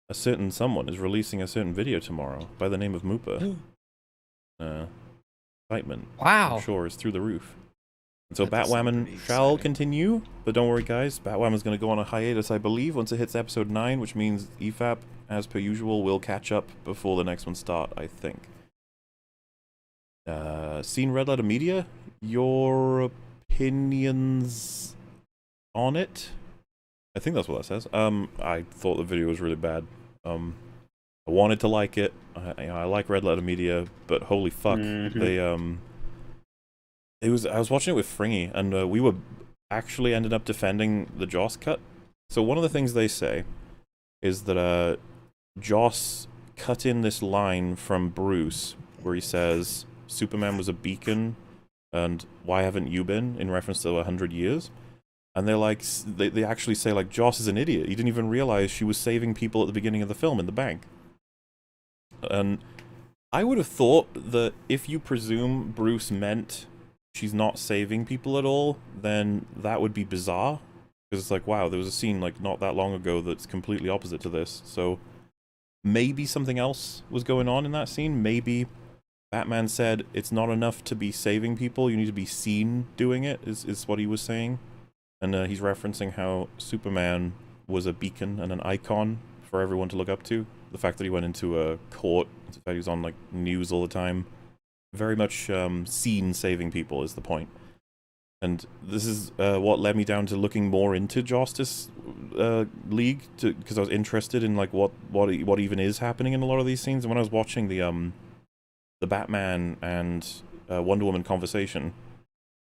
a certain someone is releasing a certain video tomorrow by the name of Moopa. Excitement, wow, I'm sure, is through the roof. And so Batwoman shall continue, but don't worry guys, Batwoman's going to go on a hiatus, I believe, once it hits episode 9, which means EFAP, as per usual, will catch up before the next one start, I think. Seen Red Letter Media? Your opinions on it? I think that's what that says. I thought the video was really bad. I wanted to like it. I like Red Letter Media, but holy fuck, they I was watching it with Fringy, and we were actually ended up defending the Joss cut. So one of the things they say is that Joss cut in this line from Bruce where he says Superman was a beacon and why haven't you been, in reference to 100 years. And they're like, they actually say like, Joss is an idiot, he didn't even realize she was saving people at the beginning of the film in the bank. And I would have thought that if you presume Bruce meant she's not saving people at all, then that would be bizarre. Because it's like, wow, there was a scene like not that long ago that's completely opposite to this. So maybe something else was going on in that scene. Maybe Batman said it's not enough to be saving people, you need to be seen doing it, is what he was saying. And he's referencing how Superman was a beacon and an icon for everyone to look up to. The fact that he went into a court, the fact he was on like news all the time. Very much seen saving people is the point. And this is what led me down to looking more into Justice League, because I was interested in like what even is happening in a lot of these scenes. And when I was watching the Batman and Wonder Woman conversation,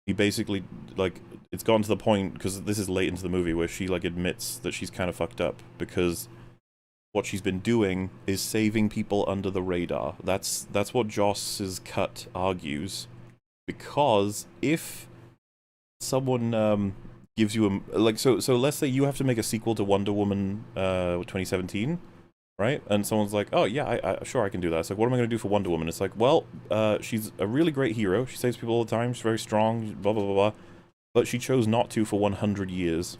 he basically, like, it's gotten to the point, because this is late into the movie, where she like admits that she's kind of fucked up because what she's been doing is saving people under the radar. That's what Joss's cut argues. Because if someone gives you a... Like, so let's say you have to make a sequel to Wonder Woman 2017, right? And someone's like, oh yeah, sure I can do that. It's like, what am I going to do for Wonder Woman? It's like, well, she's a really great hero. She saves people all the time. She's very strong, blah, blah, blah, blah. But she chose not to for 100 years.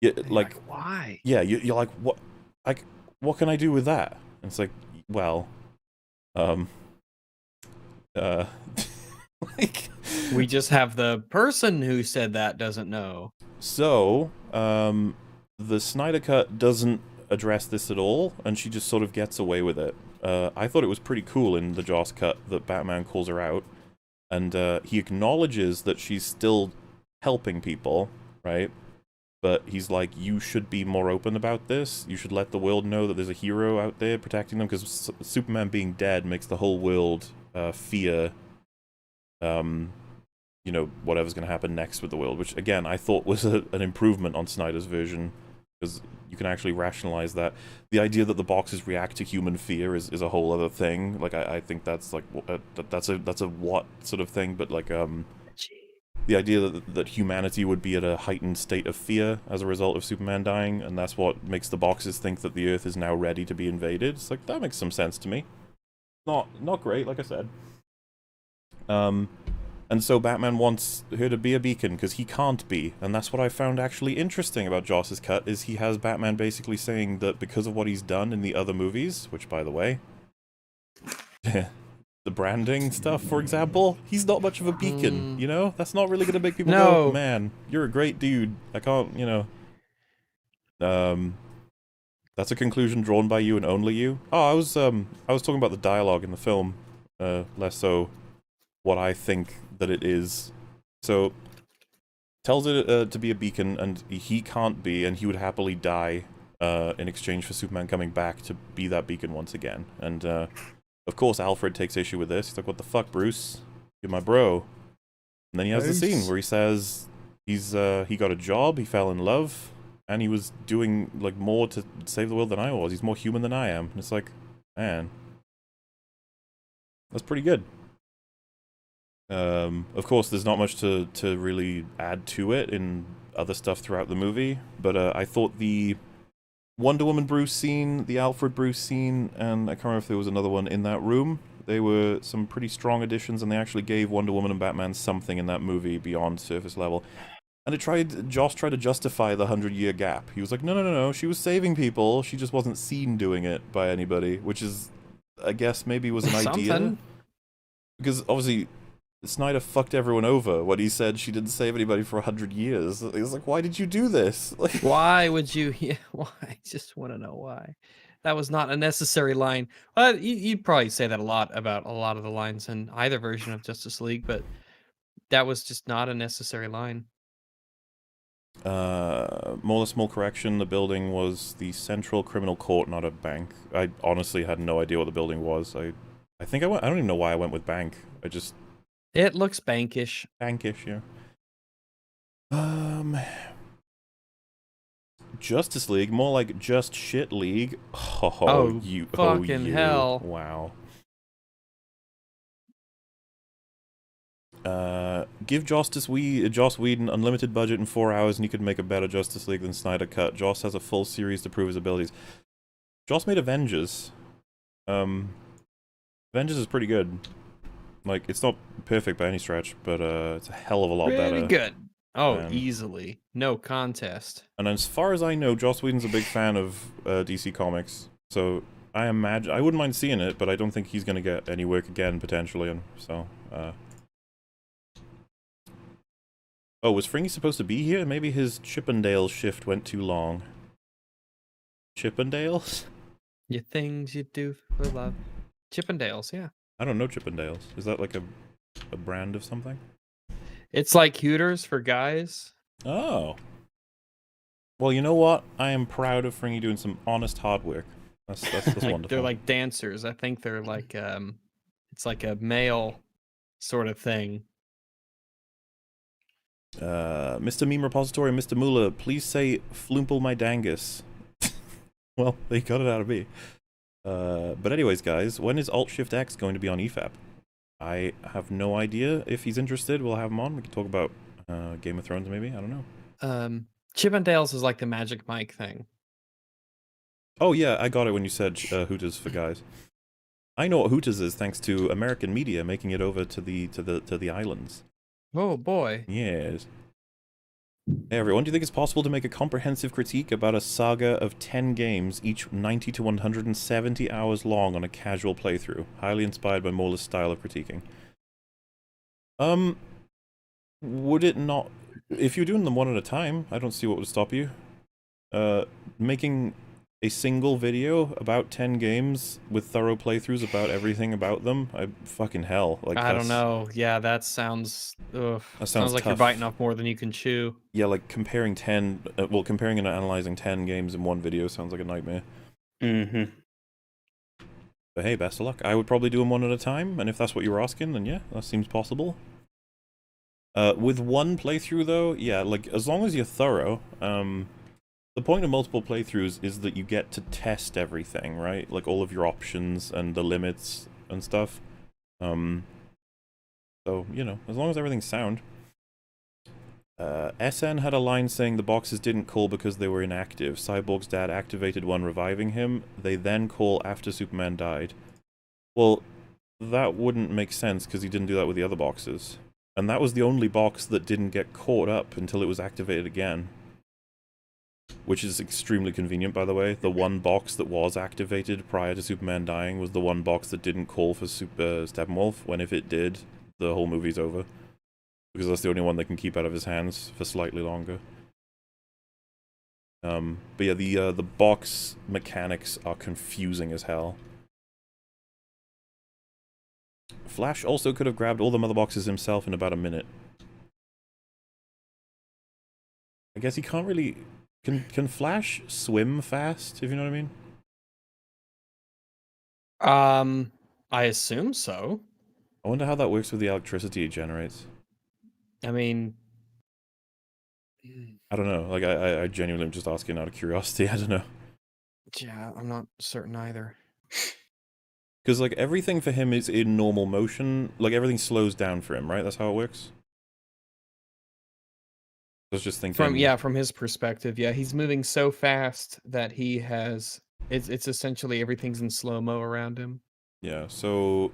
Yeah, like why? Yeah, you're like, what? Like, what can I do with that? And it's like, well, like, we just have the person who said that doesn't know. So, the Snyder cut doesn't address this at all, and she just sort of gets away with it. I thought it was pretty cool in the Joss cut that Batman calls her out, and he acknowledges that she's still helping people, right? But he's like, you should be more open about this. You should let the world know that there's a hero out there protecting them, because Superman being dead makes the whole world fear, you know, whatever's going to happen next with the world, which, again, I thought was an improvement on Snyder's version, because you can actually rationalize that. The idea that the boxes react to human fear is a whole other thing. Like, I think that's, like, that's a what sort of thing, but, like, the idea that humanity would be at a heightened state of fear as a result of Superman dying, and that's what makes the boxes think that the Earth is now ready to be invaded. It's like, that makes some sense to me. Not great, like I said. And so Batman wants her to be a beacon, because he can't be, and that's what I found actually interesting about Joss's cut, is he has Batman basically saying that because of what he's done in the other movies, which, by the way... the branding stuff, for example, he's not much of a beacon, you know? That's not really gonna make people go, man, you're a great dude. I can't, you know... That's a conclusion drawn by you and only you. Oh, I was talking about the dialogue in the film, less so what I think that it is. So, tells it to be a beacon, and he can't be, and he would happily die in exchange for Superman coming back to be that beacon once again. And, of course, Alfred takes issue with this. He's like, what the fuck, Bruce? You're my bro. And then he has the scene where he says he got a job, he fell in love, and he was doing, like, more to save the world than I was. He's more human than I am. And it's like, man, that's pretty good. Of course, there's not much to really add to it in other stuff throughout the movie, but I thought the Wonder Woman Bruce scene, the Alfred Bruce scene, and I can't remember if there was another one in that room. They were some pretty strong additions, and they actually gave Wonder Woman and Batman something in that movie beyond surface level. And Joss tried to justify the 100-year gap. He was like, no, she was saving people, she just wasn't seen doing it by anybody, which is, I guess, maybe was an idea. Because, obviously, Snyder fucked everyone over when he said she didn't save anybody for 100 years. He was like, why did you do this? Like, why would you? Yeah, why? I just want to know why. That was not a necessary line. Well, you'd probably say that a lot about a lot of the lines in either version of Justice League, but that was just not a necessary line. More small correction, the building was the Central Criminal Court, not a bank. I honestly had no idea what the building was. I think I don't even know why I went with bank. It looks bankish. Bankish, yeah. Justice League, more like Just Shit League. Oh, you fucking hell. Wow. Give Joss Whedon unlimited budget in 4 hours and he could make a better Justice League than Snyder cut. Joss has a full series to prove his abilities. Joss made Avengers. Avengers is pretty good. Like, it's not perfect by any stretch, but it's a hell of a lot better. Pretty good. Oh, easily. No contest. And as far as I know, Joss Whedon's a big fan of DC Comics, so I wouldn't mind seeing it, but I don't think he's going to get any work again, potentially, and so... Oh, was Fringy supposed to be here? Maybe his Chippendale shift went too long. Chippendales? Your things you do for love. Chippendales, yeah. I don't know Chippendales. Is that like a brand of something? It's like Hooters for guys. Oh. Well, you know what? I am proud of Fringy doing some honest hard work. That's like, wonderful. They're like dancers. I think they're like it's like a male sort of thing. Mr. Meme Repository, Mr. Moolah, please say Floomple my dangus. Well, they got it out of me. But anyways, guys, when is Alt-Shift-X going to be on EFAP? I have no idea. If he's interested, we'll have him on. We can talk about Game of Thrones, maybe. I don't know. Chippendales is like the Magic Mike thing. Oh, yeah, I got it when you said Hooters for guys. I know what Hooters is thanks to American media making it over to the islands. Oh, boy. Yes. Hey everyone, do you think it's possible to make a comprehensive critique about a saga of 10 games, each 90 to 170 hours long on a casual playthrough? Highly inspired by Morley's style of critiquing. Would it not... If you're doing them one at a time, I don't see what would stop you. Making a single video about 10 games with thorough playthroughs about everything about them, fucking hell. Like, I don't know. Yeah, that sounds. Ugh. That sounds like tough. you're biting off more than you can chew. Yeah, like comparing comparing and analyzing 10 games in one video sounds like a nightmare. Mm-hmm. But hey, best of luck. I would probably do them one at a time, and if that's what you were asking, then yeah, that seems possible. With one playthrough though, yeah, like as long as you're thorough, the point of multiple playthroughs is that you get to test everything, right? Like all of your options and the limits and stuff. So, you know, as long as everything's sound. SN had a line saying the boxes didn't call because they were inactive. Cyborg's dad activated one reviving him. They then call after Superman died. Well, that wouldn't make sense because he didn't do that with the other boxes. And that was the only box that didn't get caught up until it was activated again. Which is extremely convenient, by the way. The one box that was activated prior to Superman dying was the one box that didn't call for Steppenwolf, when if it did, the whole movie's over. Because that's the only one they can keep out of his hands for slightly longer. But yeah, the box mechanics are confusing as hell. Flash also could have grabbed all the mother boxes himself in about a minute. I guess he can't really... Can Flash swim fast, if you know what I mean? I assume so. I wonder how that works with the electricity it generates. I mean... I don't know. Like, I genuinely am just asking out of curiosity. I don't know. Yeah, I'm not certain either. Because, like, everything for him is in normal motion. Like, everything slows down for him, right? That's how it works? I was just thinking... From his perspective, yeah. He's moving so fast that he has... It's essentially everything's in slow-mo around him. Yeah, so...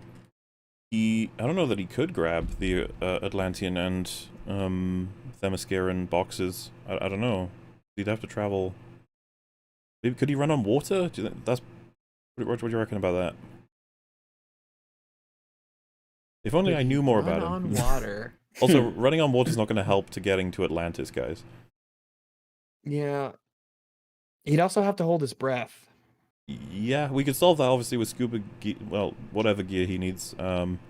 I don't know that he could grab the Atlantean and Themysciran boxes. I don't know. He'd have to travel... Maybe, could he run on water? Do you think that's... What do you reckon about that? If only I knew more about him. On water. Also, running on water is not going to help to getting to Atlantis, guys. Yeah. He'd also have to hold his breath. Yeah, we could solve that obviously with scuba gear, well, whatever gear he needs. Yeah,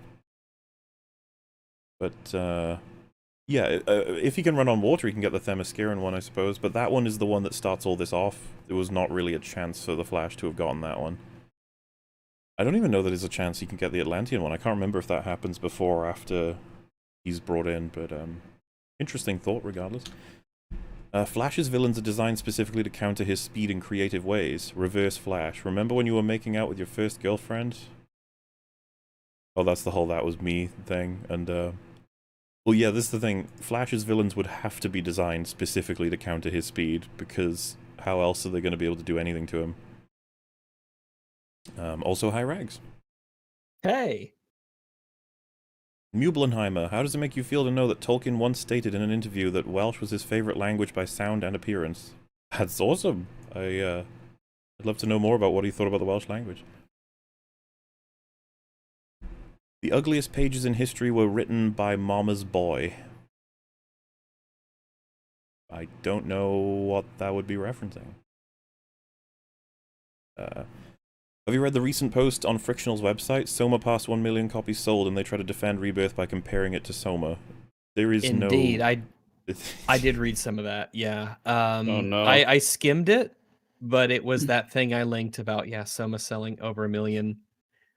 if he can run on water, he can get the Themysciran one, I suppose. But that one is the one that starts all this off. There was not really a chance for the Flash to have gotten that one. I don't even know that there's a chance he can get the Atlantean one. I can't remember if that happens before or after he's brought in, but interesting thought regardless. Flash's villains are designed specifically to counter his speed in creative ways. Reverse Flash. Remember when you were making out with your first girlfriend? Oh, that's the whole "that was me" thing. And, well, yeah, this is the thing. Flash's villains would have to be designed specifically to counter his speed, because how else are they going to be able to do anything to him? Also, hi, Rags. Hey! Mublenheimer, how does it make you feel to know that Tolkien once stated in an interview that Welsh was his favorite language by sound and appearance? That's awesome. I'd love to know more about what he thought about the Welsh language. The ugliest pages in history were written by Mama's boy. I don't know what that would be referencing. Have you read the recent post on Frictional's website? Soma passed 1 million copies sold, and they try to defend Rebirth by comparing it to Soma. There is Indeed, no... I did read some of that, yeah. Oh, no. I skimmed it, but it was that thing I linked about, yeah, Soma selling over 1 million.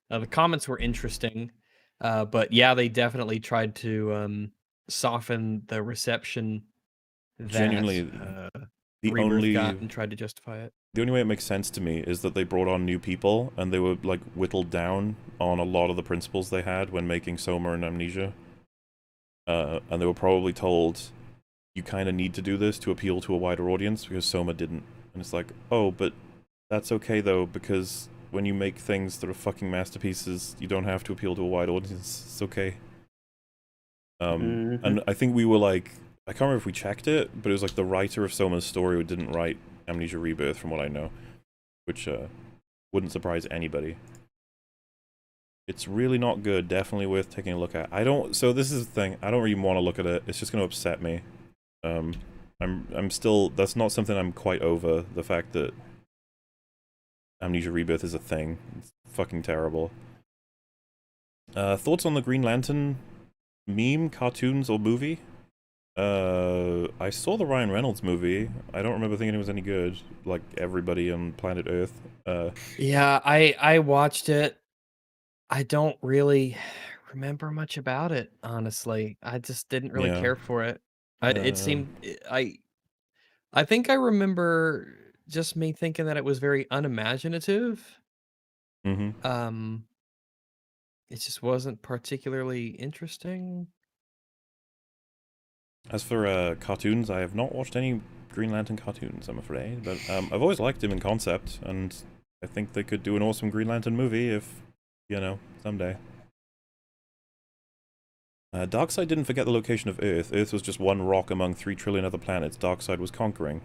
The comments were interesting, but yeah, they definitely tried to soften the reception that Genuinely, the Rebirth only... got and tried to justify it. The only way it makes sense to me is that they brought on new people, and they were, like, whittled down on a lot of the principles they had when making Soma and Amnesia. And they were probably told, you kind of need to do this to appeal to a wider audience, because Soma didn't. And it's like, oh, but that's okay, though, because when you make things that are fucking masterpieces, you don't have to appeal to a wide audience. It's okay. And I think we were, like... I can't remember if we checked it, but it was, like, the writer of Soma's story who didn't write Amnesia Rebirth, from what I know, which wouldn't surprise anybody. It's really not good. Definitely worth taking a look at. So this is the thing. I don't even want to look at it. It's just going to upset me. I'm still. That's not something I'm quite over. The fact that Amnesia Rebirth is a thing. It's fucking terrible. Thoughts on the Green Lantern meme, cartoons, or movie? I saw the Ryan Reynolds movie. I don't remember thinking it was any good. Like everybody on planet Earth. Yeah, I watched it. I don't really remember much about it, honestly. I just didn't really Yeah. care for it. It seemed I think I remember just me thinking that it was very unimaginative. Mm-hmm. It just wasn't particularly interesting. As for cartoons, I have not watched any Green Lantern cartoons, I'm afraid. But I've always liked him in concept, and I think they could do an awesome Green Lantern movie if, you know, someday. Darkseid didn't forget the location of Earth. Earth was just one rock among 3 trillion other planets Darkseid was conquering.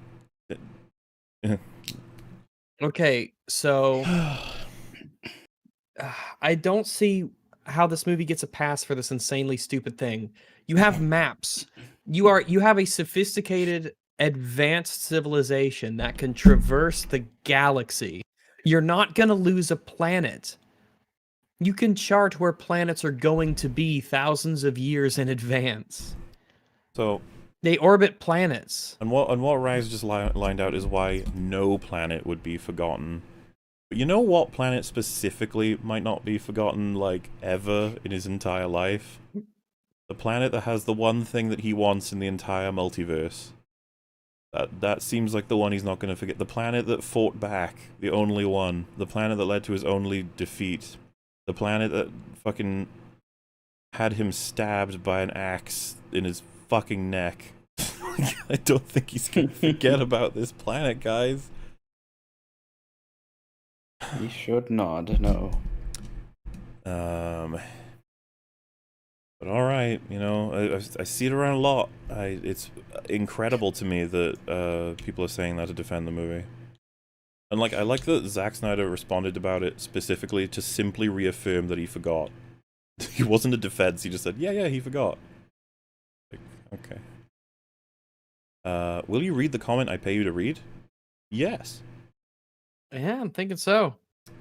Okay, so I don't see how this movie gets a pass for this insanely stupid thing. You have maps. You have a sophisticated, advanced civilization that can traverse the galaxy. You're not going to lose a planet. You can chart where planets are going to be thousands of years in advance. So they orbit planets. And what Rise just lined out is why no planet would be forgotten. But you know what planet specifically might not be forgotten, like, ever in his entire life? The planet that has the one thing that he wants in the entire multiverse. That seems like the one he's not going to forget. The planet that fought back, the only one. The planet that led to his only defeat. The planet that fucking had him stabbed by an axe in his fucking neck. I don't think he's gonna forget about this planet, guys. He should not, no. But alright, you know, I see it around a lot. It's incredible to me that people are saying that to defend the movie. And like, I like that Zack Snyder responded about it specifically to simply reaffirm that he forgot. He wasn't a defense, he just said, yeah, he forgot. Like, okay. Will you read the comment I pay you to read? Yes. Yeah, I'm thinking so.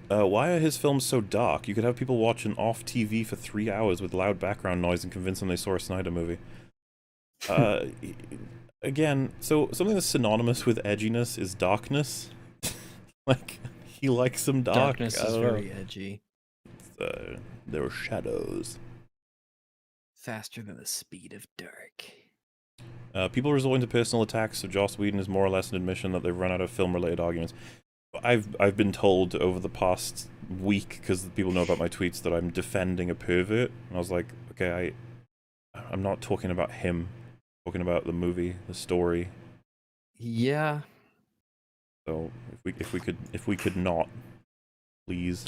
Why are his films so dark? You could have people watching off TV for 3 hours with loud background noise and convince them they saw a Snyder movie. Again, so something that's synonymous with edginess is darkness. Like, he likes some dark. Darkness is very edgy. There are shadows. Faster than the speed of dark. People resorting to personal attacks of Joss Whedon is more or less an admission that they've run out of film-related arguments. I've been told over the past week, because people know about my tweets, that I'm defending a pervert. And I was like, okay, I'm not talking about him. I'm talking about the movie, the story. Yeah. So if we could not, please.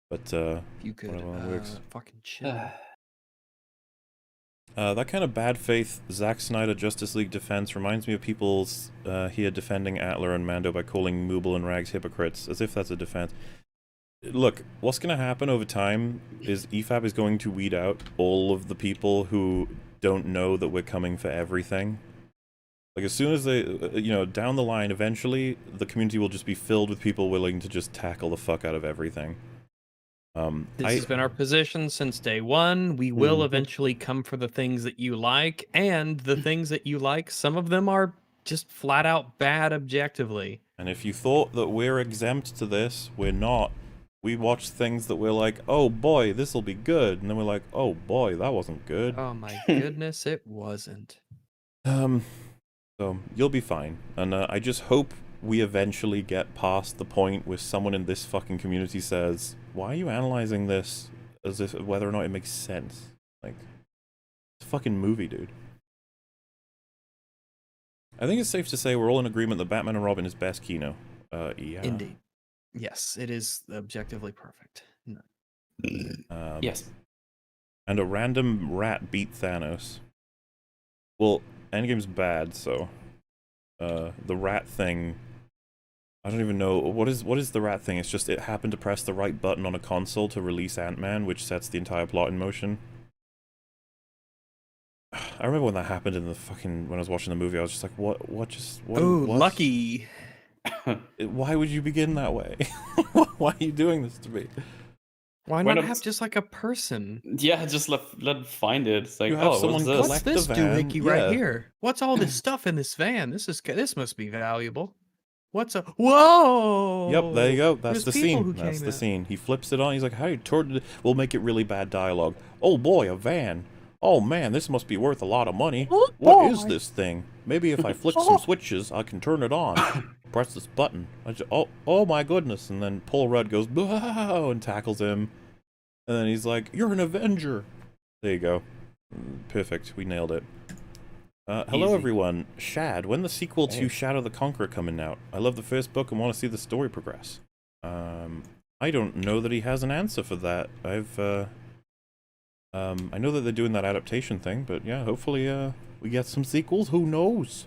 But if you could works. fucking chill. That kind of bad faith Zack Snyder Justice League defense reminds me of people's here defending Atler and Mando by calling Mooble and Rags hypocrites, as if that's a defense. Look, what's going to happen over time is EFAP is going to weed out all of the people who don't know that we're coming for everything. Like, as soon as they, you know, down the line, eventually, the community will just be filled with people willing to just tackle the fuck out of everything. This has been our position since day one. We will eventually come for the things that you like, and the things that you like, some of them are just flat out bad objectively. And if you thought that we're exempt to this, we're not. We watch things that we're like, oh boy, this'll be good, and then we're like, oh boy, that wasn't good. Oh my goodness, it wasn't. So you'll be fine, and I just hope we eventually get past the point where someone in this fucking community says, why are you analyzing this as if whether or not it makes sense? Like, it's a fucking movie, dude. I think it's safe to say we're all in agreement that Batman and Robin is best Kino. Yeah. Indeed. Yes, it is objectively perfect. No. Yes. And a random rat beat Thanos. Well, Endgame's bad, so the rat thing, I don't even know what is the rat thing. It's just it happened to press the right button on a console to release Ant-Man, which sets the entire plot in motion. I remember when that happened in the fucking when I was watching the movie. I was just like, what? Oh, lucky. Why would you begin that way? Why are you doing this to me? Why Why not not- have just like a person? Yeah, just let it find it. It's like, You have oh, someone what's this? What's collect the this van, doohickey right yeah. here? What's all this stuff in this van? This must be valuable. What's a whoa? Yep, there you go. That's There's the people scene. who That's came the out. scene. He flips it on. He's like, "Hey, we'll make it really bad dialogue. Oh boy, a van. Oh man, this must be worth a lot of money. Oh, What is boy. this thing? Maybe if I flick some switches, I can turn it on. Press this button. Oh my goodness!" And then Paul Rudd goes, "Whoa!" and tackles him. And then he's like, "You're an Avenger." There you go. Perfect. We nailed it. Hello Easy. everyone. Shad, when the sequel to Shadow the Conqueror coming out? I love the first book and want to see the story progress. I don't know that he has an answer for that. I know that they're doing that adaptation thing, but yeah, hopefully we get some sequels. Who knows?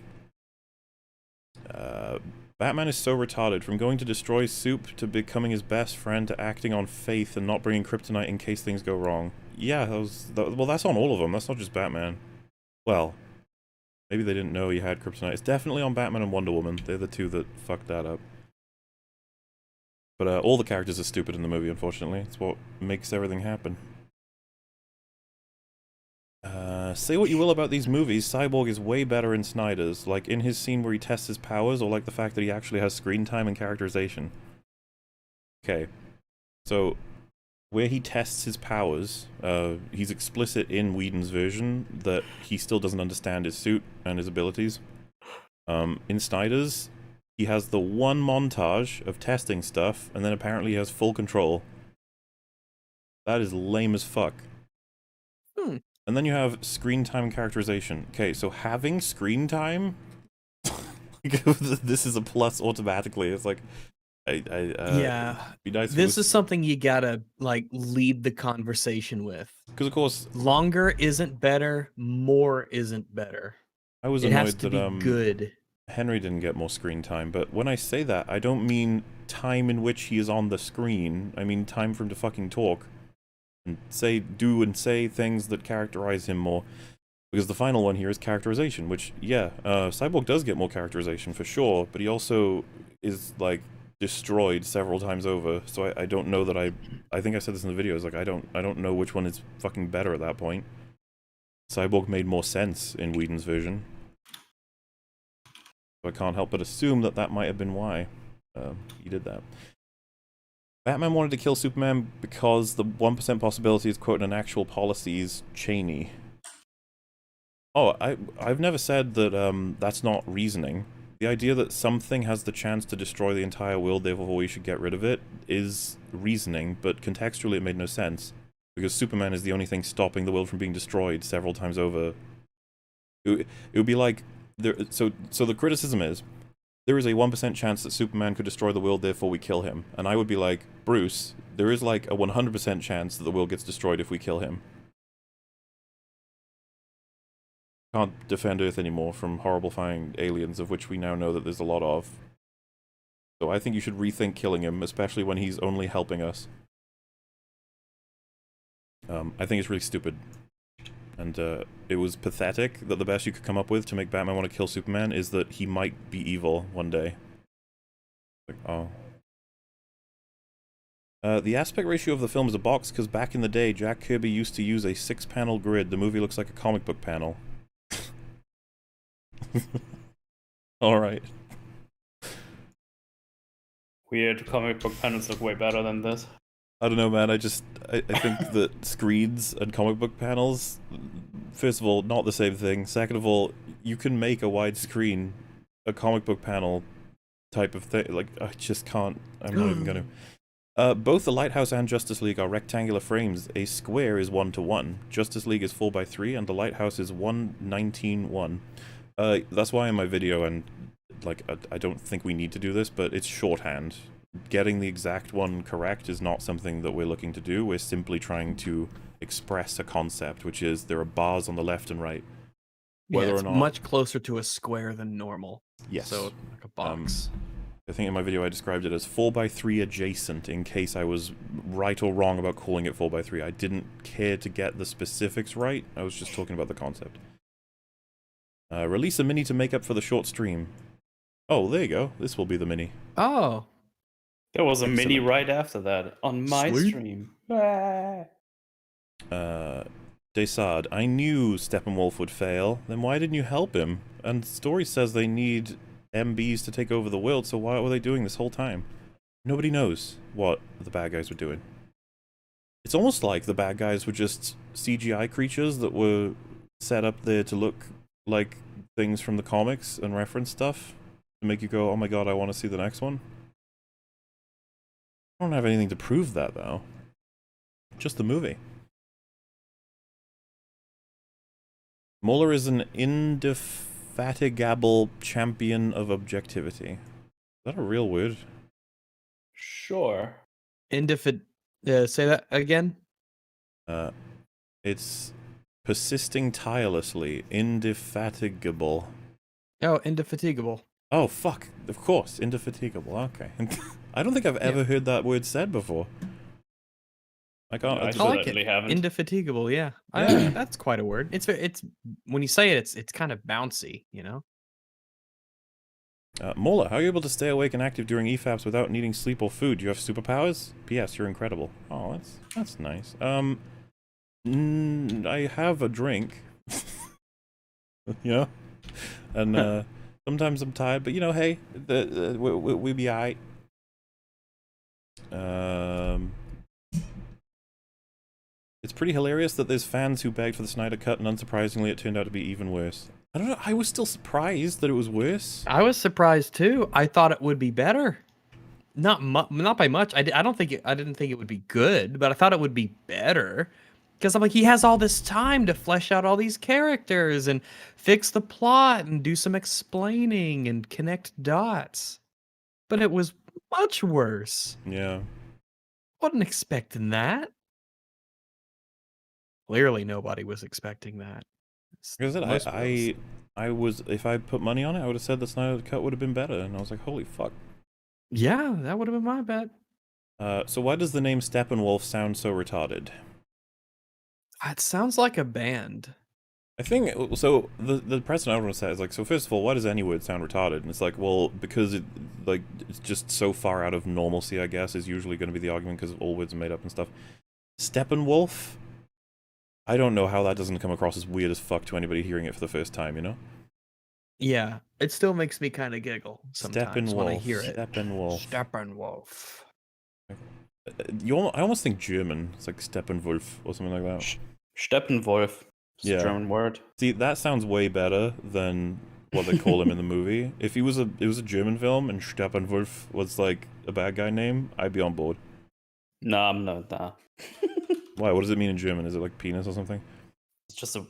Batman is so retarded, from going to destroy Soup to becoming his best friend to acting on faith and not bringing kryptonite in case things go wrong. Yeah, well, that's on all of them. That's not just Batman. Well, maybe they didn't know he had kryptonite. It's definitely on Batman and Wonder Woman. They're the two that fucked that up. But all the characters are stupid in the movie, unfortunately. It's what makes everything happen. Say what you will about these movies, Cyborg is way better in Snyder's, like in his scene where he tests his powers, or like the fact that he actually has screen time and characterization. Okay, so where he tests his powers, he's explicit in Whedon's version that he still doesn't understand his suit and his abilities. In Snyder's, he has the one montage of testing stuff, and then apparently he has full control. That is lame as fuck. And then you have screen time and characterization. Okay, so having screen time, this is a plus automatically. It's like, Yeah, be nice. this is something you gotta like lead the conversation with. Because of course, longer isn't better, more isn't better. I was it annoyed has to that be good. Henry didn't get more screen time, but when I say that, I don't mean time in which he is on the screen. I mean time for him to fucking talk. And do and say things that characterize him more. Because the final one here is characterization, which, yeah, Cyborg does get more characterization for sure, but he also is, like, destroyed several times over, so I don't know that I think I said this in the video, it's like, I don't know which one is fucking better at that point. Cyborg made more sense in Whedon's version. So I can't help but assume that that might have been why he did that. Batman wanted to kill Superman because the 1% possibility is quoting an actual policies Cheney. Oh, I've never said that that's not reasoning. The idea that something has the chance to destroy the entire world, therefore we should get rid of it, is reasoning, but contextually it made no sense. Because Superman is the only thing stopping the world from being destroyed several times over. It would be like... So the criticism is, there is a 1% chance that Superman could destroy the world, therefore we kill him. And I would be like, Bruce, there is like a 100% chance that the world gets destroyed if we kill him. Can't defend Earth anymore from horrifying aliens, of which we now know that there's a lot of. So I think you should rethink killing him, especially when he's only helping us. I think it's really stupid. And it was pathetic that the best you could come up with to make Batman want to kill Superman is that he might be evil one day. Like, oh. The aspect ratio of the film is a box because back in the day, Jack Kirby used to use a 6-panel grid. The movie looks like a comic book panel. Alright. Weird, comic book panels look way better than this. I don't know, man. I think that screens and comic book panels, first of all, not the same thing. Second of all, you can make a widescreen, a comic book panel type of thing. Like, I just can't. I'm not even gonna. Both the Lighthouse and Justice League are rectangular frames. A square is 1:1. Justice League is 4:3, and the Lighthouse is 1:19:1. That's why in my video, and like, I don't think we need to do this, but it's shorthand. Getting the exact one correct is not something that we're looking to do. We're simply trying to express a concept, which is there are bars on the left and right. Whether or not much closer to a square than normal. Yes. So like a box. I think in my video I described it as 4:3 adjacent, in case I was right or wrong about calling it 4:3. I didn't care to get the specifics right. I was just talking about the concept. Release a mini to make up for the short stream. Oh, there you go. This will be the mini. Oh. There was a mini Excellent. right after that on my Sweet. stream. Desard, I knew Steppenwolf would fail. Then why didn't you help him? And the story says they need MBs to take over the world, so why were they doing this whole time? Nobody knows what the bad guys were doing. It's almost like the bad guys were just CGI creatures that were set up there to look like things from the comics and reference stuff to make you go, oh my god, I want to see the next one. I don't have anything to prove that, though. Just the movie. Mueller is an indefatigable champion of objectivity. Is that a real word? Sure. Say that again? It's persisting tirelessly, indefatigable. Oh, indefatigable. Oh, fuck. Of course, indefatigable. Okay. I don't think I've ever heard that word said before. I can't. I like certainly it. haven't. Indefatigable, yeah. That's quite a word. It's when you say it, it's kind of bouncy, you know. Mola, how are you able to stay awake and active during EFAPs without needing sleep or food? Do you have superpowers? P.S. You're incredible. Oh, that's nice. I have a drink. You know, and sometimes I'm tired, but you know, hey, we be alright. It's pretty hilarious that there's fans who begged for the Snyder Cut, and unsurprisingly, it turned out to be even worse. I don't know. I was still surprised that it was worse. I was surprised too. I thought it would be better. Not by much. I didn't think it would be good, but I thought it would be better. Because I'm like, he has all this time to flesh out all these characters and fix the plot and do some explaining and connect dots. But it was much worse. Yeah. Wasn't expecting that. Clearly, nobody was expecting that. Because I was, if I put money on it, I would have said the Snyder Cut would have been better, and I was like, holy fuck. Yeah, that would have been my bet. So why does the name Steppenwolf sound so retarded? It sounds like a band. I think, so the precedent I want to say is like, so first of all, why does any word sound retarded? And it's like, well, because it's just so far out of normalcy, I guess, is usually going to be the argument because all words are made up and stuff. Steppenwolf? I don't know how that doesn't come across as weird as fuck to anybody hearing it for the first time, you know? Yeah, it still makes me kind of giggle sometimes when I hear it. Steppenwolf. Steppenwolf. I almost think German. It's like Steppenwolf or something like that. Steppenwolf. It's Yeah. a German word. See, that sounds way better than what they call him in the movie. If it was a German film and Steppenwolf was like a bad guy name, I'd be on board. No, I'm not. Nah. Why? What does it mean in German? Is it like penis or something? It's just a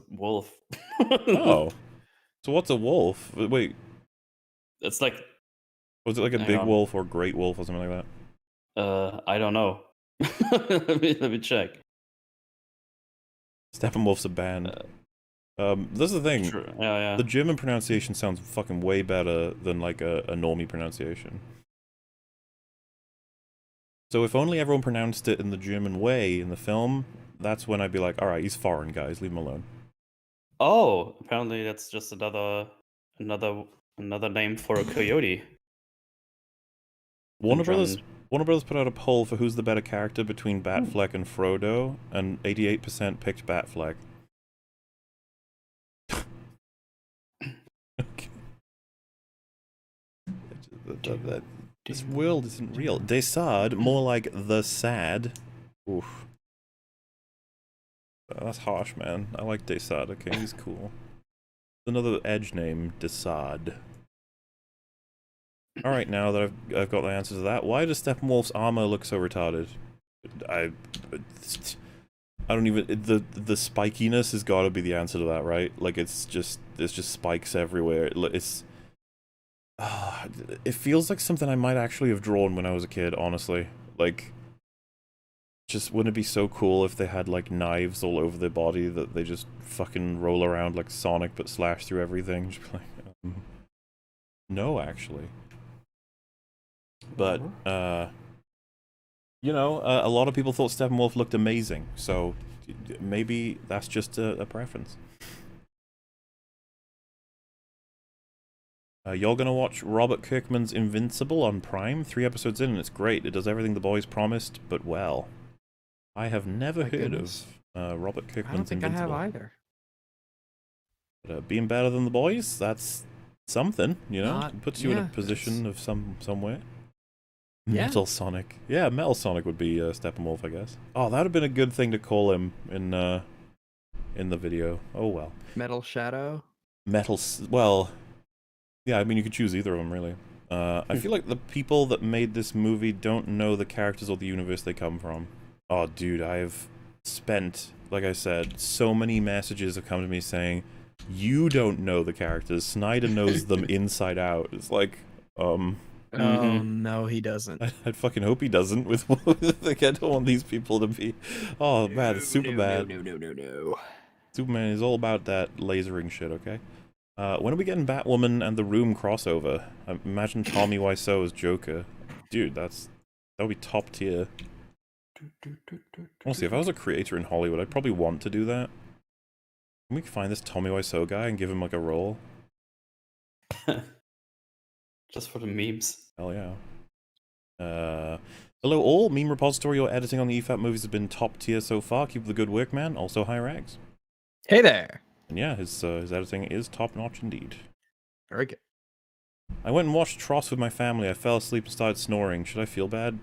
wolf. Oh. So what's a wolf? Wait. It's like. Was it like a big wolf or great wolf or something like that? I don't know. let me check. Steppenwolf's a band. This is the thing. True. Yeah. The German pronunciation sounds fucking way better than like a normie pronunciation. So if only everyone pronounced it in the German way in the film, that's when I'd be like, all right, he's foreign, guys, leave him alone. Oh, apparently that's just another name for a coyote. Warner Brothers put out a poll for who's the better character between Batfleck and Frodo, and 88% picked Batfleck. Okay. This world isn't real. Desard, more like the sad. Oof. That's harsh, man. I like Desard. Okay, he's cool. Another edge name, Desard. Alright, now that I've got the answer to that, why does Steppenwolf's armor look so retarded? I don't even... The spikiness has got to be the answer to that, right? Like, there's just spikes everywhere. It feels like something I might actually have drawn when I was a kid, honestly. Like, just wouldn't it be so cool if they had, like, knives all over their body that they just fucking roll around like Sonic but slash through everything? Just like, no, actually. But, you know, a lot of people thought Steppenwolf looked amazing, so maybe that's just a preference. You're gonna watch Robert Kirkman's Invincible on Prime. 3 episodes in, and it's great. It does everything the boys promised, but well. I have never heard of Robert Kirkman's Invincible. I don't think I have either. But, being better than the boys, that's something, you know? It puts you in a position of somewhere. Yeah. Metal Sonic. Yeah, Metal Sonic would be Steppenwolf, I guess. Oh, that would have been a good thing to call him in the video. Oh, well. Metal Shadow? Well, yeah, I mean, you could choose either of them, really. I feel like the people that made this movie don't know the characters or the universe they come from. Oh, dude, I've spent, like I said, so many messages have come to me saying, you don't know the characters. Snyder knows them inside out. It's like, Oh, no, he doesn't. I'd fucking hope he doesn't. Like, I don't want these people to be... Oh, man, it's Superman. No. Superman is all about that lasering shit, okay? When are we getting Batwoman and The Room crossover? Imagine Tommy Wiseau as Joker. Dude, that would be top tier. Honestly, if I was a creator in Hollywood, I'd probably want to do that. Can we find this Tommy Wiseau guy and give him, like, a role? Just for the memes. Hell yeah. Hello all, meme repository or editing on the EFAP movies has been top tier so far. Keep up the good work, man. Also, hi Rags. Hey there. And yeah, his editing is top notch indeed. Very good. I went and watched Tross with my family. I fell asleep and started snoring. Should I feel bad?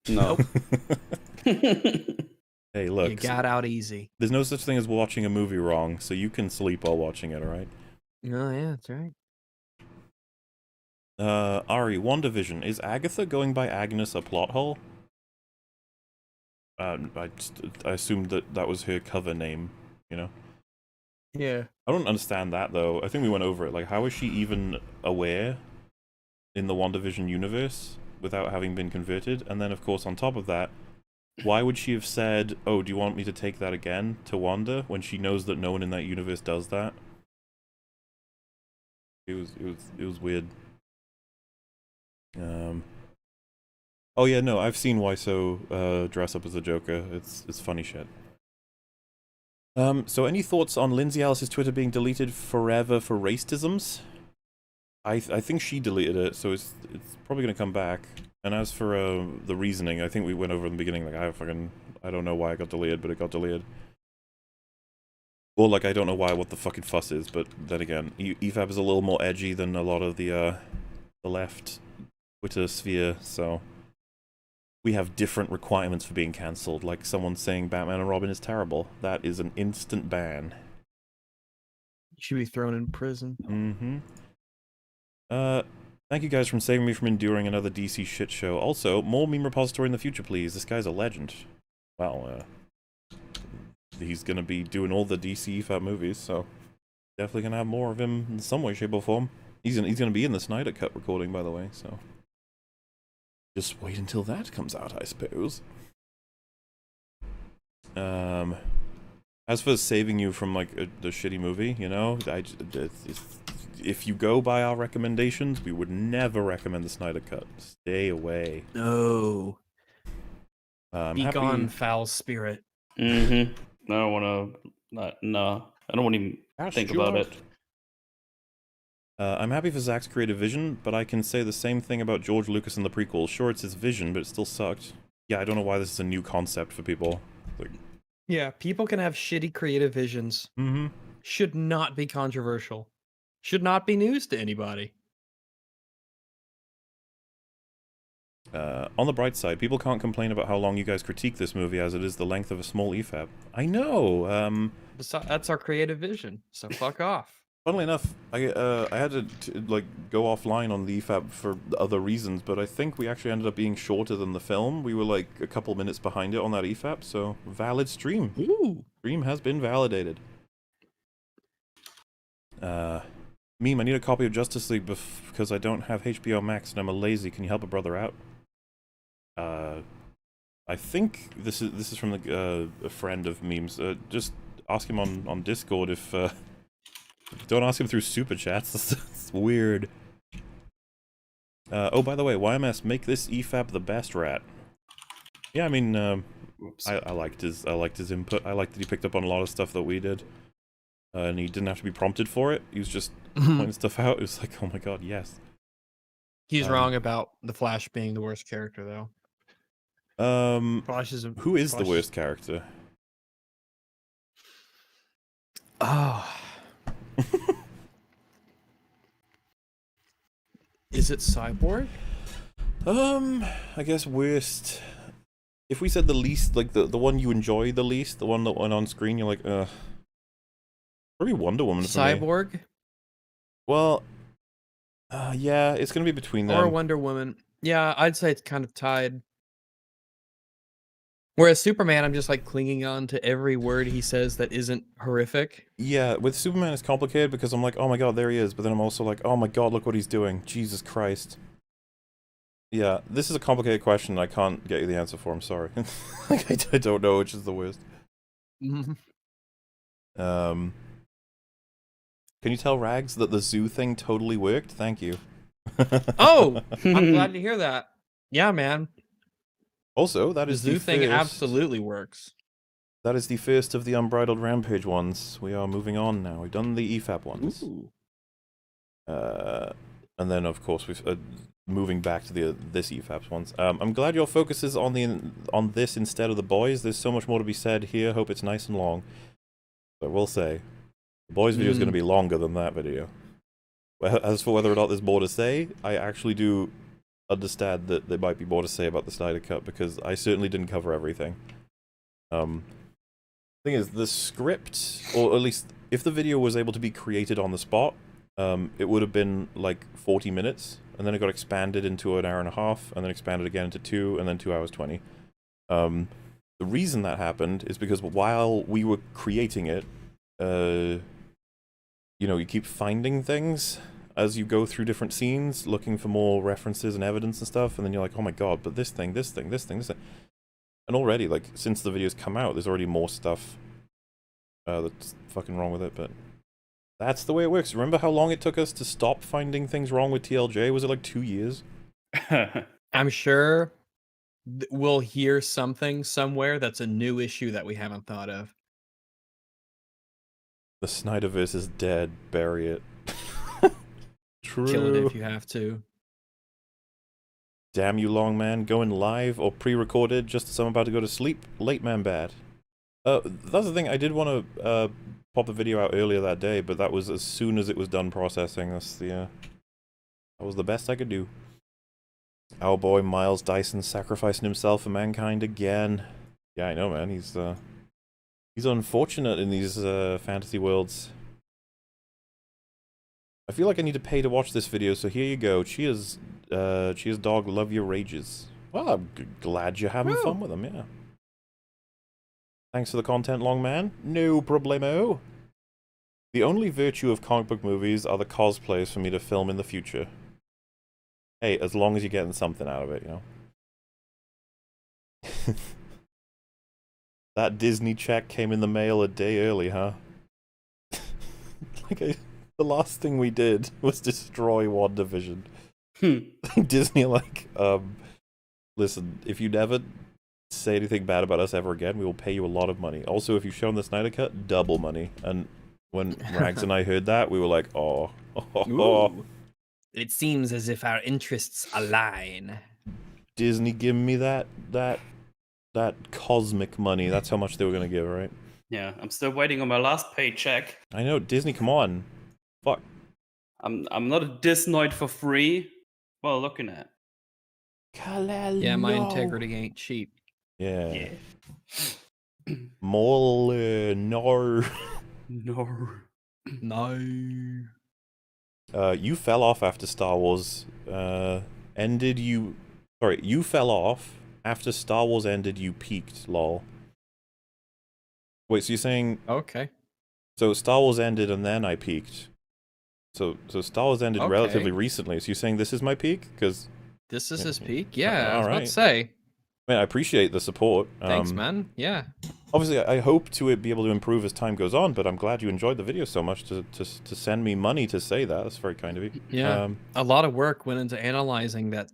No. Hey, look. You got out easy. There's no such thing as watching a movie wrong, so you can sleep while watching it, alright? Oh, yeah, that's right. Ari, WandaVision. Is Agatha going by Agnes a plot hole? I assumed that was her cover name, you know? Yeah. I don't understand that, though. I think we went over it. Like, how is she even aware in the WandaVision universe without having been converted? And then, of course, on top of that, why would she have said, oh, do you want me to take that again to Wanda when she knows that no one in that universe does that? It was weird. Oh yeah, no, I've seen Wiseau dress up as a Joker. It's funny shit. So any thoughts on Lindsay Ellis's Twitter being deleted forever for racisms? I think she deleted it, so it's probably gonna come back. And as for the reasoning, I think we went over in the beginning. Like I don't know why it got deleted, but it got deleted. Or like I don't know what the fucking fuss is, but then again, EFAP is a little more edgy than a lot of the left Twitter sphere, so we have different requirements for being cancelled. Like someone saying Batman and Robin is terrible. That is an instant ban. You should be thrown in prison. Thank you guys for saving me from enduring another DC shit show. Also, more meme repository in the future, please. This guy's a legend. Well, he's gonna be doing all the DC EFAP movies, so definitely gonna have more of him in some way, shape, or form. He's gonna be in the Snyder Cut recording, by the way, so just wait until that comes out, I suppose. As for saving you from like the shitty movie, you know, if you go by our recommendations, we would never recommend the Snyder Cut. Stay away. No. I'm Be happy... gone, foul spirit. I don't want to. No, I don't want to even think about it. I'm happy for Zach's creative vision, but I can say the same thing about George Lucas and the prequels. Sure, it's his vision, but it still sucked. Yeah, I don't know why this is a new concept for people. Like, yeah, people can have shitty creative visions. Should not be controversial. Should not be news to anybody. On the bright side, people can't complain about how long you guys critique this movie as it is the length of a small EFAP. I know! That's our creative vision, so fuck off. Funnily enough, I had to like go offline on the EFAP for other reasons, but I think we actually ended up being shorter than the film. We were like a couple minutes behind it on that EFAP, so valid stream. Ooh. Stream has been validated. Meme, I need a copy of Justice League because I don't have HBO Max and I'm a lazy. Can you help a brother out? I think this is from a friend of Memes. Just ask him on Discord if don't ask him through Superchats. That's weird. Oh, by the way, YMS, make this EFAP the best rat. Yeah, I mean, I liked his input. I liked that he picked up on a lot of stuff that we did. and he didn't have to be prompted for it. He was just pointing stuff out. It was like, oh my god, yes. He's wrong about the Flash being the worst character, though. Flash is who is the worst character? Oh. Is it Cyborg? I guess worst. If we said the least, like the one you enjoy the least, the one that went on screen, you're like, probably Wonder Woman for Cyborg? Me. Well, yeah, it's gonna be between them. Or Wonder Woman. Yeah, I'd say it's kind of tied. Whereas Superman, I'm just like clinging on to every word he says that isn't horrific. Yeah, with Superman it's complicated because I'm like, oh my god, there he is, but then I'm also like, oh my god, look what he's doing. Jesus Christ. Yeah, this is a complicated question. I can't get you the answer for. I'm sorry. Like, I don't know which is the worst. Can you tell Rags that the zoo thing totally worked? Thank you. Oh, I'm glad to hear that. Yeah, man. Also, that is the zoo thing absolutely works. That is the first of the Unbridled Rampage ones. We are moving on now. We've done the EFAP ones. Ooh. And then, of course, we've moving back to this EFAP's ones. I'm glad your focus is on this instead of the boys. There's so much more to be said here. Hope it's nice and long. So I will say, the boys video is going to be longer than that video. As for whether or not there's more to say, I actually do understand that there might be more to say about the Snyder Cut, because I certainly didn't cover everything. Thing is, the script, or at least if the video was able to be created on the spot, it would have been like 40 minutes, and then it got expanded into an hour and a half, and then expanded again into 2, and then 2 hours 20. The reason that happened is because while we were creating it, you know, you keep finding things as you go through different scenes, looking for more references and evidence and stuff, and then you're like, oh my god, but this thing, this thing, this thing, this thing. And already, like, since the video's come out, there's already more stuff that's fucking wrong with it, but that's the way it works. Remember how long it took us to stop finding things wrong with TLJ? Was it like 2 years? I'm sure we'll hear something somewhere that's a new issue that we haven't thought of. The Snyderverse is dead. Bury it. True. Kill it if you have to. Damn you, long man. Going live or pre-recorded just as I'm about to go to sleep. Late man bad. That's the thing. I did want to pop a video out earlier that day, but that was as soon as it was done processing. That's the that was the best I could do. Our boy Miles Dyson sacrificing himself for mankind again. Yeah, I know, man. He's unfortunate in these fantasy worlds. I feel like I need to pay to watch this video, so here you go. Cheers, dog. Love your rages. Well, I'm glad you're having fun with them, yeah. Thanks for the content, long man. No problemo. The only virtue of comic book movies are the cosplays for me to film in the future. Hey, as long as you're getting something out of it, you know? That Disney check came in the mail a day early, huh? The last thing we did was destroy WandaVision. Disney like, listen, if you never say anything bad about us ever again, we will pay you a lot of money. Also, if you've shown the Snyder Cut, double money. And when Rags and I heard that, we were like, oh. It seems as if our interests align. Disney, give me that cosmic money. That's how much they were going to give, right? Yeah, I'm still waiting on my last paycheck. I know, Disney, come on. Fuck. I'm not a Disnoid for free. Well, looking at. Yeah, my integrity ain't cheap. Yeah. Mole, no. No. You fell off after Star Wars ended. You fell off after Star Wars ended. You peaked. Lol. Wait, so you're saying? Okay. So Star Wars ended and then I peaked. So Star Wars ended relatively recently. So you're saying this is my peak? Because this is his peak? Yeah, I was about to say. I mean, I appreciate the support. Thanks, man. Yeah. Obviously, I hope to be able to improve as time goes on, but I'm glad you enjoyed the video so much to send me money to say that. That's very kind of you. Yeah. A lot of work went into analyzing that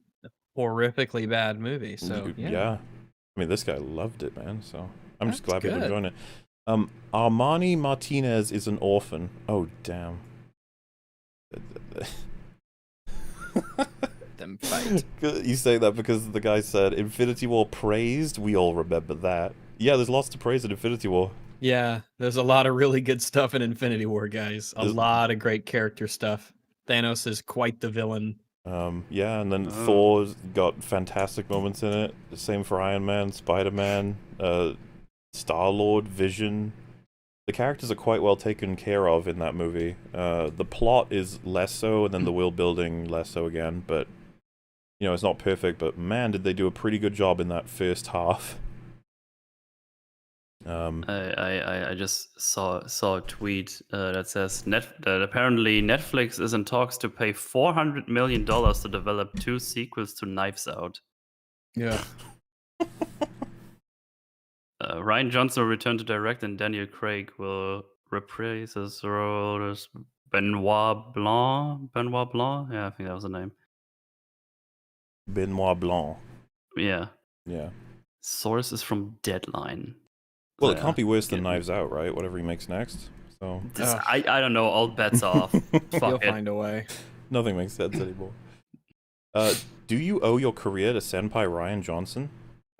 horrifically bad movie. So, yeah. I mean, this guy loved it, man. So I'm just glad people enjoying it. Armani Martinez is an orphan. Oh, damn. Them fight. You say that because the guy said Infinity War praised. We all remember that. Yeah, there's lots to praise in Infinity War. Yeah, there's a lot of really good stuff in Infinity War, guys. A lot of great character stuff. Thanos is quite the villain. Yeah, and then Thor's got fantastic moments in it. The same for Iron Man, Spider-Man, Star-Lord, Vision. The characters are quite well taken care of in that movie. The plot is less so, and then the world building less so again, but you know, it's not perfect, but man, did they do a pretty good job in that first half. I just saw a tweet that says that apparently Netflix is in talks to pay $400 million to develop 2 sequels to Knives Out. Yeah. Ryan Johnson will return to direct, and Daniel Craig will reprise his role as Benoit Blanc. Benoit Blanc? Yeah, I think that was the name. Benoit Blanc. Yeah. Yeah. Source is from Deadline. Well, it can't be worse than Knives Out, right? Whatever he makes next. So I don't know. All bets off. You'll find a way. Nothing makes sense anymore. Do you owe your career to Senpai Ryan Johnson?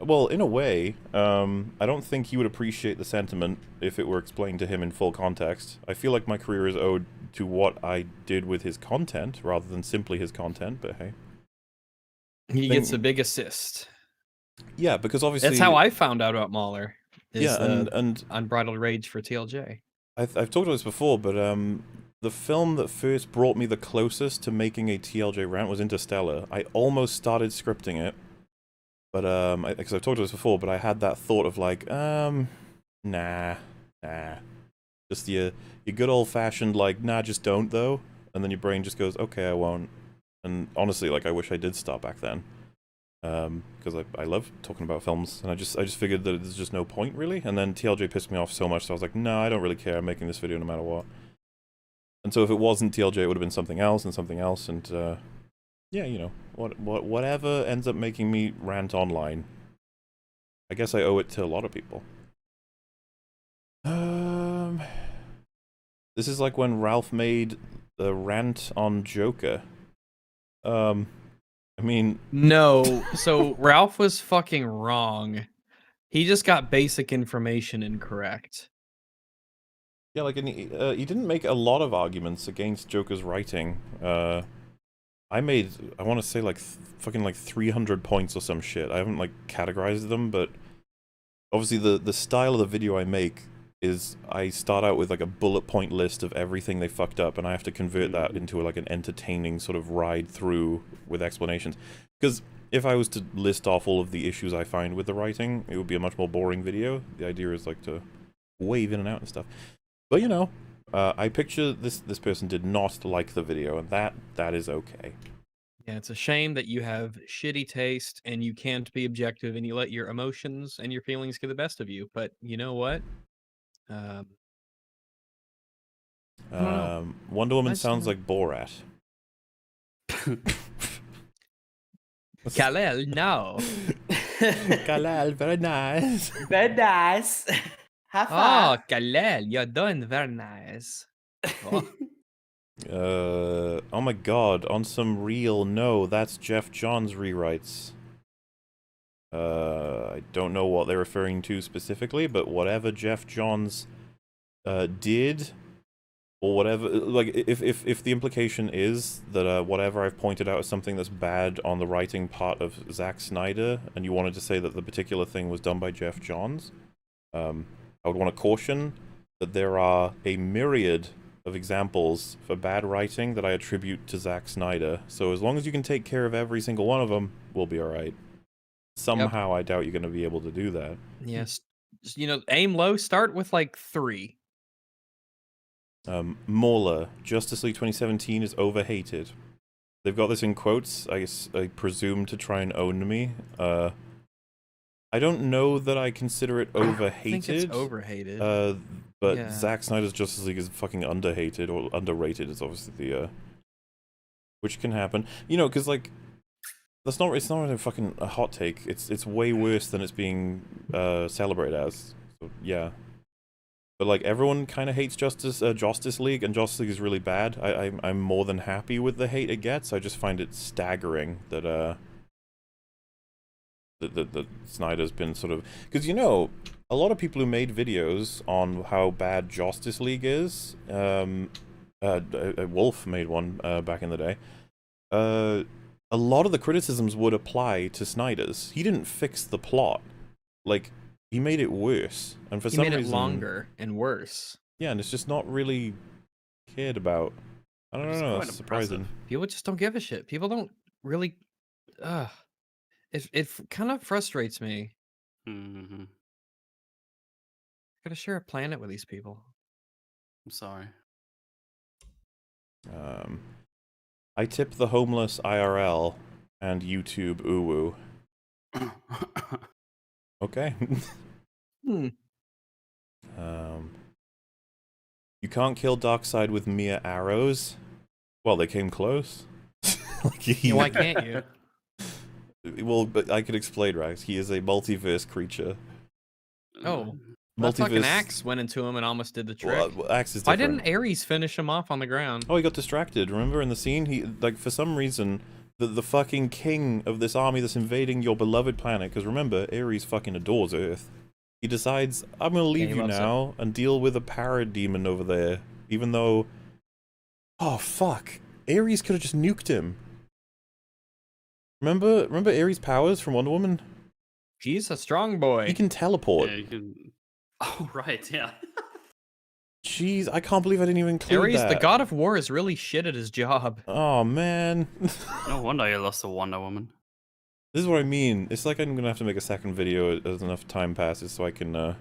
Well, in a way, I don't think he would appreciate the sentiment if it were explained to him in full context. I feel like my career is owed to what I did with his content, rather than simply his content, but hey. He gets a big assist. Yeah, because obviously... That's how I found out about Mahler. Yeah, and Unbridled Rage for TLJ. I've talked about this before, but the film that first brought me the closest to making a TLJ rant was Interstellar. I almost started scripting it, but because I've talked about this before, but I had that thought of like, nah, just your good old fashioned like, nah, just don't though, and then your brain just goes, okay, I won't. And honestly, like, I wish I did start back then. Because I love talking about films, and I just figured that there's just no point, really. And then TLJ pissed me off so much, so I was like, no, I don't really care, I'm making this video no matter what. And so if it wasn't TLJ, it would have been something else, and yeah, you know, whatever ends up making me rant online. I guess I owe it to a lot of people. This is like when Ralph made the rant on Joker. I mean... No, so Ralph was fucking wrong. He just got basic information incorrect. Yeah, like, he didn't make a lot of arguments against Joker's writing. I made, I want to say, like, fucking, like, 300 points or some shit. I haven't, like, categorized them, but obviously the style of the video I make is I start out with, like, a bullet point list of everything they fucked up, and I have to convert that into, like, an entertaining sort of ride through with explanations. Because if I was to list off all of the issues I find with the writing, it would be a much more boring video. The idea is, like, to wave in and out and stuff. But, you know, I picture this person did not like the video, and that is okay. Yeah, it's a shame that you have shitty taste, and you can't be objective, and you let your emotions and your feelings get the best of you. But you know what? Wonder Woman sounds like Borat. Kal-El, no. Kal-El, very nice. Very nice. Oh, Kal-El, you're doing very nice. Oh. Oh my god, on some real, no, that's Jeff Johns rewrites. I don't know what they're referring to specifically, but whatever Jeff Johns did, or whatever, like, if the implication is that whatever I've pointed out is something that's bad on the writing part of Zack Snyder, and you wanted to say that the particular thing was done by Jeff Johns, I would want to caution that there are a myriad of examples for bad writing that I attribute to Zack Snyder, so as long as you can take care of every single one of them, we'll be alright. Somehow, yep. I doubt you're going to be able to do that. Yes. You know, aim low, start with like 3. Mauler, Justice League 2017 is overhated. They've got this in quotes, I presume to try and own me. I don't know that I consider it overhated. I think it's overhated. But yeah. Zack Snyder's Justice League is fucking underhated, or underrated is obviously the, which can happen. You know, because, like, it's not really fucking a hot take. It's way worse than it's being celebrated as. So, yeah. But like everyone kind of hates Justice League, and Justice League is really bad. I'm more than happy with the hate it gets. I just find it staggering that that Snyder's been sort of, because you know, a lot of people who made videos on how bad Justice League is, Wolf made one back in the day. A lot of the criticisms would apply to Snyder's. He didn't fix the plot, like he made it worse, and for some reason he made it longer and worse. Yeah, and it's just not really cared about. I don't know. It's surprising. People just don't give a shit. People don't really. It kind of frustrates me. Mm-hmm. Gotta share a planet with these people. I'm sorry. I tip the homeless IRL and YouTube uwu. Okay. Hmm. You can't kill Darkseid with mere arrows. Well, they came close. Why can't you? Well, but I could explain, Rax. He is a multiverse creature. Oh. That fucking axe went into him and almost did the trick. Well, axe is different. Why didn't Ares finish him off on the ground? Oh, he got distracted. Remember in the scene? He, like, for some reason, the fucking king of this army that's invading your beloved planet, because remember, Ares fucking adores Earth. He decides, I'm gonna leave you now and deal with a parademon over there, even though... Oh, fuck. Ares could have just nuked him. Remember Ares' powers from Wonder Woman? He's a strong boy. He can teleport. Yeah, you can... Oh, right, yeah. Jeez, I can't believe I didn't even include that. Ares, the god of war, is really shit at his job. Oh, man. No wonder you lost to Wonder Woman. This is what I mean. It's like I'm gonna have to make a second video as enough time passes so I can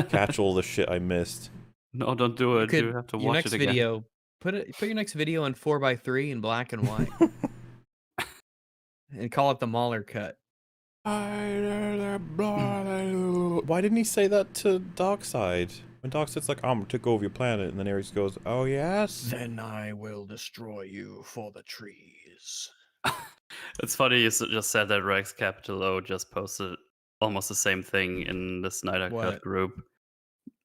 catch all the shit I missed. No, don't do it. You have to watch it again. Video, put your next video in 4:3 in black and white. And call it the Mahler cut. Why didn't he say that to Darkseid? When Darkseid's like, I'm gonna take over your planet, and then Ares goes, oh yes? Then I will destroy you for the trees. It's funny you just said that Rex Capital O just posted almost the same thing in the Snyder Cut group.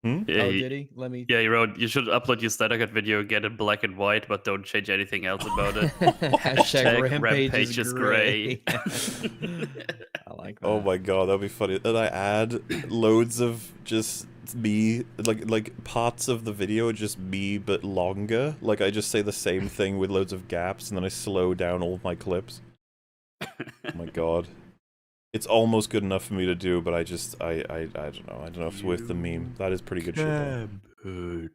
Hmm? Yeah, did he? Let me... Yeah, he wrote, you should upload your Snyder Cut video, get it black and white, but don't change anything else about it. Hashtag Rampage is gray. I like that. Oh my god, that'd be funny. And I add loads of just me, like parts of the video just me, but longer. Like I just say the same thing with loads of gaps, and then I slow down all of my clips. Oh my god. It's almost good enough for me to do, but I don't know. I don't know if it's worth the meme. That is pretty good shit, though.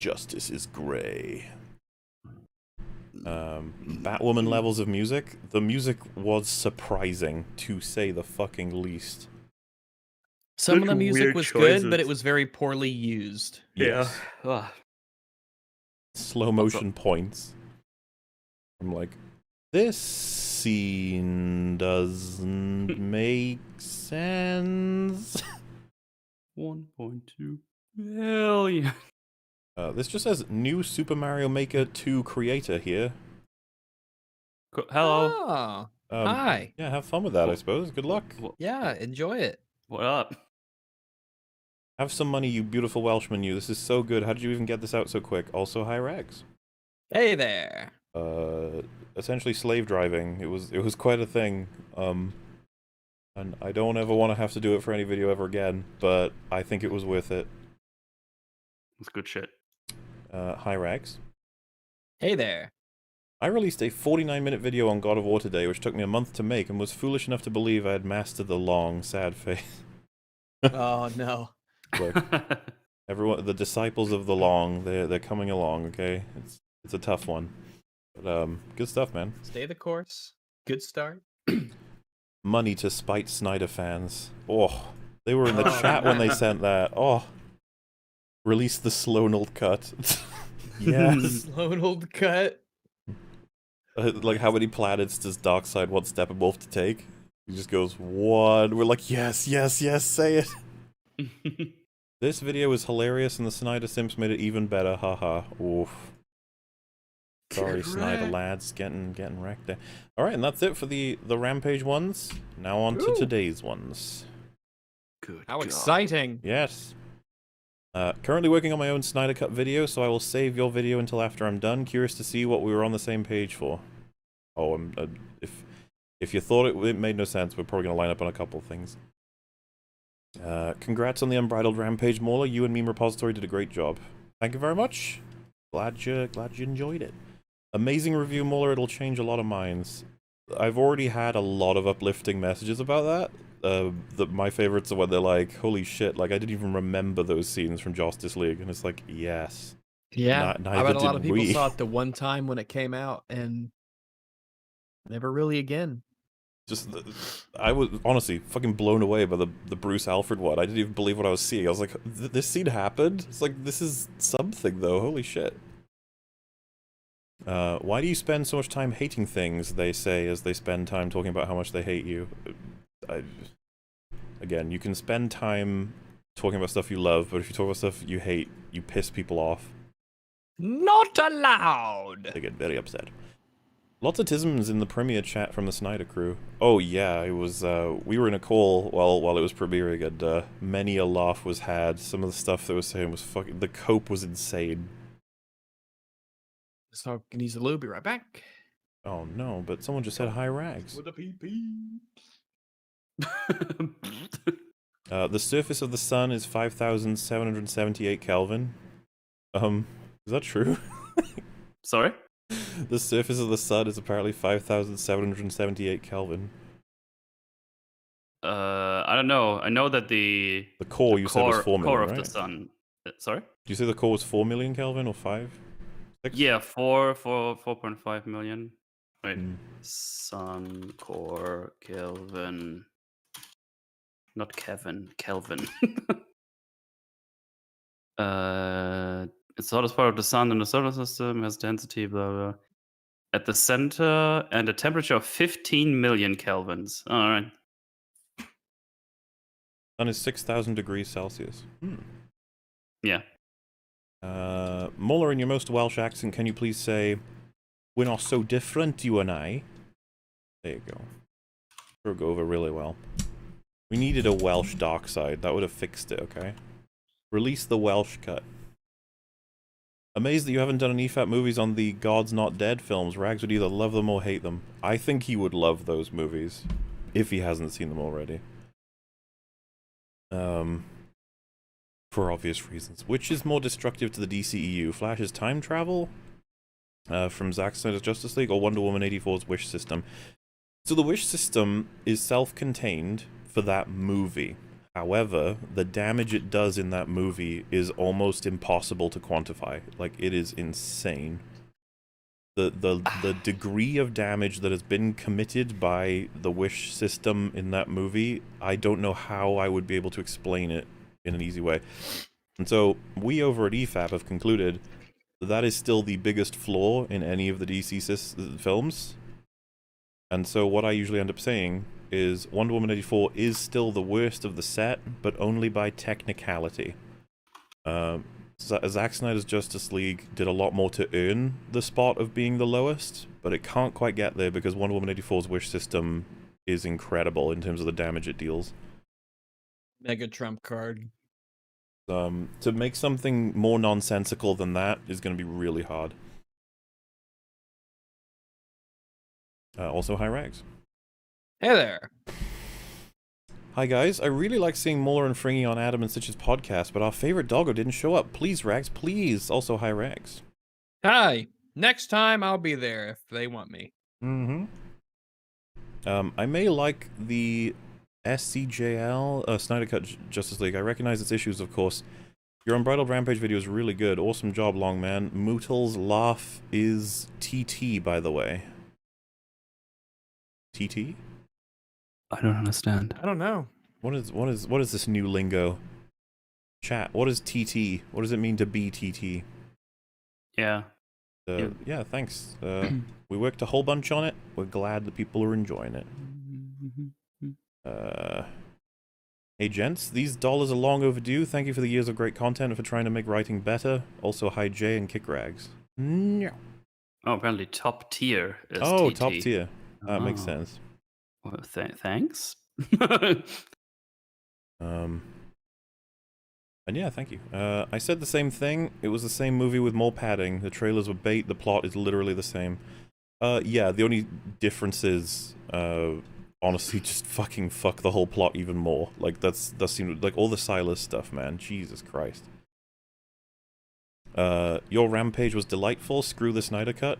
Justice is gray. Batwoman levels of music. The music was surprising, to say the fucking least. Some of the music was good, but it was very poorly used. Yes. Yeah. Slow motion points. I'm like, this scene doesn't make sense. 1.2 million. This just says new Super Mario Maker 2 creator here. Hello. Oh, hi. Yeah, have fun with that, I suppose. Good luck. Yeah, enjoy it. What up? Have some money, you beautiful Welshman, you. This is so good. How did you even get this out so quick? Also, hi, Rags. Hey there. Essentially slave driving. It was quite a thing. And I don't ever want to have to do it for any video ever again, but I think it was worth it. It's good shit. Hi, Rags. Hey there. I released a 49-minute video on God of War today, which took me a month to make, and was foolish enough to believe I had mastered the long, sad face. Oh no. Look, everyone, the disciples of the long, they're coming along. Okay, it's a tough one, but good stuff, man. Stay the course. Good start. Money to spite Snyder fans. Oh, they were in the chat when they sent that. Oh, release the Sloan-old cut. Yes. Sloan-old cut. Like, how many planets does Darkseid want Steppenwolf to take? He just goes, one. We're like, yes, yes, yes, say it. This video was hilarious, and the Snyder Simps made it even better. Haha. Oof. Sorry, Snyder lads, getting wrecked there. All right, and that's it for the Rampage ones. Now on to today's ones. Good. How God. exciting! Yes. Currently working on my own Snyder Cut video, so I will save your video until after I'm done. Curious to see what we were on the same page for. Oh, if you thought it made no sense, we're probably going to line up on a couple of things. Congrats on the Unbridled Rampage, Mauler. You and Meme Repository did a great job. Thank you very much. Glad you enjoyed it. Amazing review, Mauler. It'll change a lot of minds. I've already had a lot of uplifting messages about that. My favorites are when they're like, holy shit, like I didn't even remember those scenes from Justice League, and it's like, yes. Yeah, I bet a lot of people we. saw it the one time when it came out and never really again. I was honestly fucking blown away by the Bruce Alfred one. I didn't even believe what I was seeing. I was like, this scene happened? It's like, this is something though, holy shit. Why do you spend so much time hating things, they say, as they spend time talking about how much they hate you? Again, you can spend time talking about stuff you love, but if you talk about stuff you hate, you piss people off. Not allowed! They get very upset. Lots of tisms in the premiere chat from the Snyder crew. Oh yeah, it was, we were in a call while it was premiering, and many a laugh was had. Some of the stuff they were saying was fucking, the cope was insane. So, needs a lube, be right back. Oh no, but someone just said hi rags. With a PP. The surface of the sun is 5,778 Kelvin. Is that true? Sorry? The surface of the sun is apparently 5,778 Kelvin. I don't know. I know that the core you said was 4 million, core of right? the sun. Sorry? Did you say the core was 4 million Kelvin or 5? 6? Yeah, 4.5 million. Wait, Mm. sun core Kelvin. Not Kevin, Kelvin. It's the hottest part of the sun in the solar system, has density, blah blah. At the center and a temperature of 15 million kelvins. All right. Sun is 6,000 degrees Celsius. Yeah. Muller, in your most Welsh accent, can you please say, "We're not so different, you and I"? There you go. It'll go over really well. We needed a Welsh dark side. That would have fixed it, okay? Release the Welsh cut. Amazed that you haven't done any EFAP movies on the God's Not Dead films. Rags would either love them or hate them. I think he would love those movies, if he hasn't seen them already. For obvious reasons. Which is more destructive to the DCEU? Flash's time travel? From Zack Snyder's Justice League, or Wonder Woman 84's Wish System? So the Wish System is self-contained for that movie. However, the damage it does in that movie is almost impossible to quantify. Like, it is insane. The degree of damage that has been committed by the Wish System in that movie, I don't know how I would be able to explain it in an easy way. And so, we over at EFAP have concluded that is still the biggest flaw in any of the DC films. And so what I usually end up saying is Wonder Woman 84 is still the worst of the set, but only by technicality. Zack Snyder's Justice League did a lot more to earn the spot of being the lowest, but it can't quite get there because Wonder Woman 84's Wish System is incredible in terms of the damage it deals. Mega trump card. To make something more nonsensical than that is going to be really hard. Also, hi Rags. Hey there. Hi guys, I really like seeing Muller and Fringy on Adam and Stitch's podcast, but our favorite doggo didn't show up. Please, Rags, please. Also, hi Rags. Hi. Next time I'll be there if they want me. Mm-hmm. I may like the SCJL Snyder Cut Justice League. I recognize its issues, of course. Your Unbridled Rampage video is really good. Awesome job, Longman. Mootl's laugh is TT, by the way. TT? I don't understand. I don't know. What is this new lingo? Chat, what is TT? What does it mean to be TT? Yeah. Yeah, thanks. We worked a whole bunch on it. We're glad that people are enjoying it. Hey gents, these dollars are long overdue. Thank you for the years of great content and for trying to make writing better. Also, hi Jay and Kick Rags. No. Oh, apparently top tier is Oh, TT. top tier. That makes sense. Well, thanks. And yeah, thank you. I said the same thing. It was the same movie with more padding. The trailers were bait. The plot is literally the same. Yeah, the only difference is, honestly, just fuck the whole plot even more. Like, that seemed like all the Silas stuff, man. Jesus Christ. Your Rampage was delightful. Screw the Snyder cut.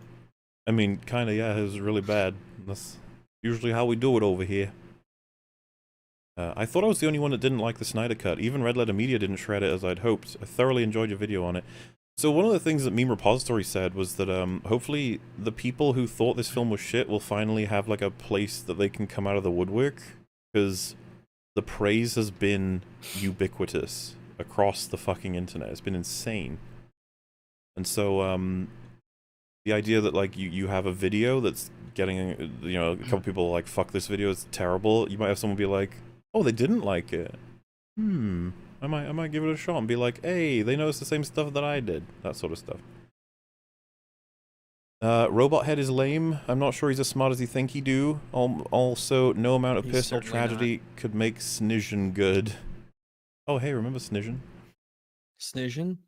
I mean, kinda, yeah, it was really bad. That's usually how we do it over here. I thought I was the only one that didn't like the Snyder cut. Even Red Letter Media didn't shred it as I'd hoped. I thoroughly enjoyed your video on it. So one of the things that Meme Repository said was that hopefully the people who thought this film was shit will finally have like a place that they can come out of the woodwork, because the praise has been ubiquitous across the fucking internet. It's been insane. And so the idea that like you have a video that's getting, you know, a couple people are like, fuck this video, it's terrible. You might have someone be like, oh, they didn't like it. I might give it a shot and be like, hey, they noticed the same stuff that I did. That sort of stuff. Robot Head is lame. I'm not sure he's as smart as you think he do. Also, no amount of personal tragedy could make Snision good. Oh, hey, remember Snision? Snision?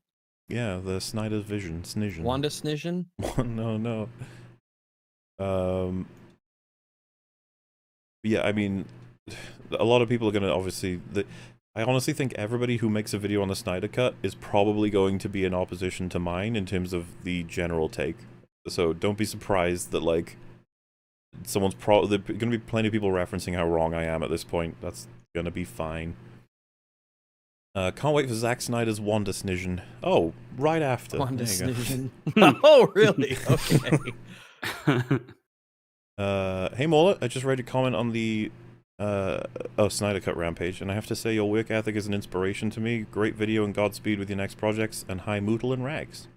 Yeah, the Snyder's Vision. Snision. Wanda Snision? No. Yeah, I mean, a lot of people are gonna obviously... I honestly think everybody who makes a video on the Snyder Cut is probably going to be in opposition to mine in terms of the general take. So don't be surprised that, like, there's gonna be plenty of people referencing how wrong I am at this point. That's gonna be fine. Can't wait for Zack Snyder's Wanda Snision. Oh, right after. Wanda Snision. Oh, really? Okay. Hey Mullet, I just read your comment on the Snyder Cut Rampage, and I have to say your work ethic is an inspiration to me. Great video and Godspeed with your next projects, and hi Mootle and Rags.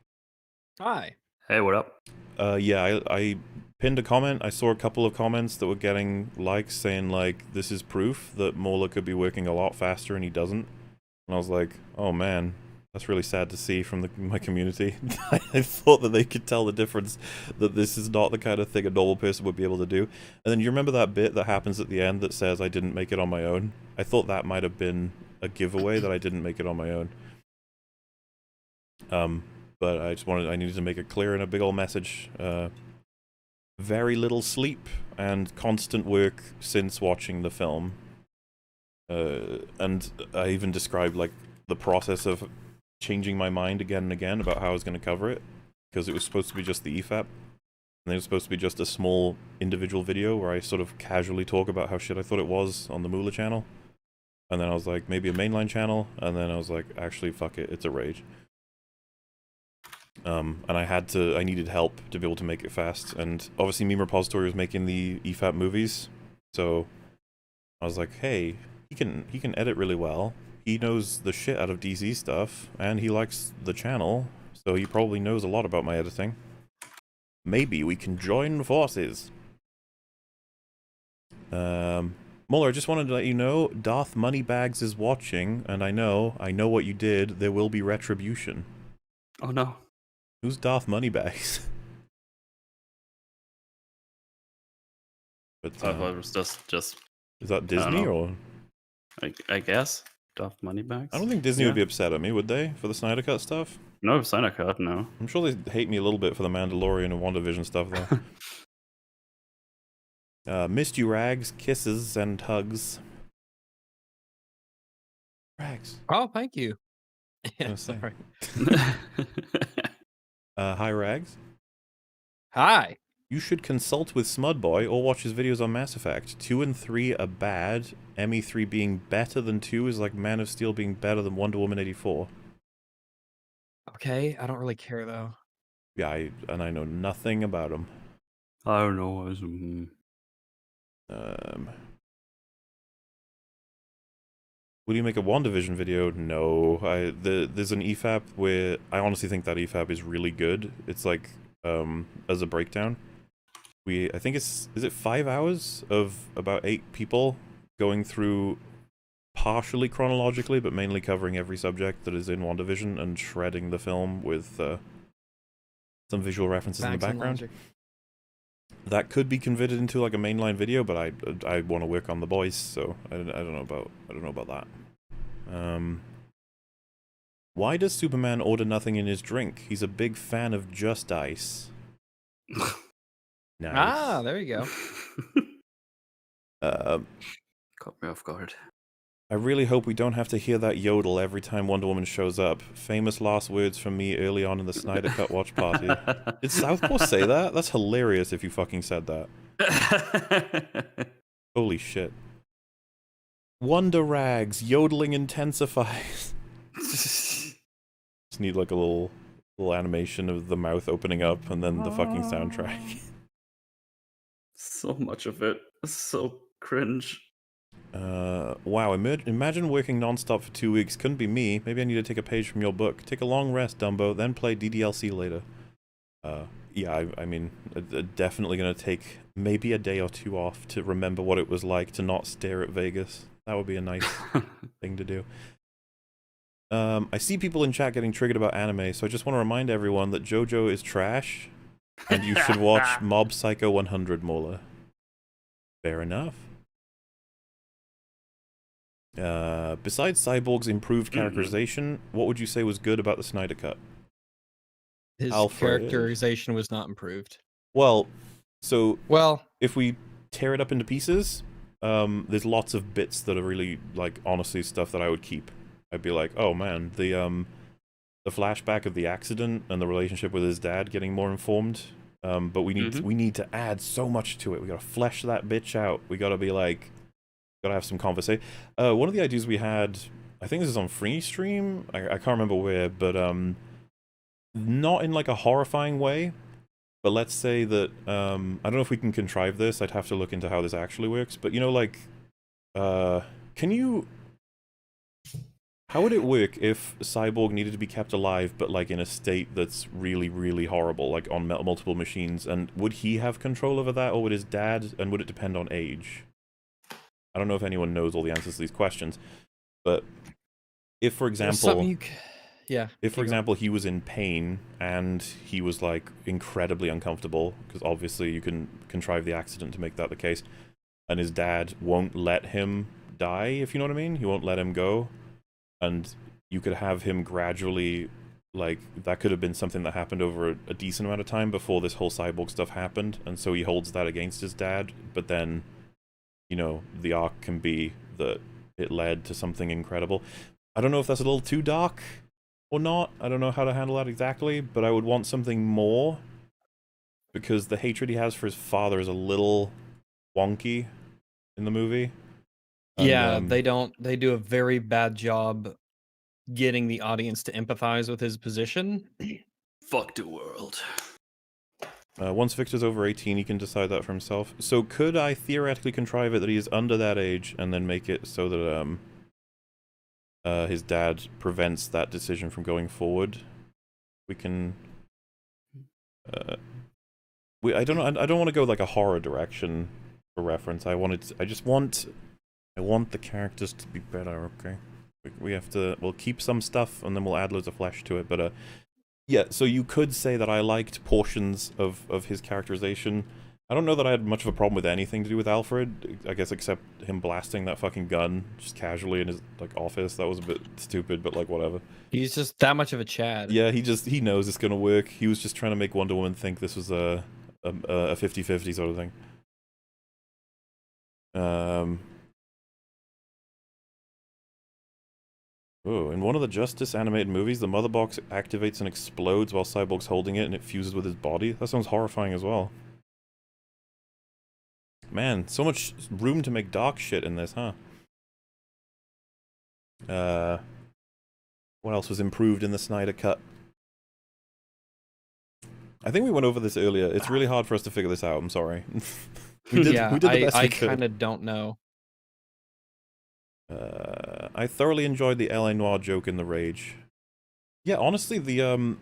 Hi. Hey, what up? Yeah, I pinned a comment. I saw a couple of comments that were getting likes saying like, this is proof that Mola could be working a lot faster and he doesn't. And I was like, oh man, that's really sad to see from my community. I thought that they could tell the difference, that this is not the kind of thing a normal person would be able to do. And then you remember that bit that happens at the end that says I didn't make it on my own? I thought that might have been a giveaway that I didn't make it on my own. But I needed to make it clear in a big old message. Very little sleep and constant work since watching the film. And I even described like the process of changing my mind again and again about how I was going to cover it, because it was supposed to be just the EFAP, and it was supposed to be just a small individual video where I sort of casually talk about how shit I thought it was on the Moolah channel, and then I was like, maybe a mainline channel, and then I was like, actually fuck it, it's a rage. And I needed help to be able to make it fast, and obviously Meme Repository was making the EFAP movies, so I was like, hey, he can edit really well. He knows the shit out of DC stuff, and he likes the channel, so he probably knows a lot about my editing. Maybe we can join forces. Muller, I just wanted to let you know, Darth Moneybags is watching, and I know what you did. There will be retribution. Oh no. Who's Darth Moneybags? But, I thought it was just is that Disney or? I guess. Darth Moneybags? I don't think Disney would be upset at me, would they, for the Snyder Cut stuff? No, Snyder Cut, no. I'm sure they hate me a little bit for the Mandalorian and WandaVision stuff, though. Missed you, Rags. Kisses and hugs. Rags. Oh, thank you. Yeah, sorry. Hi, Rags. Hi. You should consult with Smudboy or watch his videos on Mass Effect. 2 and 3 are bad. ME3 being better than 2 is like Man of Steel being better than Wonder Woman 84. Okay, I don't really care though. Yeah, I know nothing about him. I don't know. Will you make a WandaVision video? No. There's an EFAP where I honestly think that EFAP is really good. It's like, as a breakdown. I think is it 5 hours of about 8 people going through partially chronologically, but mainly covering every subject that is in WandaVision and shredding the film with some visual references in the background. That could be converted into like a mainline video, but I want to work on the boys, so I don't know about that. Why does Superman order nothing in his drink? He's a big fan of just ice. Nice. Ah, there you go. Caught me off guard. I really hope we don't have to hear that yodel every time Wonder Woman shows up. Famous last words from me early on in the Snyder Cut watch party. Did Southpaw say that? That's hilarious if you fucking said that. Holy shit. Wonder Rags, yodeling intensifies. Just need like a little animation of the mouth opening up and then the fucking soundtrack. So much of it. So cringe. Wow, imagine working non-stop for 2 weeks. Couldn't be me. Maybe I need to take a page from your book. Take a long rest, Dumbo, then play DDLC later. Yeah, I mean, definitely gonna take maybe a day or two off to remember what it was like to not stare at Vegas. That would be a nice thing to do. I see people in chat getting triggered about anime, so I just want to remind everyone that JoJo is trash, and you should watch Mob Psycho 100, Mola. Fair enough. Besides Cyborg's improved characterization, what would you say was good about the Snyder Cut? His Alfred. characterization was not improved. Well, so Well, if we tear it up into pieces, there's lots of bits that are really, like, honestly stuff that I would keep. I'd be like, oh man, the flashback of the accident and the relationship with his dad getting more informed. But we need to add so much to it. We gotta flesh that bitch out. We gotta be like, gotta have some conversation. One of the ideas we had, I think this is on Free Stream. I can't remember where, but not in like a horrifying way. But let's say that I don't know if we can contrive this. I'd have to look into how this actually works. But you know, like, can you? How would it work if Cyborg needed to be kept alive, but like in a state that's really, really horrible, like on multiple machines? And would he have control over that, or would his dad? And would it depend on age? I don't know if anyone knows all the answers to these questions, but if, for example, if, for example, he was in pain and he was like incredibly uncomfortable, because obviously you can contrive the accident to make that the case, and his dad won't let him die, if you know what I mean? He won't let him go. And you could have him gradually, like, that could have been something that happened over a decent amount of time before this whole Cyborg stuff happened, and so he holds that against his dad, but then, you know, the arc can be that it led to something incredible. I don't know if that's a little too dark or not. I don't know how to handle that exactly, but I would want something more, because the hatred he has for his father is a little wonky in the movie. And, yeah, they do a very bad job getting the audience to empathize with his position. Fuck the world. Once Victor's over 18, he can decide that for himself. So could I theoretically contrive it that he is under that age and then make it so that his dad prevents that decision from going forward? We can... I don't know. I don't want to go like a horror direction for reference. I want the characters to be better, okay? We'll keep some stuff and then we'll add loads of flesh to it, but yeah, so you could say that I liked portions of his characterization. I don't know that I had much of a problem with anything to do with Alfred, I guess, except him blasting that fucking gun just casually in his, like, office. That was a bit stupid, but, like, whatever. He's just that much of a Chad. Yeah, he knows it's gonna work. He was just trying to make Wonder Woman think this was a 50-50 sort of thing. Oh, in one of the Justice animated movies, the mother box activates and explodes while Cyborg's holding it, and it fuses with his body. That sounds horrifying as well. Man, so much room to make dark shit in this, huh? What else was improved in the Snyder Cut? I think we went over this earlier. It's really hard for us to figure this out. I'm sorry. we did the best I we could. kind of don't know. I thoroughly enjoyed the L.A. Noire joke in The Rage. Yeah, honestly, the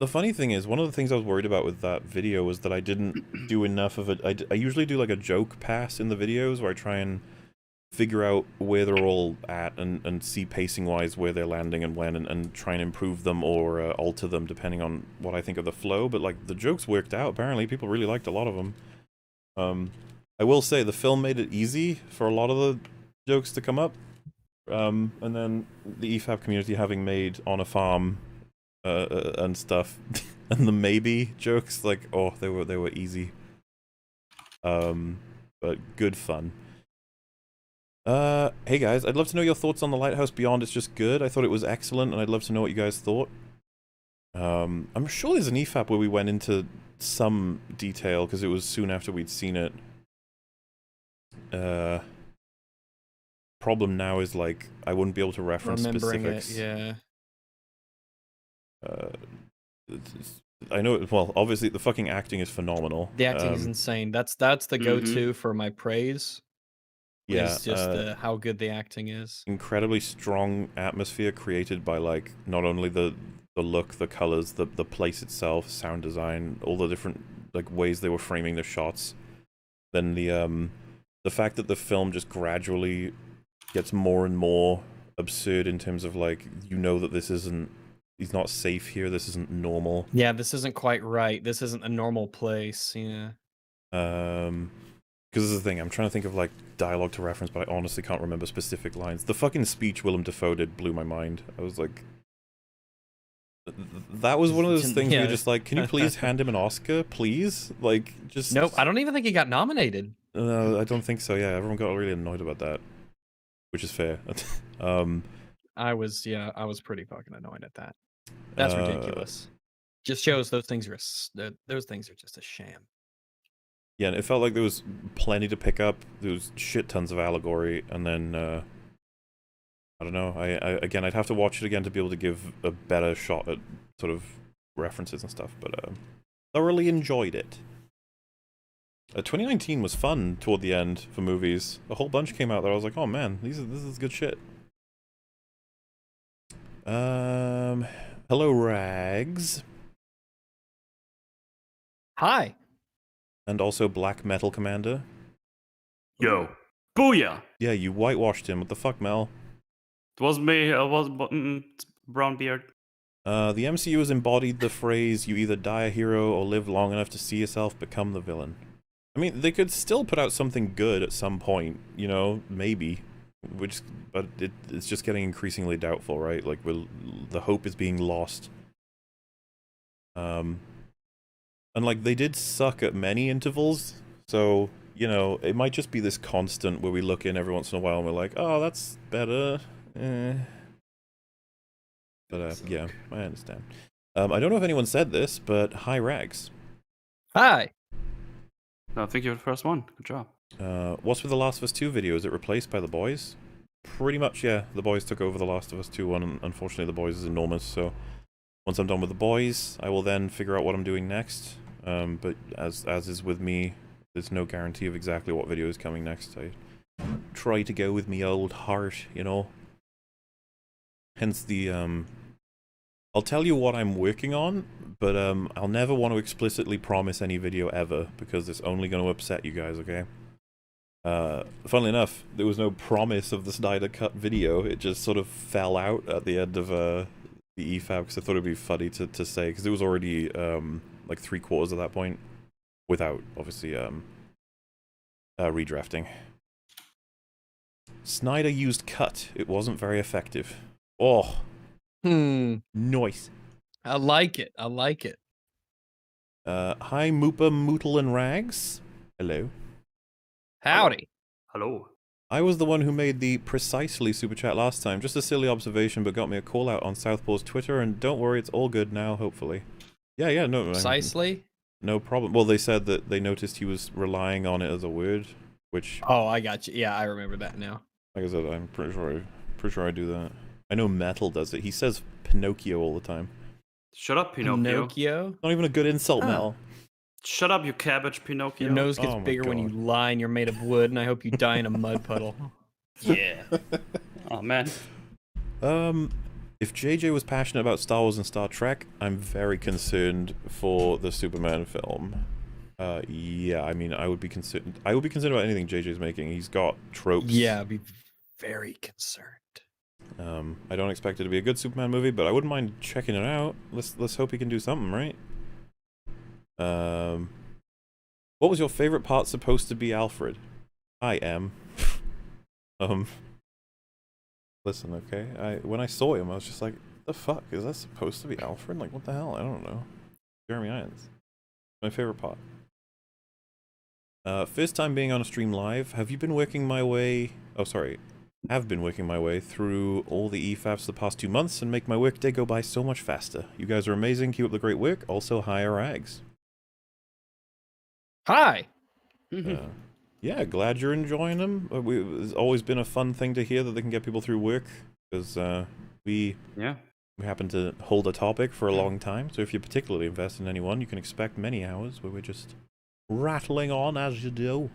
funny thing is, one of the things I was worried about with that video was that I didn't do enough of it. I usually do like a joke pass in the videos where I try and figure out where they're all at and see pacing-wise where they're landing and when, and try and improve them or alter them depending on what I think of the flow. But like, the jokes worked out. Apparently, people really liked a lot of them. I will say, the film made it easy for a lot of the jokes to come up. And then the EFAP community having made On a Farm and stuff, and the maybe jokes, like, oh, they were easy. But good fun. Hey guys, I'd love to know your thoughts on The Lighthouse Beyond. It's just good. I thought it was excellent, and I'd love to know what you guys thought. I'm sure there's an EFAP where we went into some detail, because it was soon after we'd seen it. Problem now is, like, I wouldn't be able to reference specifics. Yeah. I know, well, obviously the fucking acting is phenomenal. The acting is insane. That's the go-to for my praise. Yeah, is just how good the acting is. Incredibly strong atmosphere created by, like, not only the look, the colors, the place itself, sound design, all the different, like, ways they were framing the shots. Then the fact that the film just gradually gets more and more absurd in terms of, like, you know that this isn't, he's not safe here, this isn't normal. Yeah, this isn't quite right. This isn't a normal place, yeah. Because this is the thing, I'm trying to think of, like, dialogue to reference, but I honestly can't remember specific lines. The fucking speech Willem Dafoe did blew my mind. I was like... That was one of those things where you're just like, can you please hand him an Oscar, please? Like, just... Nope, I don't even think he got nominated. No, I don't think so, yeah. Everyone got really annoyed about that. Which is fair. I was pretty fucking annoyed at that. That's ridiculous. Just shows those things are just a sham. Yeah, and it felt like there was plenty to pick up. There was shit tons of allegory, and then I don't know. Again, I'd have to watch it again to be able to give a better shot at sort of references and stuff. But thoroughly enjoyed it. 2019 was fun toward the end for movies. A whole bunch came out that I was like, oh man, this is good shit. Hello, Rags. Hi. And also Black Metal Commander. Yo. Booyah! Yeah, you whitewashed him. What the fuck, Mel? It wasn't me. It was brown beard. The MCU has embodied the phrase, you either die a hero or live long enough to see yourself become the villain. I mean, they could still put out something good at some point, you know, maybe. But it's just getting increasingly doubtful, right? Like, the hope is being lost. And, like, they did suck at many intervals, so, you know, it might just be this constant where we look in every once in a while and we're like, oh, that's better. But, yeah, I understand. I don't know if anyone said this, but hi, Rags. Hi. No, I think you're the first one. Good job. What's with the Last of Us 2 video? Is it replaced by The Boys? Pretty much, yeah. The Boys took over the Last of Us 2 one, and unfortunately The Boys is enormous, so once I'm done with The Boys, I will then figure out what I'm doing next. But as is with me, there's no guarantee of exactly what video is coming next. I try to go with me old heart, you know? Hence the, I'll tell you what I'm working on, but I'll never want to explicitly promise any video ever, because it's only going to upset you guys, okay? Funnily enough, there was no promise of the Snyder Cut video. It just sort of fell out at the end of the EFAP, because I thought it'd be funny to say, because it was already like 3/4 at that point, without obviously redrafting. Snyder used cut. It wasn't very effective. Oh, nice. I like it. I like it. Hi, Moopa, Mootle, and Rags. Hello. Howdy. Hello. I was the one who made the precisely super chat last time. Just a silly observation, but got me a call out on Southpaw's Twitter, and don't worry, it's all good now, hopefully. Yeah, no. Precisely? No problem. Well, they said that they noticed he was relying on it as a word, which... Oh, I got you. Yeah, I remember that now. Like I said, I'm pretty sure I do that. I know Metal does it. He says Pinocchio all the time. Shut up, Pinocchio. Pinocchio? Not even a good insult, Mel. Shut up, you cabbage, Pinocchio. Your nose gets bigger when you lie and you're made of wood, and I hope you die in a mud puddle. Yeah. Oh, man. If JJ was passionate about Star Wars and Star Trek, I'm very concerned for the Superman film. Yeah, I mean, I would be concerned about anything JJ's making. He's got tropes. Yeah, I'd be very concerned. I don't expect it to be a good Superman movie, but I wouldn't mind checking it out. Let's hope he can do something, right? What was your favorite part supposed to be, Alfred? I am. Listen, okay. When I saw him, I was just like, "The fuck is that supposed to be Alfred? Like, what the hell? I don't know." Jeremy Irons, my favorite part. First time being on a stream live. Have you been working my way? Oh, sorry. Have been working my way through all the EFAPs the past 2 months and make my workday go by so much faster. You guys are amazing. Keep up the great work. Also, hi, Rags. Hi. Yeah, glad you're enjoying them. It's always been a fun thing to hear that they can get people through work, because we happen to hold a topic for a long time. So if you're particularly invested in anyone, you can expect many hours where we're just rattling on as you do.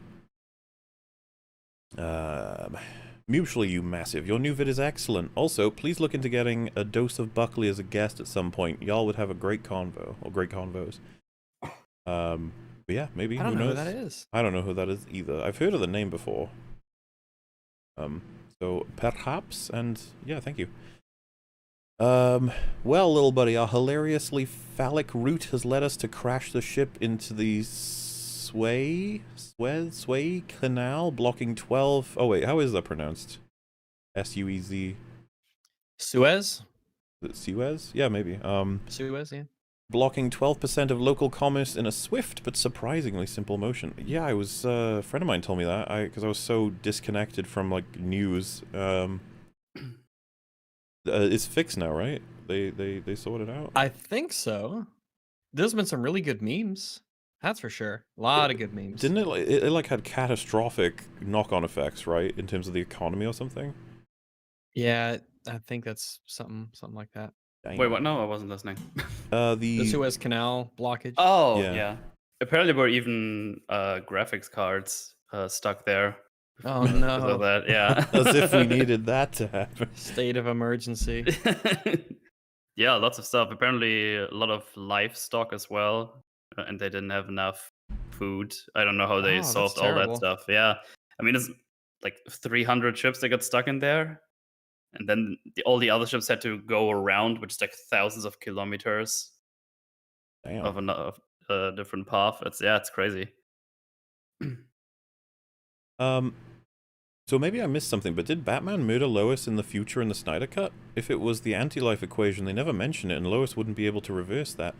Mutually, you massive. Your new vid is excellent. Also, please look into getting a dose of Buckley as a guest at some point. Y'all would have a great convo, or great convos. But yeah, maybe. I don't who know knows? who that is. I don't know who that is either. I've heard of the name before. So perhaps, and yeah, thank you. Well, little buddy, our hilariously phallic route has led us to crash the ship into the Suez Canal, blocking 12. Oh wait, how is that pronounced? S-U-E-Z. Suez? Is it Suez? Yeah, maybe. Suez, yeah. Blocking 12% of local commerce in a swift but surprisingly simple motion. Yeah, I was a friend of mine told me that because I was so disconnected from like news. It's fixed now, right? They sorted it out. I think so. There's been some really good memes. That's for sure. A lot of good memes. Didn't it? It like had catastrophic knock-on effects, right, in terms of the economy or something? Yeah, I think that's something like that. Dang. Wait, what? No, I wasn't listening. The Suez Canal blockage. Oh, Yeah. yeah. Apparently, there were even graphics cards stuck there. Oh Because no. of that, yeah. As if we needed that to happen. State of emergency. Yeah, lots of stuff. Apparently, a lot of livestock as well, and they didn't have enough food. I don't know how they Oh, that's solved all that terrible. stuff. Yeah, I mean, it's like 300 ships that got stuck in there, and then all the other ships had to go around, which is like thousands of kilometers of a different path. It's crazy. So maybe I missed something, but did Batman murder Lois in the future in the Snyder Cut? If it was the anti-life equation, they never mention it, and Lois wouldn't be able to reverse that.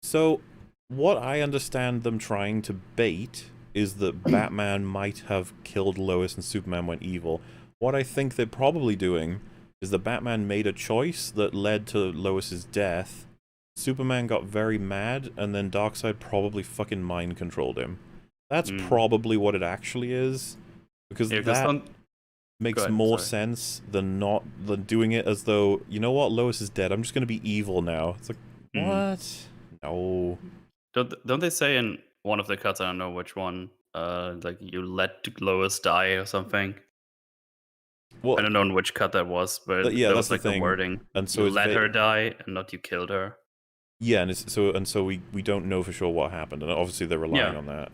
So, what I understand them trying to bait is that Batman might have killed Lois and Superman went evil. What I think they're probably doing is that Batman made a choice that led to Lois's death. Superman got very mad, and then Darkseid probably fucking mind-controlled him. That's probably what it actually is. Because that makes more sense than doing it as though, you know what, Lois is dead, I'm just going to be evil now. It's like, what? No. Don't they say in one of the cuts, I don't know which one, like you let Lois die or something? Well, I don't know in which cut that was, but yeah, that that's was like the wording. And so you let her die and not you killed her. Yeah, and so we don't know for sure what happened, and obviously they're relying on that.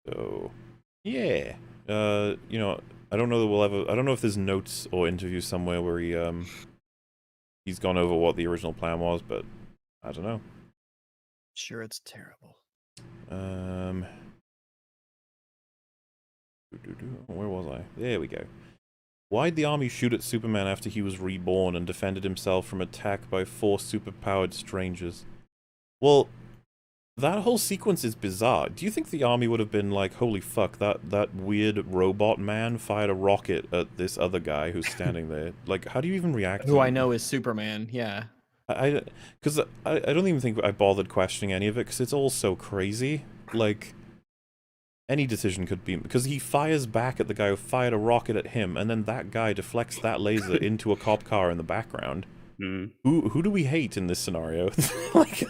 So yeah, you know, I don't know that we'll ever. I don't know if there's notes or interviews somewhere where he's gone over what the original plan was, but I don't know. Sure, it's terrible. Where was I? There we go. Why'd the army shoot at Superman after he was reborn and defended himself from attack by 4 superpowered strangers? Well, that whole sequence is bizarre. Do you think the army would have been like, holy fuck, that weird robot man fired a rocket at this other guy who's standing there? Like, how do you even react to Who I know is Superman, yeah. Because I don't even think I bothered questioning any of it, because it's all so crazy. Like, any decision could be... Because he fires back at the guy who fired a rocket at him, and then that guy deflects that laser into a cop car in the background. Who do we hate in this scenario? Like,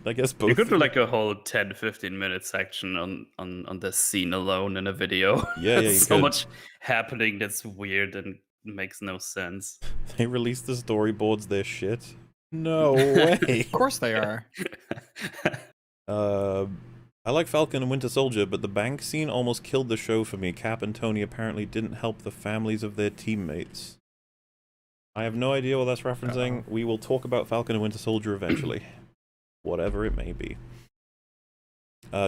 I guess both. You could do like a whole 10-15 minute section on this scene alone in a video. Yeah, you so could. Much happening that's weird and makes no sense. They released the storyboards, they're shit. No way. Of course they are. I like Falcon and Winter Soldier, but the bank scene almost killed the show for me. Cap and Tony apparently didn't help the families of their teammates. I have no idea what that's referencing. We will talk about Falcon and Winter Soldier eventually. Whatever it may be.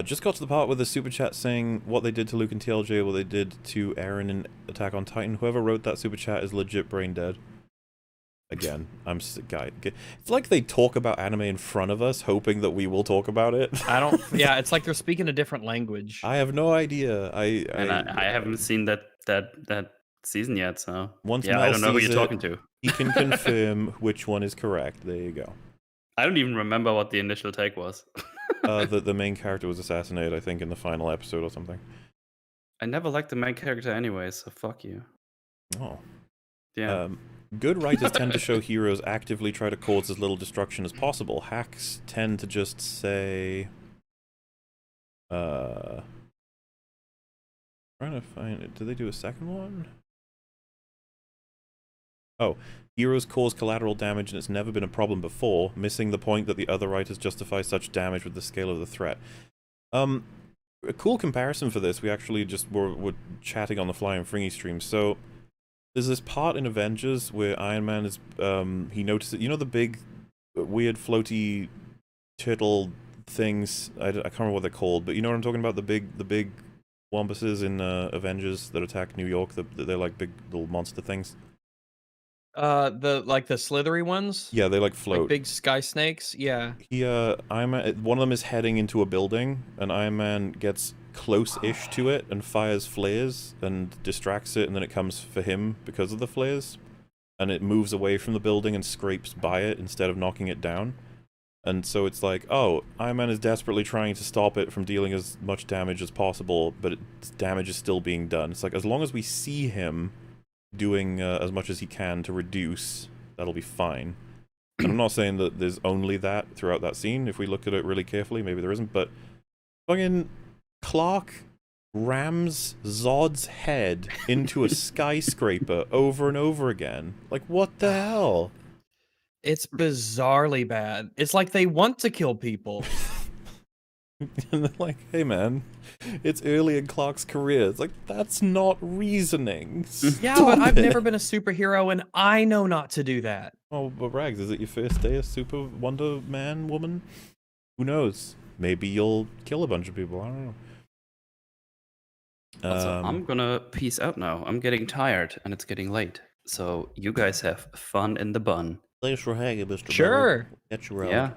Just got to the part with the super chat saying what they did to Luke and TLJ, what they did to Eren in Attack on Titan. Whoever wrote that super chat is legit brain dead. Again, I'm just a guy. It's like they talk about anime in front of us, hoping that we will talk about it. I don't. Yeah, it's like they're speaking a different language. I have no idea. I haven't seen that season yet, so once yeah, Mel I don't know who sees you're it, talking to. he can confirm which one is correct. There you go. I don't even remember what the initial take was. The main character was assassinated, I think, in the final episode or something. I never liked the main character anyway, so fuck you. Oh. Yeah. Good writers tend to show heroes actively try to cause as little destruction as possible. Hacks tend to just say... trying to find it. Did they do a second one? Oh. Heroes cause collateral damage and it's never been a problem before, missing the point that the other writers justify such damage with the scale of the threat. A cool comparison for this, we actually just were chatting on the fly in Fringy stream. So, there's this part in Avengers where Iron Man is, he notices, you know the big, weird floaty turtle things, I can't remember what they're called, but you know what I'm talking about, the big wombuses in Avengers that attack New York, they're like big little monster things. The slithery ones? Yeah, they like float. Like big sky snakes? Yeah. Iron Man, one of them is heading into a building, and Iron Man gets close-ish to it and fires flares and distracts it, and then it comes for him because of the flares. And it moves away from the building and scrapes by it instead of knocking it down. And so it's like, oh, Iron Man is desperately trying to stop it from dealing as much damage as possible, but its damage is still being done. It's like, as long as we see him doing as much as he can to reduce, that'll be fine. And I'm not saying that there's only that throughout that scene. If we look at it really carefully, maybe there isn't, but fucking Clark rams Zod's head into a skyscraper over and over again. Like, what the hell? It's bizarrely bad. It's like they want to kill people. And they're like, hey man, it's early in Clark's career. It's like, that's not reasoning. Yeah, but I've never been a superhero and I know not to do that. Oh, but Rags, is it your first day as Super Wonder Man woman? Who knows? Maybe you'll kill a bunch of people. I don't know. Also, I'm gonna peace out now. I'm getting tired and it's getting late. So you guys have fun in the bun. Thanks for hanging, Mr. Sure. Bubble. Catch you around. Yeah.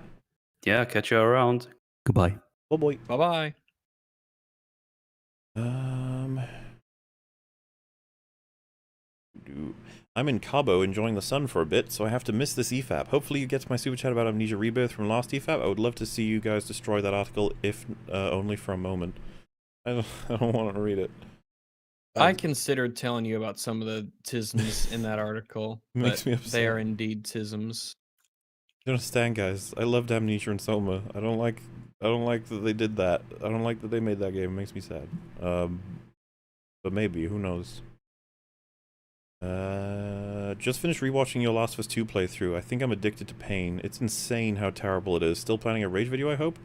Yeah, catch you around. Goodbye. Oh boy. Bye-bye. I'm in Cabo enjoying the sun for a bit, so I have to miss this EFAP. Hopefully you get to my super chat about Amnesia Rebirth from last EFAP. I would love to see you guys destroy that article, if only for a moment. I don't want to read it. I considered telling you about some of the tisms in that article, Makes but me upset. they are indeed tisms. You understand, guys? I loved Amnesia and Soma. I don't like that they did that. I don't like that they made that game. It makes me sad. But maybe, who knows? Just finished rewatching your Last of Us 2 playthrough. I think I'm addicted to pain. It's insane how terrible it is. Still planning a rage video, I hope?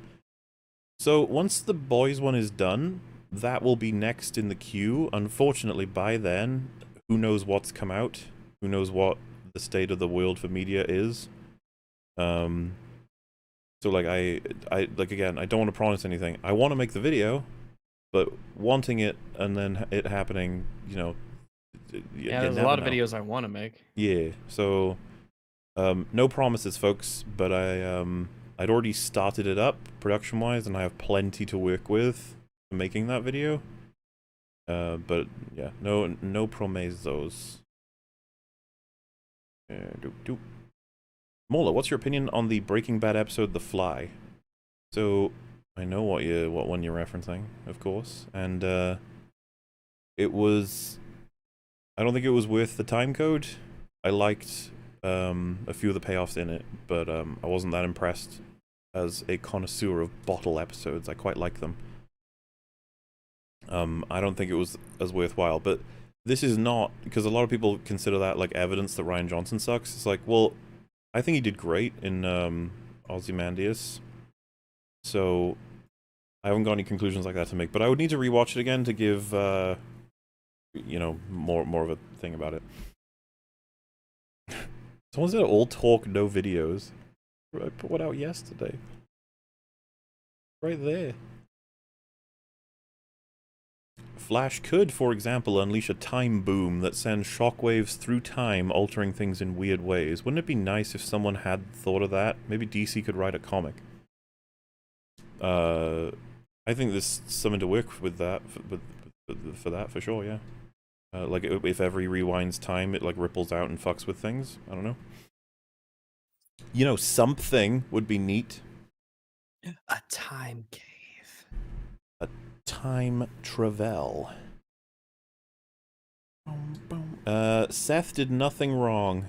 So, once the boys one is done, that will be next in the queue. Unfortunately, by then, who knows what's come out? Who knows what the state of the world for media is? So like I like, again, I don't want to promise anything. I want to make the video, but wanting it and then it happening, you know. Yeah, there's a lot of videos I want to make. Yeah, so no promises, folks, but I'd already started it up production wise, and I have plenty to work with making that video. But yeah, no promisos. Mola, what's your opinion on the Breaking Bad episode The Fly? So I know what one you're referencing, of course, and it was, I don't think it was worth the time code. I liked a few of the payoffs in it, but I wasn't that impressed as a connoisseur of bottle episodes. I quite like them. I don't think it was as worthwhile, but this is not, because a lot of people consider that like evidence that Rian Johnson sucks. It's like, well, I think he did great in Ozymandias, so I haven't got any conclusions like that to make, but I would need to rewatch it again to give you know, more of a thing about it. Someone said all talk, no videos. I put one out yesterday. Right there. Flash could, for example, unleash a time boom that sends shockwaves through time, altering things in weird ways. Wouldn't it be nice if someone had thought of that? Maybe DC could write a comic. I think there's something to work with that, for that, for sure, yeah. Like, if every rewinds time, it, like, ripples out and fucks with things. I don't know. You know, something would be neat. A time cave. A time travel. Seth did nothing wrong.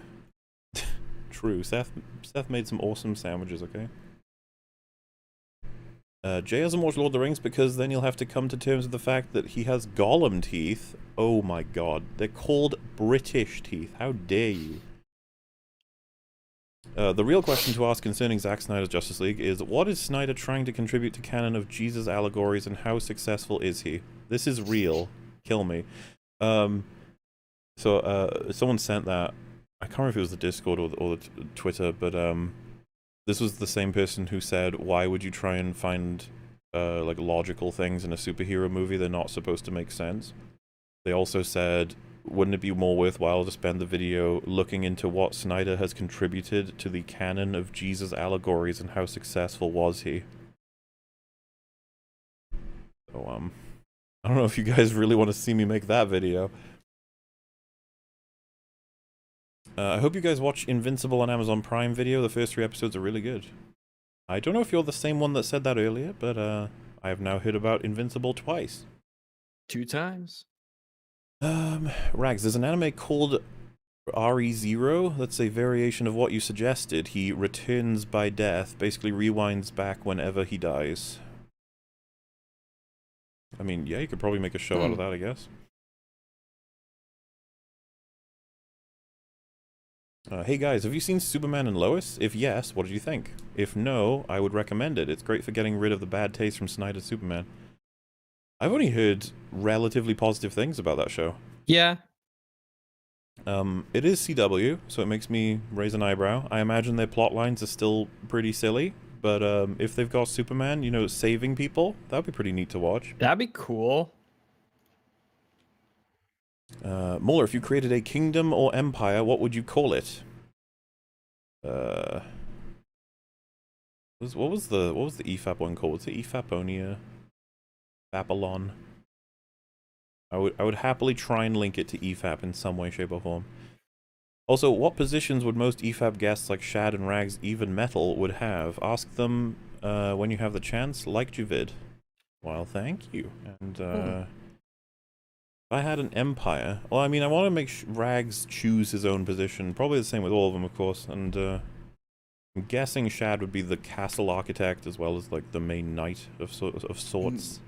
True, Seth made some awesome sandwiches, okay? Jay hasn't watched Lord of the Rings because then you'll have to come to terms with the fact that he has Gollum teeth. Oh my god. They're called British teeth. How dare you? The real question to ask concerning Zack Snyder's Justice League is, what is Snyder trying to contribute to canon of Jesus allegories and how successful is he? This is real. Kill me. Someone sent that. I can't remember if it was the Discord or the Twitter, but this was the same person who said, why would you try and find like logical things in a superhero movie? They're not supposed to make sense. They also said, wouldn't it be more worthwhile to spend the video looking into what Snyder has contributed to the canon of Jesus allegories and how successful was he? So, I don't know if you guys really want to see me make that video. I hope you guys watch Invincible on Amazon Prime Video. The first 3 episodes are really good. I don't know if you're the same one that said that earlier, but I have now heard about Invincible twice. 2 times? Rags, there's an anime called RE0. That's a variation of what you suggested. He returns by death, basically rewinds back whenever he dies. I mean, yeah, you could probably make a show out of that, I guess. Hey guys, have you seen Superman and Lois? If yes, what did you think? If no, I would recommend it. It's great for getting rid of the bad taste from Snyder's Superman. I've only heard relatively positive things about that show. Yeah. It is CW, so it makes me raise an eyebrow. I imagine their plot lines are still pretty silly, but if they've got Superman, you know, saving people, that'd be pretty neat to watch. That'd be cool. Muller, if you created a kingdom or empire, what would you call it? What was the EFAP one called? Was it EFAPonia? Babylon. I would happily try and link it to EFAP in some way, shape, or form. Also, what positions would most EFAP guests like Shad and Rags, even Metal, would have? Ask them when you have the chance. Liked your vid. Well, thank you. And if I had an empire, well, I mean, I want to make Rags choose his own position. Probably the same with all of them, of course. And I'm guessing Shad would be the castle architect as well as like the main knight of sorts.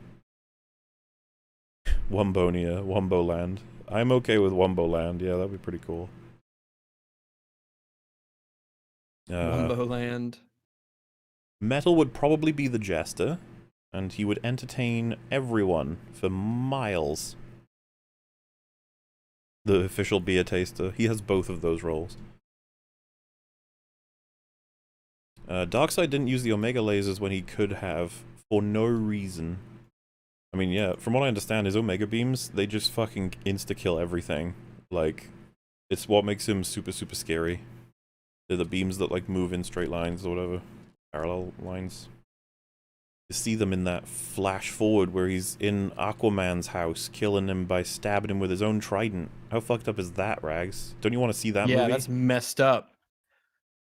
Wombonia, Womboland. I'm okay with Womboland. Yeah, that'd be pretty cool. Womboland. Metal would probably be the jester, and he would entertain everyone for miles. The official beer taster. He has both of those roles. Darkseid didn't use the Omega lasers when he could have, for no reason. I mean, yeah, from what I understand, his Omega beams, they just fucking insta-kill everything. Like, it's what makes him super, super scary. They're the beams that, like, move in straight lines or whatever. Parallel lines. You see them in that flash forward where he's in Aquaman's house, killing him by stabbing him with his own trident. How fucked up is that, Rags? Don't you want to see that movie? Yeah, that's messed up.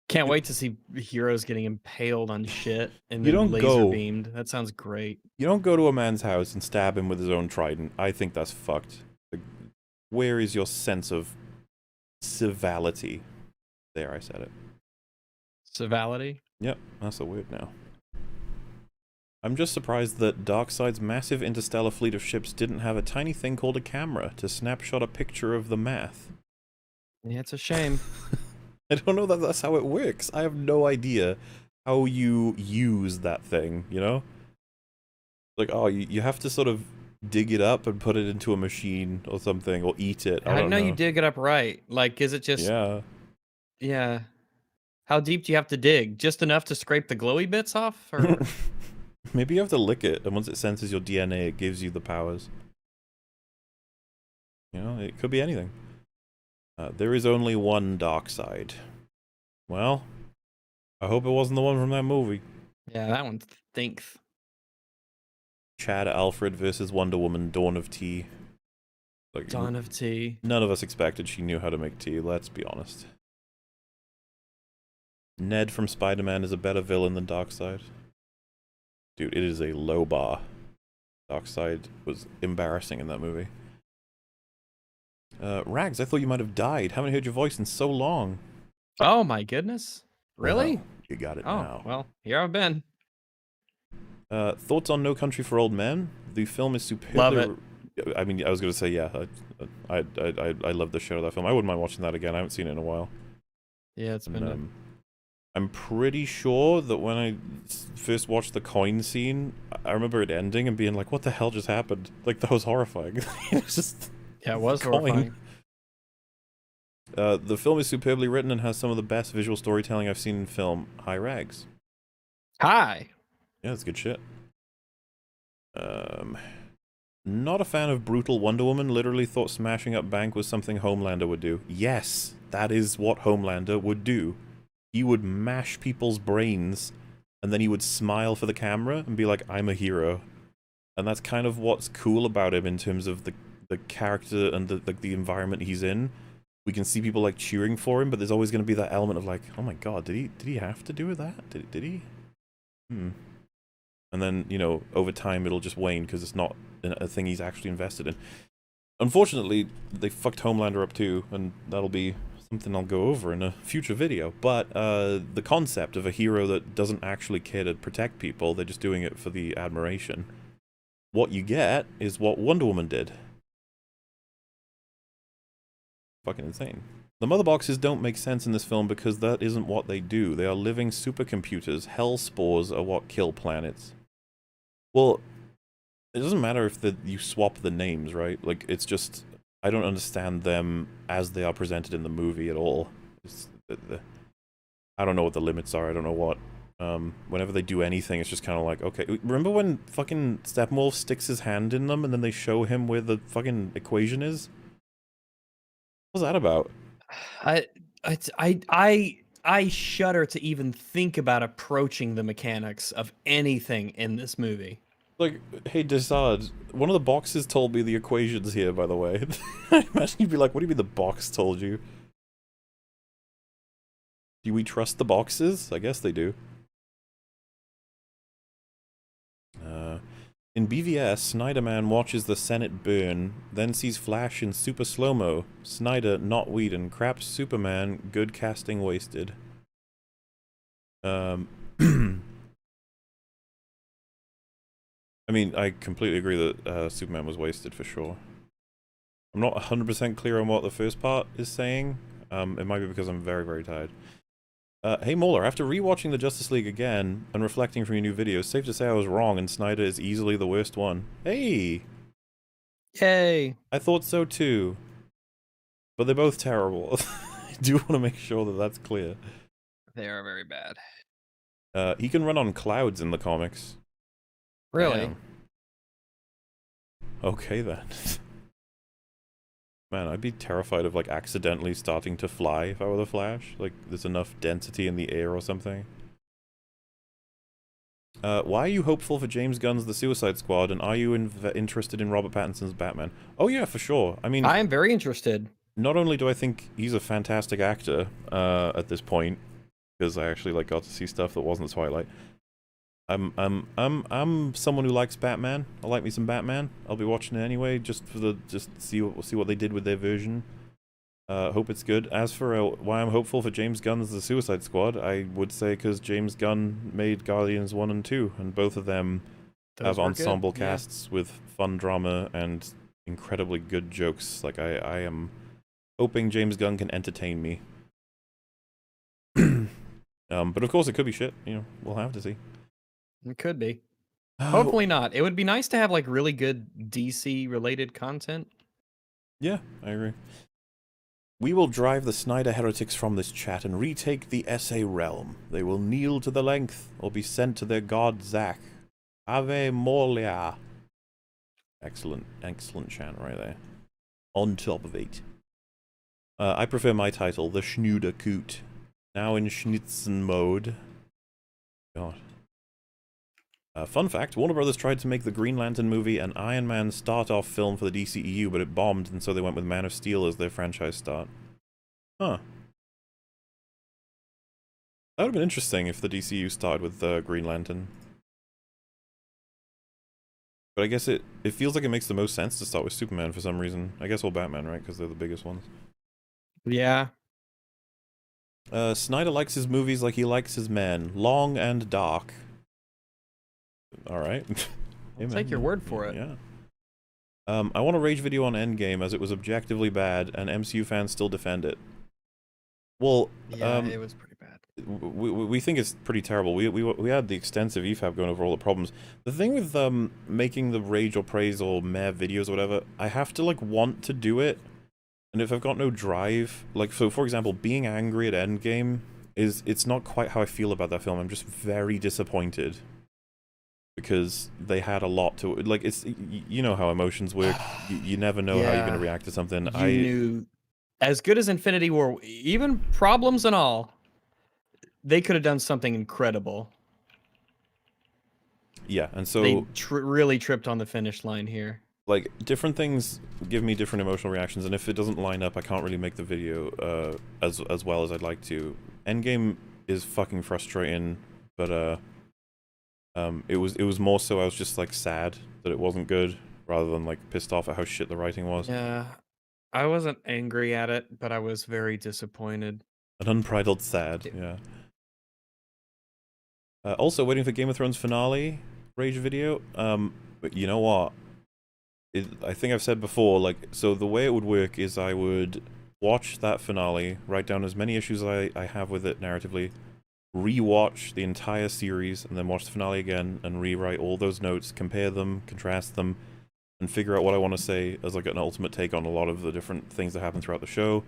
Can't wait to see heroes getting impaled on shit and then laser beamed. That sounds great. You don't go to a man's house and stab him with his own trident. I think that's fucked. Like, where is your sense of civility? There, I said it. Civility? Yep, that's a word now. I'm just surprised that Darkseid's massive interstellar fleet of ships didn't have a tiny thing called a camera to snapshot a picture of the math. Yeah, it's a shame. I don't know that that's how it works. I have no idea how you use that thing, you know? Like, oh, you have to sort of dig it up and put it into a machine or something, or eat it. I don't know. You dig it up right. Like, is it just... Yeah. Yeah. How deep do you have to dig? Just enough to scrape the glowy bits off? Or... Maybe you have to lick it, and once it senses your DNA, it gives you the powers. You know, it could be anything. There is only one dark side. Well, I hope it wasn't the one from that movie. Yeah, that one stinks. Chad Alfred versus Wonder Woman, Dawn of Tea. Like, Dawn of Tea. None of us expected she knew how to make tea, let's be honest. Ned from Spider-Man is a better villain than Darkseid. Dude, it is a low bar. Darkseid was embarrassing in that movie. Rags, I thought you might have died. Haven't heard your voice in so long. Oh my goodness. Really? Well, you got it Oh, now. well, here I've been. Thoughts on No Country for Old Men? The film is superbly... Love it. I mean, I was going to say, yeah, I love the shit out of that film. I wouldn't mind watching that again. I haven't seen it in a while. Yeah, it's been I'm pretty sure that when I first watched the coin scene, I remember it ending and being like, what the hell just happened? Like, that was horrifying. It was just... Yeah, it was coin. horrifying. The film is superbly written and has some of the best visual storytelling I've seen in film. Hi, Rags. Hi. Yeah, it's good shit. Not a fan of brutal Wonder Woman. Literally thought smashing up bank was something Homelander would do. Yes, that is what Homelander would do. He would mash people's brains, and then he would smile for the camera and be like, I'm a hero. And that's kind of what's cool about him in terms of the character and the environment he's in. We can see people like cheering for him, but there's always going to be that element of like, oh my god, did he have to do that? Did he? And then, you know, over time it'll just wane because it's not a thing he's actually invested in. Unfortunately, they fucked Homelander up too, and that'll be something I'll go over in a future video. But the concept of a hero that doesn't actually care to protect people, they're just doing it for the admiration. What you get is what Wonder Woman did. Fucking insane. The mother boxes don't make sense in this film because that isn't what they do. They are living supercomputers. Hell spores are what kill planets. Well, it doesn't matter if you swap the names, right? Like, it's just... I don't understand them as they are presented in the movie at all. I don't know what the limits are. I don't know what... whenever they do anything, it's just kind of like, okay... Remember when fucking Steppenwolf sticks his hand in them and then they show him where the fucking equation is? What's that about? I shudder to even think about approaching the mechanics of anything in this movie. Like, hey, Desad, one of the boxes told me the equations here, by the way. I imagine you'd be like, what do you mean the box told you? Do we trust the boxes? I guess they do. In BVS, Snyder Man watches the Senate burn, then sees Flash in super slow-mo. Snyder, not Whedon, craps Superman, good casting wasted. I mean, I completely agree that Superman was wasted for sure. I'm not 100% clear on what the first part is saying. It might be because I'm very, very tired. Hey Molar, after rewatching the Justice League again and reflecting from your new video, it's safe to say I was wrong and Snyder is easily the worst one. Hey! Yay! I thought so too. But they're both terrible. I do want to make sure that that's clear. They are very bad. He can run on clouds in the comics. Really? Damn. Okay then. Man, I'd be terrified of, like, accidentally starting to fly if I were the Flash. Like, there's enough density in the air or something. Why are you hopeful for James Gunn's The Suicide Squad, and are you interested in Robert Pattinson's Batman? Oh yeah, for sure. I mean... I am very interested. Not only do I think he's a fantastic actor, at this point, because I actually, like, got to see stuff that wasn't Twilight. I'm someone who likes Batman. I like me some Batman. I'll be watching it anyway, just see what they did with their version. Hope it's good. As for why I'm hopeful for James Gunn's The Suicide Squad, I would say because James Gunn made Guardians 1 and 2, and both of them have ensemble casts with fun drama and incredibly good jokes. Like, I am hoping James Gunn can entertain me. But of course it could be shit, you know, we'll have to see. It could be. Hopefully not. It would be nice to have, like, really good DC-related content. Yeah, I agree. We will drive the Snyder heretics from this chat and retake the SA realm. They will kneel to the length, or be sent to their god Zack. Ave Moria. Excellent, excellent chant right there. on top of it. I prefer my title, the Schnuderkoot. Now in Schnitzen mode. God. Fun fact, Warner Brothers tried to make the Green Lantern movie an Iron Man start-off film for the DCEU, but it bombed, and so they went with Man of Steel as their franchise start. Huh. That would have been interesting if the DCU started with Green Lantern. But I guess it feels like it makes the most sense to start with Superman for some reason. I guess all Batman, right? Because they're the biggest ones. Yeah. Snyder likes his movies like he likes his men. Long and dark. Alright. I'll take your word for it. Yeah. I want a rage video on Endgame as it was objectively bad, and MCU fans still defend it. Well, yeah, it was pretty bad. We think it's pretty terrible. We had the extensive EFAP going over all the problems. The thing with making the rage or praise or meh videos or whatever, I have to like want to do it, and if I've got no drive, like so for example, being angry at Endgame it's not quite how I feel about that film. I'm just very disappointed because they had a lot to it. Like it's you know how emotions work. You never know how you're going to react to something. You knew, as good as Infinity War, even problems and all, they could have done something incredible. Yeah, and so they really tripped on the finish line here. Like, different things give me different emotional reactions, and if it doesn't line up, I can't really make the video as well as I'd like to. Endgame is fucking frustrating, but it was more so I was just like sad that it wasn't good, rather than like pissed off at how shit the writing was. Yeah, I wasn't angry at it, but I was very disappointed. An unbridled sad, yeah. Also, waiting for Game of Thrones finale rage video. But you know what? I think I've said before, like, so the way it would work is I would watch that finale, write down as many issues I have with it narratively, re-watch the entire series, and then watch the finale again, and rewrite all those notes, compare them, contrast them, and figure out what I want to say as like an ultimate take on a lot of the different things that happen throughout the show.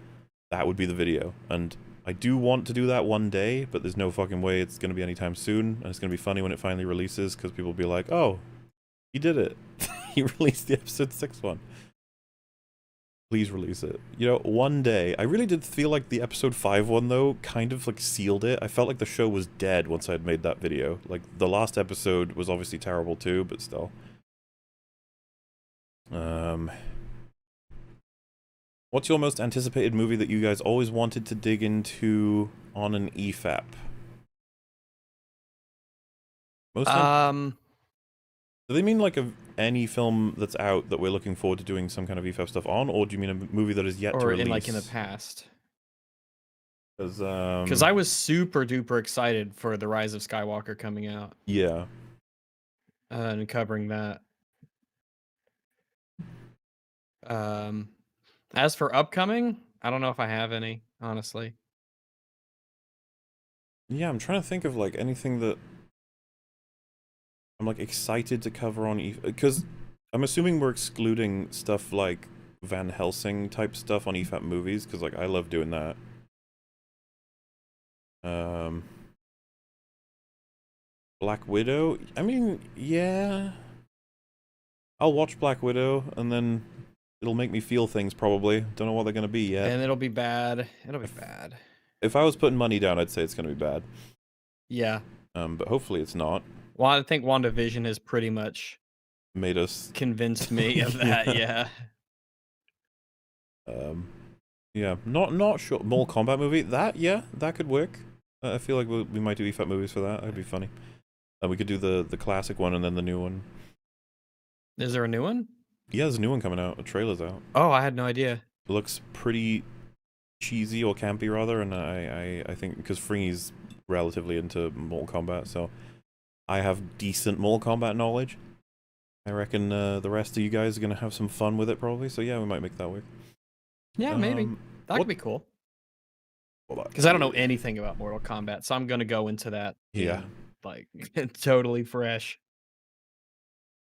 That would be the video. And I do want to do that one day, but there's no fucking way it's going to be anytime soon, and it's going to be funny when it finally releases, because people will be like, oh, he did it. He released the episode 6 one. Please release it. You know, one day. I really did feel like the episode 5 one, though, kind of, like, sealed it. I felt like the show was dead once I'd made that video. Like, the last episode was obviously terrible, too, but still. What's your most anticipated movie that you guys always wanted to dig into on an EFAP? Do they mean like any film that's out that we're looking forward to doing some kind of EFAP stuff on, or do you mean a movie that is yet to release? Or like in the past? Because I was super duper excited for The Rise of Skywalker coming out. Yeah. And covering that. As for upcoming, I don't know if I have any, honestly. Yeah, I'm trying to think of like anything that I'm like excited to cover on EFAP, because I'm assuming we're excluding stuff like Van Helsing type stuff on EFAP movies, because like I love doing that. Black Widow, I mean, yeah, I'll watch Black Widow and then it'll make me feel things probably. Don't know what they're gonna be yet. And it'll be bad. It'll be bad. If I was putting money down, I'd say it's gonna be bad. Yeah. But hopefully it's not. Well, I think WandaVision has pretty much made us convinced me of that. Yeah. Yeah. Not sure. Mortal Kombat movie. That could work. I feel like we might do EFAP movies for that. That'd be funny. We could do the classic one and then the new one. Is there a new one? Yeah, there's a new one coming out. A trailer's out. Oh, I had no idea. It looks pretty cheesy or campy rather, and I think because Fringy's relatively into Mortal Kombat, so I have decent Mortal Kombat knowledge. I reckon the rest of you guys are gonna have some fun with it probably. So yeah, we might make that work. Yeah, maybe that could be cool. Because I don't know anything about Mortal Kombat, so I'm gonna go into that. Yeah. Like totally fresh.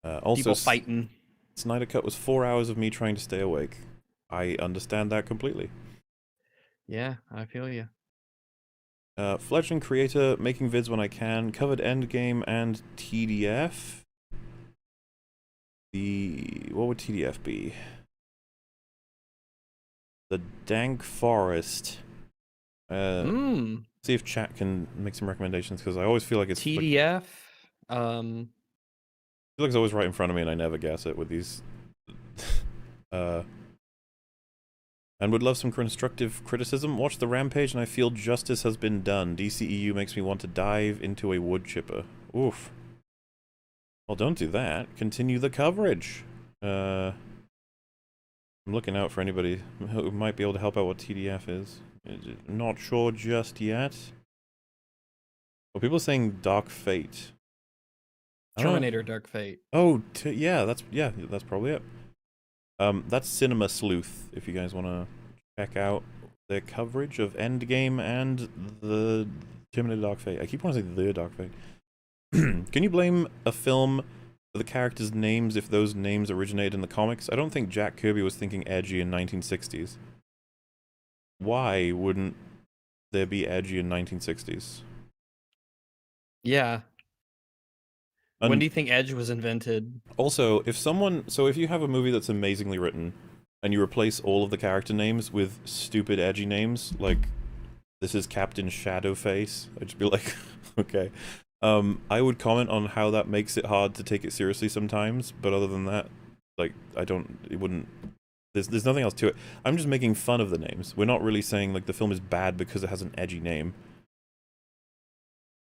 Also, people fighting. Snyder Cut was 4 hours of me trying to stay awake. I understand that completely. Yeah, I feel you. Fledgling creator, making vids when I can, covered Endgame and TDF. What would TDF be? The Dank Forest. See if chat can make some recommendations, because I always feel like it's TDF. I feel like it's always right in front of me and I never guess it with these. And would love some constructive criticism. Watch the Rampage and I feel justice has been done. DCEU makes me want to dive into a wood chipper. Oof. Well, don't do that. Continue the coverage. I'm looking out for anybody who might be able to help out what TDF is. Not sure just yet. Well, people are saying Dark Fate. Terminator Dark Fate. Oh, yeah, that's probably it. That's Cinema Sleuth, if you guys want to check out their coverage of Endgame and the Terminator Dark Fate. I keep wanting to say the Dark Fate. Can you blame a film for the characters' names if those names originated in the comics? I don't think Jack Kirby was thinking edgy in 1960s. Why wouldn't there be edgy in 1960s? Yeah. And when do you think Edge was invented? Also, if you have a movie that's amazingly written, and you replace all of the character names with stupid edgy names, like, this is Captain Shadowface, I'd just be like, okay. I would comment on how that makes it hard to take it seriously sometimes, but other than that, like, there's nothing else to it. I'm just making fun of the names. We're not really saying, like, the film is bad because it has an edgy name.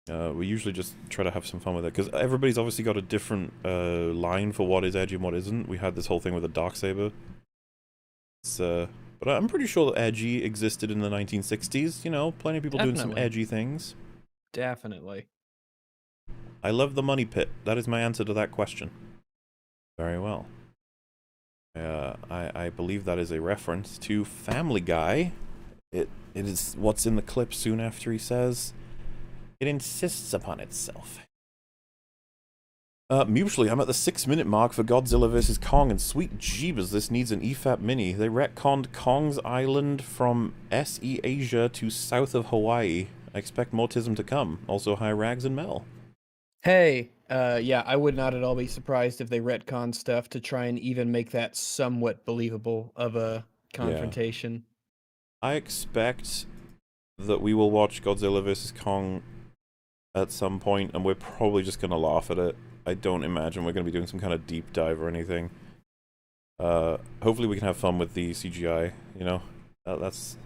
We usually just try to have some fun with it, because everybody's obviously got a different line for what is edgy and what isn't. We had this whole thing with the Darksaber. But I'm pretty sure that edgy existed in the 1960s. You know, plenty of people doing some edgy things. Definitely. I love the money pit. That is my answer to that question. Very well. I believe that is a reference to Family Guy. It is what's in the clip soon after he says, "It insists upon itself." Mutually, I'm at the 6-minute mark for Godzilla vs. Kong, and sweet jeebus, this needs an EFAP mini. They retconned Kong's island from SE Asia to south of Hawaii. I expect more tism to come. Also, hi Rags and Mel. Hey, yeah, I would not at all be surprised if they retcon stuff to try and even make that somewhat believable of a confrontation. Yeah. I expect that we will watch Godzilla vs. Kong at some point, and we're probably just going to laugh at it. I don't imagine we're going to be doing some kind of deep dive or anything. Hopefully we can have fun with the CGI, you know? That's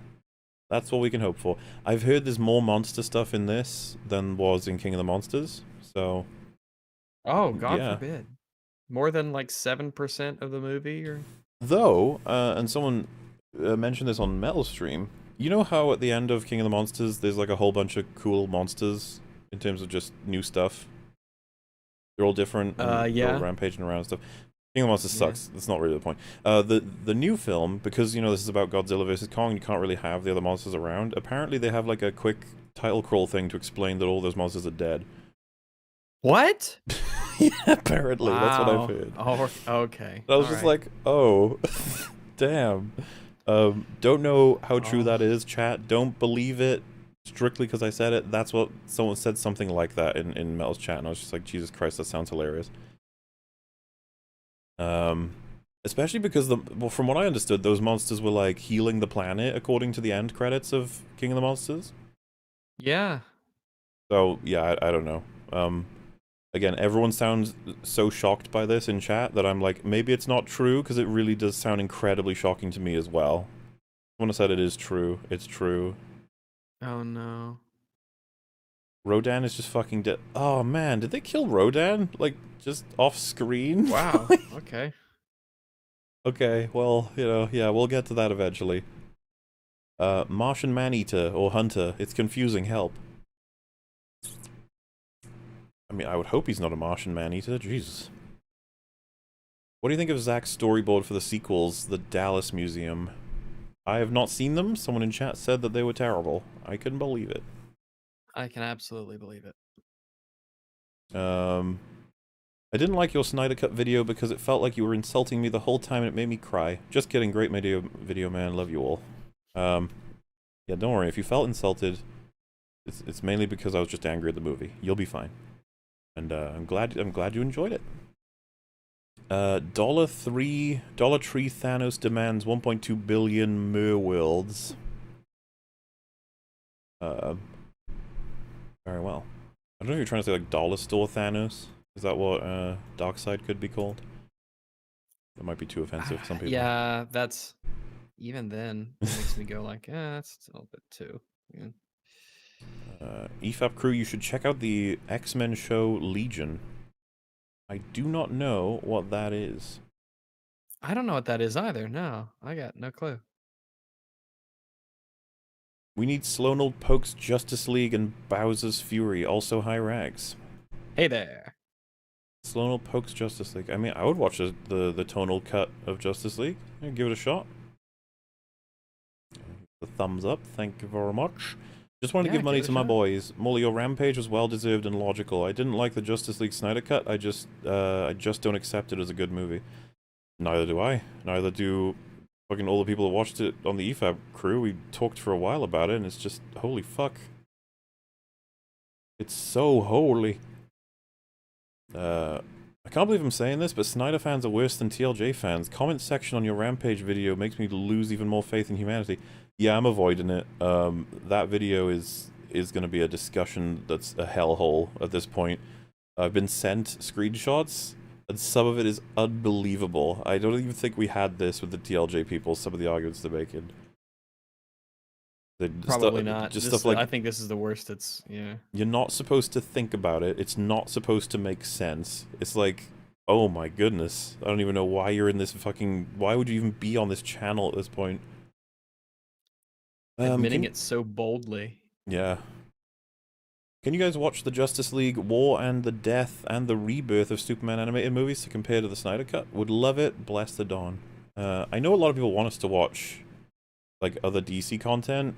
what we can hope for. I've heard there's more monster stuff in this than was in King of the Monsters, so... Oh, God forbid. More than, like, 7% of the movie? Or Though, and someone mentioned this on Metal Stream, you know how at the end of King of the Monsters there's, like, a whole bunch of cool monsters in terms of just new stuff? They're all different, and they're all rampaging around and stuff. King of the Monsters sucks. That's not really the point. The new film, because, you know, this is about Godzilla vs. Kong, you can't really have the other monsters around. Apparently they have, like, a quick title crawl thing to explain that all those monsters are dead. What? Yeah, apparently. Wow. That's what I've heard. Oh, okay. I was just like, oh, damn. Don't know how true that is, chat. Don't believe it strictly because I said it. That's what someone said, something like that in Mel's chat, and I was just like, Jesus Christ, that sounds hilarious. Especially because from what I understood, those monsters were like healing the planet according to the end credits of King of the Monsters. Yeah. So yeah, I don't know. Again, everyone sounds so shocked by this in chat that I'm like, maybe it's not true, because it really does sound incredibly shocking to me as well. Someone said it is true. It's true. Oh no. Rodan is just fucking dead. Oh man, did they kill Rodan? Like, just off screen? Wow. Okay. Okay, well, you know, yeah, we'll get to that eventually. Martian Maneater or Hunter. It's confusing, help. I mean, I would hope he's not a Martian Maneater. Jesus. What do you think of Zach's storyboard for the sequels, the Dallas Museum? I have not seen them. Someone in chat said that they were terrible. I couldn't believe it. I can absolutely believe it. I didn't like your Snyder Cut video because it felt like you were insulting me the whole time and it made me cry. Just kidding. Great video, man. Love you all. Yeah, don't worry. If you felt insulted, it's mainly because I was just angry at the movie. You'll be fine. And I'm glad you enjoyed it. $3 Thanos demands 1.2 billion merworlds. Very well. I don't know if you're trying to say like dollar store Thanos. Is that what Darkseid could be called? That might be too offensive for some people. Yeah, that's even then it makes me go like, that's a little bit too. Yeah. EFAP crew, you should check out the X-Men show Legion. I do not know what that is. I don't know what that is either. No, I got no clue. We need Slonold Pokes Justice League and Bowser's Fury, also high rags. Hey there. Slonold Pokes Justice League. I mean, I would watch the tonal cut of Justice League. I'd give it a shot. The thumbs up, thank you very much. Just wanted to give money to my boys. Molly, your Rampage was well-deserved and logical. I didn't like the Justice League Snyder cut. I just don't accept it as a good movie. Neither do I. Neither do fucking all the people who watched it on the EFAP crew. We talked for a while about it, and it's just, holy fuck. It's so holy. I can't believe I'm saying this, but Snyder fans are worse than TLJ fans. Comment section on your Rampage video makes me lose even more faith in humanity. Yeah, I'm avoiding it. That video is going to be a discussion that's a hellhole at this point. I've been sent screenshots, and some of it is unbelievable. I don't even think we had this with the TLJ people, some of the arguments they're making. Probably not. Just this stuff like, I think this is the worst. It's, yeah. You're not supposed to think about it. It's not supposed to make sense. It's like, oh my goodness. I don't even know why you're in this fucking... Why would you even be on this channel at this point? Admitting it so boldly. Yeah. Can you guys watch the Justice League War and the Death and the Rebirth of Superman animated movies to compare to the Snyder Cut? Would love it. Bless the dawn. I know a lot of people want us to watch like other DC content.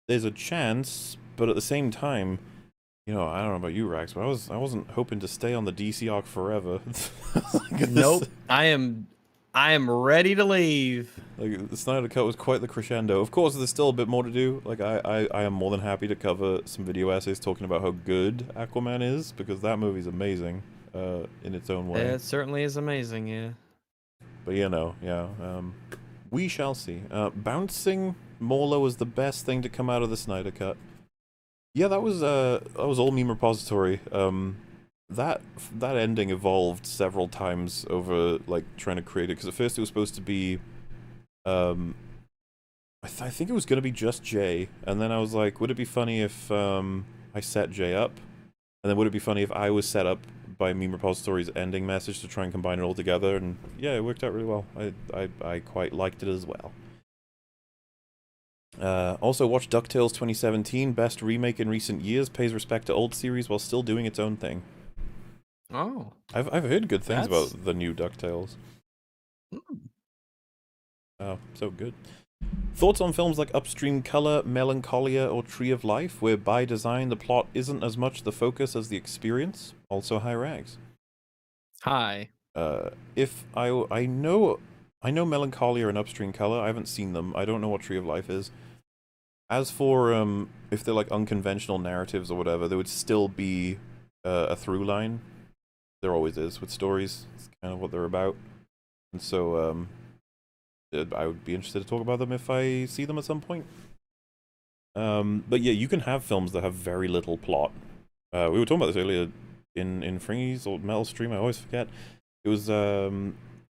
There's a chance, but at the same time, you know, I don't know about you, Rax, but I wasn't hoping to stay on the DC arc forever. Nope. I am ready to leave. Like, the Snyder Cut was quite the crescendo. Of course, there's still a bit more to do. Like, I am more than happy to cover some video essays talking about how good Aquaman is, because that movie's amazing in its own way. It certainly is amazing, yeah. But, you know, yeah, we shall see. Bouncing Morlo was the best thing to come out of the Snyder Cut. Yeah, that was all meme repository. That ending evolved several times over, like, trying to create it, because at first it was supposed to be, I think it was going to be just Jay, and then I was like, would it be funny if, I set Jay up? And then would it be funny if I was set up by meme repository's ending message to try and combine it all together? And yeah, it worked out really well. I quite liked it as well. Also watched DuckTales 2017, best remake in recent years, pays respect to old series while still doing its own thing. Oh. I've heard good things about the new DuckTales. Oh, so good. Thoughts on films like Upstream Color, Melancholia, or Tree of Life, where by design the plot isn't as much the focus as the experience? Also high rags. Hi. If I know Melancholia and Upstream Color, I haven't seen them. I don't know what Tree of Life is. As for if they're like unconventional narratives or whatever, there would still be a through line. There always is with stories. It's kind of what they're about. And so I would be interested to talk about them if I see them at some point. But yeah, you can have films that have very little plot. We were talking about this earlier in Fringy's or Metal Stream. I always forget. It was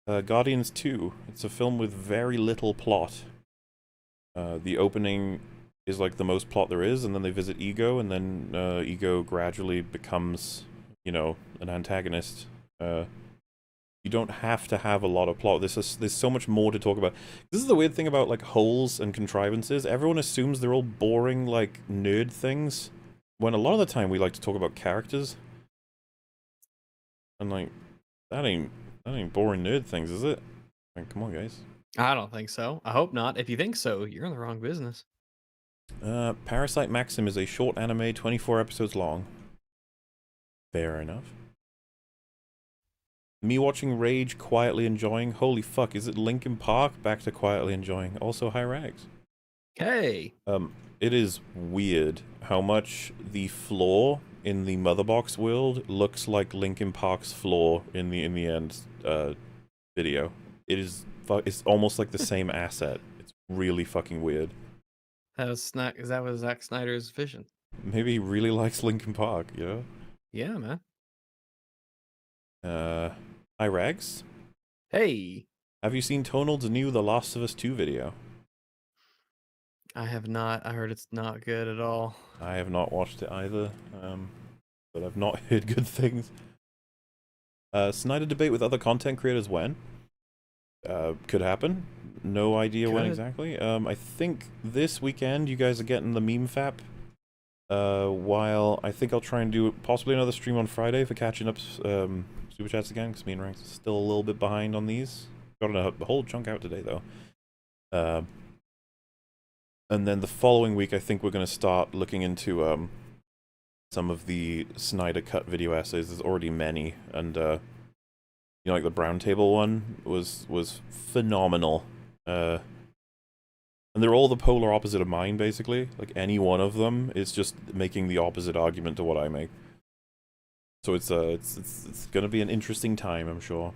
Guardians 2. It's a film with very little plot. The opening is like the most plot there is, and then they visit Ego, and then Ego gradually becomes, you know, an antagonist. You don't have to have a lot of plot. There's so much more to talk about. This is the weird thing about like holes and contrivances. Everyone assumes they're all boring like nerd things, when a lot of the time we like to talk about characters. And like that ain't boring nerd things, is it? I mean, come on, guys. I don't think so. I hope not. If you think so, you're in the wrong business. Parasite Maxim is a short anime, 24 episodes long. Fair enough. Me watching Rage, quietly enjoying. Holy fuck, is it Linkin Park? Back to quietly enjoying. Also high rags. Hey. It is weird how much the floor in the Motherbox world looks like Linkin Park's floor in the end video. It's almost like the same asset. It's really fucking weird. That was Zack Snyder's vision. Maybe he really likes Linkin Park, you know? Yeah, man. Hi Rags. Hey. Have you seen Tonald's new The Last of Us 2 video? I have not. I heard it's not good at all. I have not watched it either, but I've not heard good things. Snyder debate with other content creators when? Could happen. No idea when exactly. I think this weekend you guys are getting the meme FAP. While I think I'll try and do possibly another stream on Friday for catching up Superchats again, because me and Ranks are still a little bit behind on these. Got a whole chunk out today, though. And then the following week, I think we're going to start looking into some of the Snyder Cut video essays. There's already many, and you know, like the Brown Table one was phenomenal. And they're all the polar opposite of mine, basically. Like, any one of them is just making the opposite argument to what I make. So it's gonna be an interesting time, I'm sure.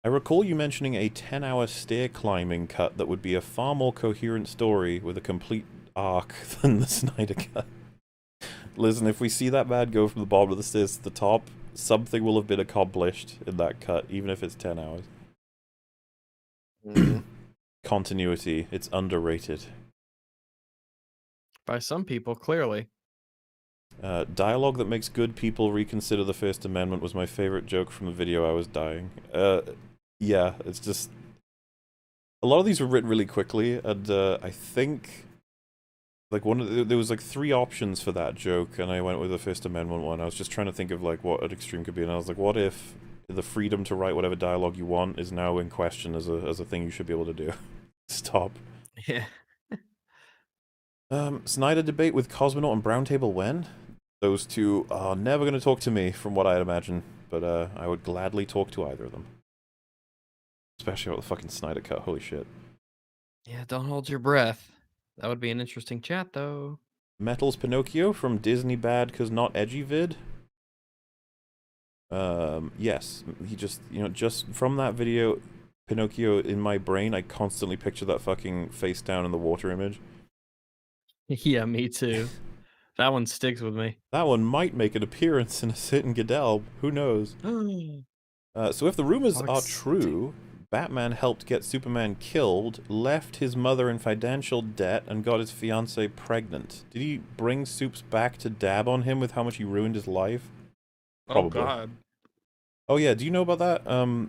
I recall you mentioning a 10-hour stair climbing cut that would be a far more coherent story with a complete arc than the Snyder Cut. Listen, if we see that man go from the bottom of the stairs to the top, something will have been accomplished in that cut, even if it's 10 hours. Continuity, it's underrated. By some people, clearly. Dialogue that makes good people reconsider the First Amendment was my favorite joke from the video I was dying. Yeah, it's just... A lot of these were written really quickly, and I think... Like, there was like 3 options for that joke, and I went with the First Amendment one. I was just trying to think of like what an extreme could be, and I was like, what if the freedom to write whatever dialogue you want is now in question as a thing you should be able to do? Stop. Yeah. Snyder debate with Cosmonaut and Brown Table when? Those two are never going to talk to me, from what I'd imagine, but I would gladly talk to either of them. Especially about the fucking Snyder Cut, holy shit. Yeah, don't hold your breath. That would be an interesting chat, though. Metal's Pinocchio from Disney Bad 'Cause Not Edgy vid? Yes. He just, you know, just from that video, Pinocchio, in my brain, I constantly picture that fucking face down in the water image. Yeah, me too. That one sticks with me. That one might make an appearance in a certain Goodell. Who knows? So if the rumors are true, Batman helped get Superman killed, left his mother in financial debt, and got his fiancée pregnant. Did he bring Supes back to dab on him with how much he ruined his life? Probably. Oh, God. Oh, yeah, do you know about that?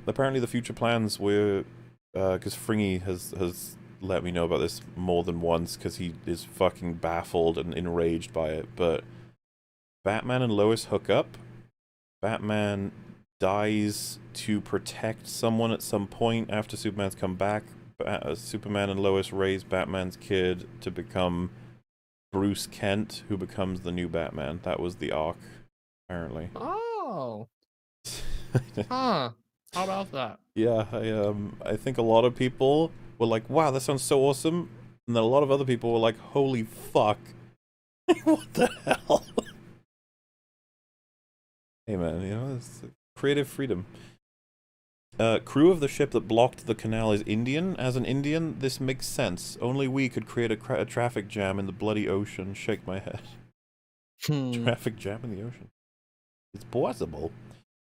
Apparently the future plans were... Because Fringy has let me know about this more than once, because he is fucking baffled and enraged by it, but Batman and Lois hook up. Batman dies to protect someone at some point after Superman's come back. Superman and Lois raise Batman's kid to become Bruce Kent, who becomes the new Batman. That was the arc, apparently. Oh. Huh. How about that? Yeah, I think a lot of people were like, wow, that sounds so awesome. And then a lot of other people were like, holy fuck. What the hell? Hey man, you know, it's creative freedom. Crew of the ship that blocked the canal is Indian. As an Indian, this makes sense. Only we could create a traffic jam in the bloody ocean. Shake my head. Traffic jam in the ocean. It's possible.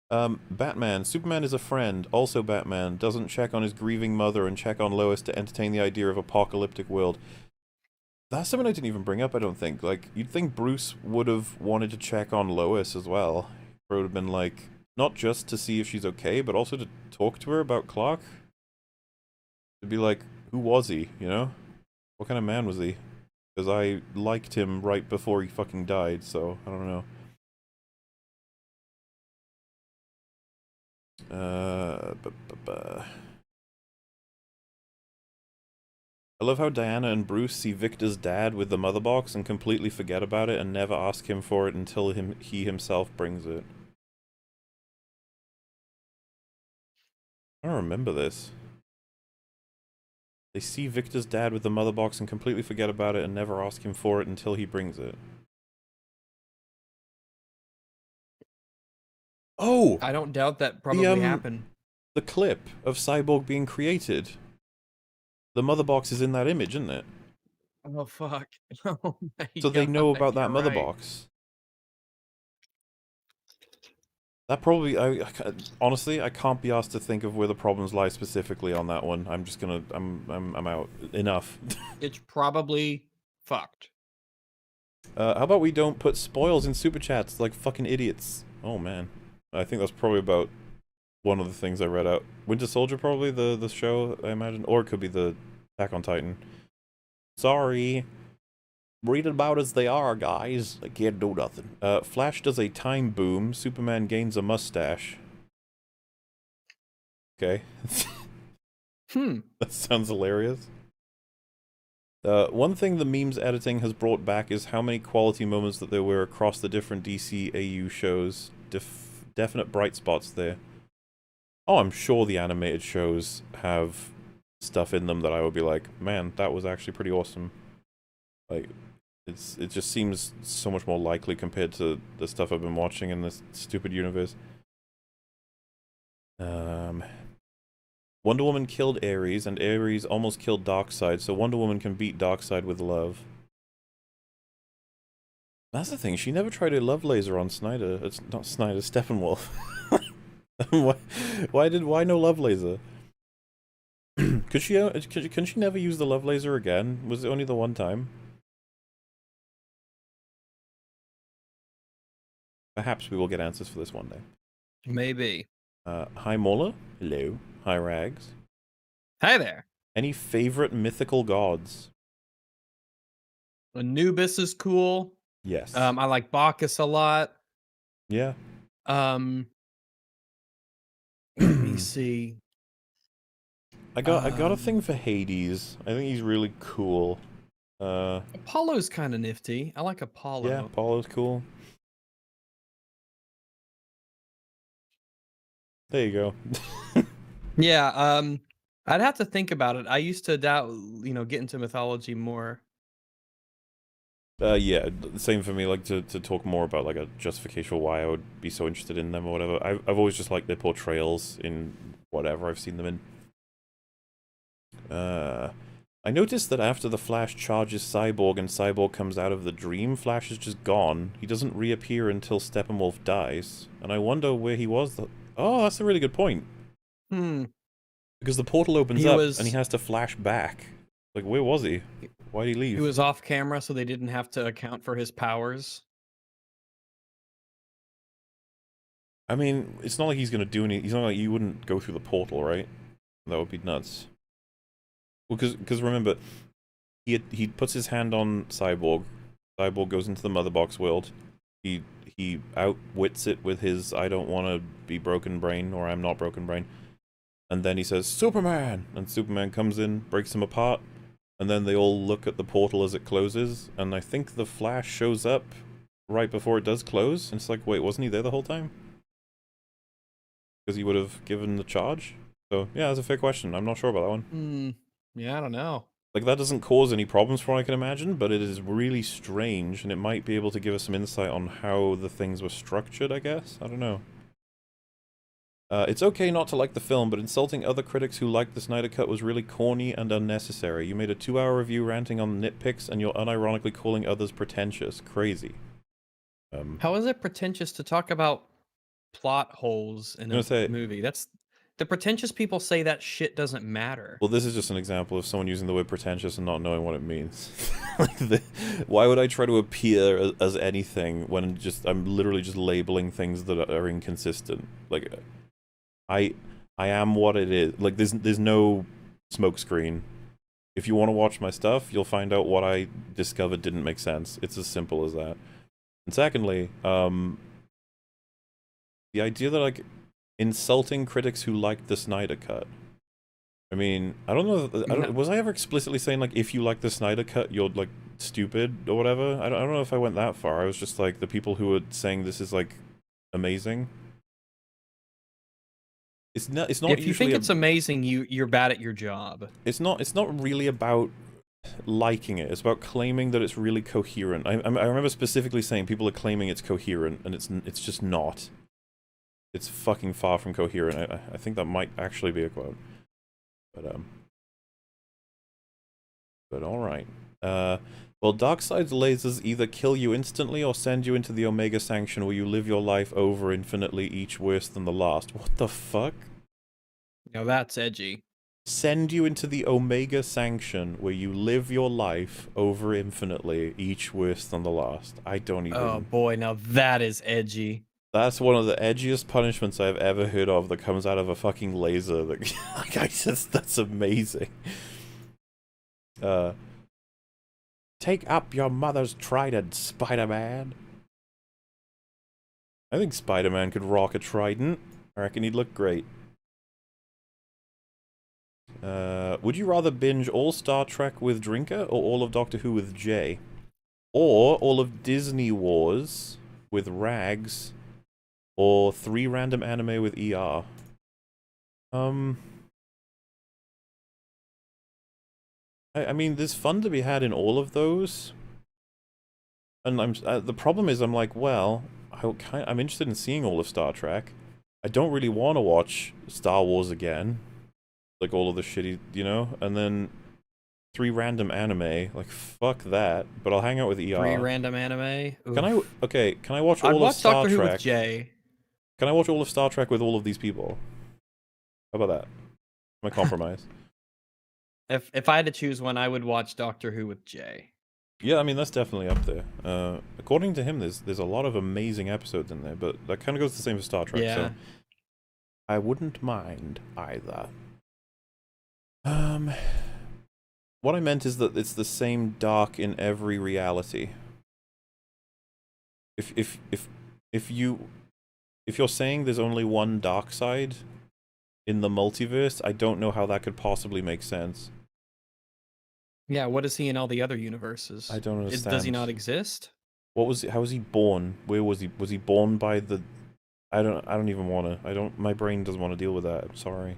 Batman. Superman is a friend. Also Batman. Doesn't check on his grieving mother and check on Lois to entertain the idea of apocalyptic world. That's something I didn't even bring up, I don't think. Like, you'd think Bruce would have wanted to check on Lois as well. It would have been like, not just to see if she's okay, but also to talk to her about Clark. To be like, who was he, you know? What kind of man was he? Because I liked him right before he fucking died, so I don't know. I love how Diana and Bruce see Victor's dad with the mother box and completely forget about it and never ask him for it until he himself brings it. I don't remember this. They see Victor's dad with the mother box and completely forget about it and never ask him for it until he brings it. Oh, I don't doubt that probably happened. the clip of Cyborg being created. The mother box is in that image, isn't it? Oh fuck! Oh my So they know God, about that you're mother right. box. That probably, honestly, I can't be asked to think of where the problems lie specifically on that one. I'm just gonna, I'm out. Enough. It's probably fucked. How about we don't put spoils in super chats like fucking idiots? Oh man, I think that's probably about one of the things I read out. Winter Soldier, probably the show, I imagine, or it could be the Attack on Titan. Sorry. Read it about as they are, guys. I can't do nothing. Flash does a time boom. Superman gains a mustache. Okay. That sounds hilarious. One thing the memes editing has brought back is how many quality moments that there were across the different DC AU shows. Definite bright spots there. Oh, I'm sure the animated shows have stuff in them that I would be like, man, that was actually pretty awesome. Like, it just seems so much more likely compared to the stuff I've been watching in this stupid universe. Wonder Woman killed Ares, and Ares almost killed Darkseid, so Wonder Woman can beat Darkseid with love. That's the thing, she never tried a love laser on Snyder. It's not Snyder, Steppenwolf. Why no love laser? Couldn't she never use the love laser again? Was it only the one time? Perhaps we will get answers for this one day. Maybe. Hi Mola. Hello. Hi Rags. Hi there. Any favorite mythical gods? Anubis is cool. Yes. I like Bacchus a lot. Yeah. Let me see. I got a thing for Hades. I think he's really cool. Apollo's kind of nifty. I like Apollo. Yeah, Apollo's cool. There you go. Yeah, I'd have to think about it. I used to doubt, get into mythology more. Yeah, same for me. Like to talk more about like a justification for why I would be so interested in them or whatever. I've always just liked their portrayals in whatever I've seen them in. I noticed that after the Flash charges Cyborg and Cyborg comes out of the dream, Flash is just gone. He doesn't reappear until Steppenwolf dies, and I wonder where he was. Oh, that's a really good point. Because the portal opens up and he has to flash back. Like, where was he? Why did he leave? He was off camera, so they didn't have to account for his powers. I mean, it's not like he's gonna do any. He's not like you wouldn't go through the portal, right? That would be nuts. Well, because remember, he puts his hand on Cyborg. Cyborg goes into the mother box world. He outwits it with his "I don't want to be broken brain" or "I'm not broken brain," and then he says "Superman," and Superman comes in, breaks him apart, and then they all look at the portal as it closes. And I think the Flash shows up right before it does close. And it's like, wait, wasn't he there the whole time? Because he would have given the charge. So yeah, that's a fair question. I'm not sure about that one. Yeah, I don't know. Like, that doesn't cause any problems from what I can imagine, but it is really strange, and it might be able to give us some insight on how the things were structured, I guess? I don't know. It's okay not to like the film, but insulting other critics who liked the Snyder Cut was really corny and unnecessary. You made a 2-hour review ranting on nitpicks, and you're unironically calling others pretentious. Crazy. How is it pretentious to talk about plot holes in a movie? The pretentious people say that shit doesn't matter. Well, this is just an example of someone using the word pretentious and not knowing what it means. Why would I try to appear as anything when I'm literally just labeling things that are inconsistent? Like, I am what it is. Like, there's no smokescreen. If you want to watch my stuff, you'll find out what I discovered didn't make sense. It's as simple as that. And secondly, the idea that, like, insulting critics who liked the Snyder Cut. I mean, I don't know. Was I ever explicitly saying, like, if you like the Snyder Cut, you're, like, stupid or whatever? I don't know if I went that far. I was just like, the people who were saying this is, like, amazing. It's not. If you think it's amazing, you're bad at your job. It's not really about liking it. It's about claiming that it's really coherent. I remember specifically saying people are claiming it's coherent, and it's just not. It's fucking far from coherent. I think that might actually be a quote. But alright. Well, Darkseid's lasers either kill you instantly or send you into the Omega Sanction where you live your life over infinitely, each worse than the last. What the fuck? Now that's edgy. Send you into the Omega Sanction where you live your life over infinitely, each worse than the last. I don't even... Oh boy, now that is edgy. That's one of the edgiest punishments I've ever heard of that comes out of a fucking laser. That, like, that's amazing. Take up your mother's trident, Spider-Man. I think Spider-Man could rock a trident. I reckon he'd look great. Would you rather binge all Star Trek with Drinker or all of Doctor Who with Jay? Or all of Disney Wars with Rags? Or 3 random anime with ER? I mean, there's fun to be had in all of those. And the problem is, I'm like, well, I'm interested in seeing all of Star Trek. I don't really want to watch Star Wars again. Like, all of the shitty, you know? And then 3 random anime. Like, fuck that. But I'll hang out with ER. 3 random anime? Oof. Can I watch all of Star Doctor Trek? Who with Jay. Can I watch all of Star Trek with all of these people? How about that? My compromise. If I had to choose one, I would watch Doctor Who with Jay. Yeah, I mean, that's definitely up there. According to him, there's a lot of amazing episodes in there, but that kind of goes the same for Star Trek, Yeah. so I wouldn't mind either. What I meant is that it's the same dark in every reality. If you're saying there's only one dark side in the multiverse, I don't know how that could possibly make sense. Yeah, what is he in all the other universes? I don't understand. Does he not exist? What was how was he born? Where was he? Was he born by the... I don't even want to... my brain doesn't want to deal with that. I'm sorry.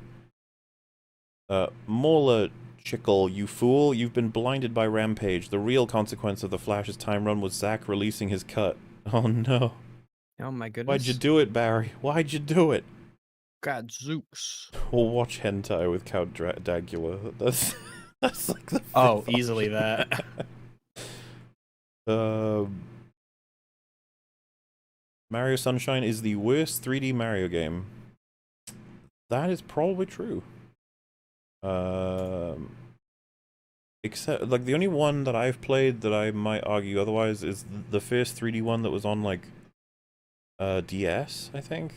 Mauler Chickle, you fool. You've been blinded by Rampage. The real consequence of the Flash's time run was Zack releasing his cut. Oh no. Oh my goodness. Why'd you do it, Barry? Why'd you do it? God, Zooks. We'll watch hentai with Count Dagula. That's like the... Oh, easily that. Mario Sunshine is the worst 3D Mario game. That is probably true. Except, like, the only one that I've played that I might argue otherwise is the first 3D one that was on, like, DS, I think.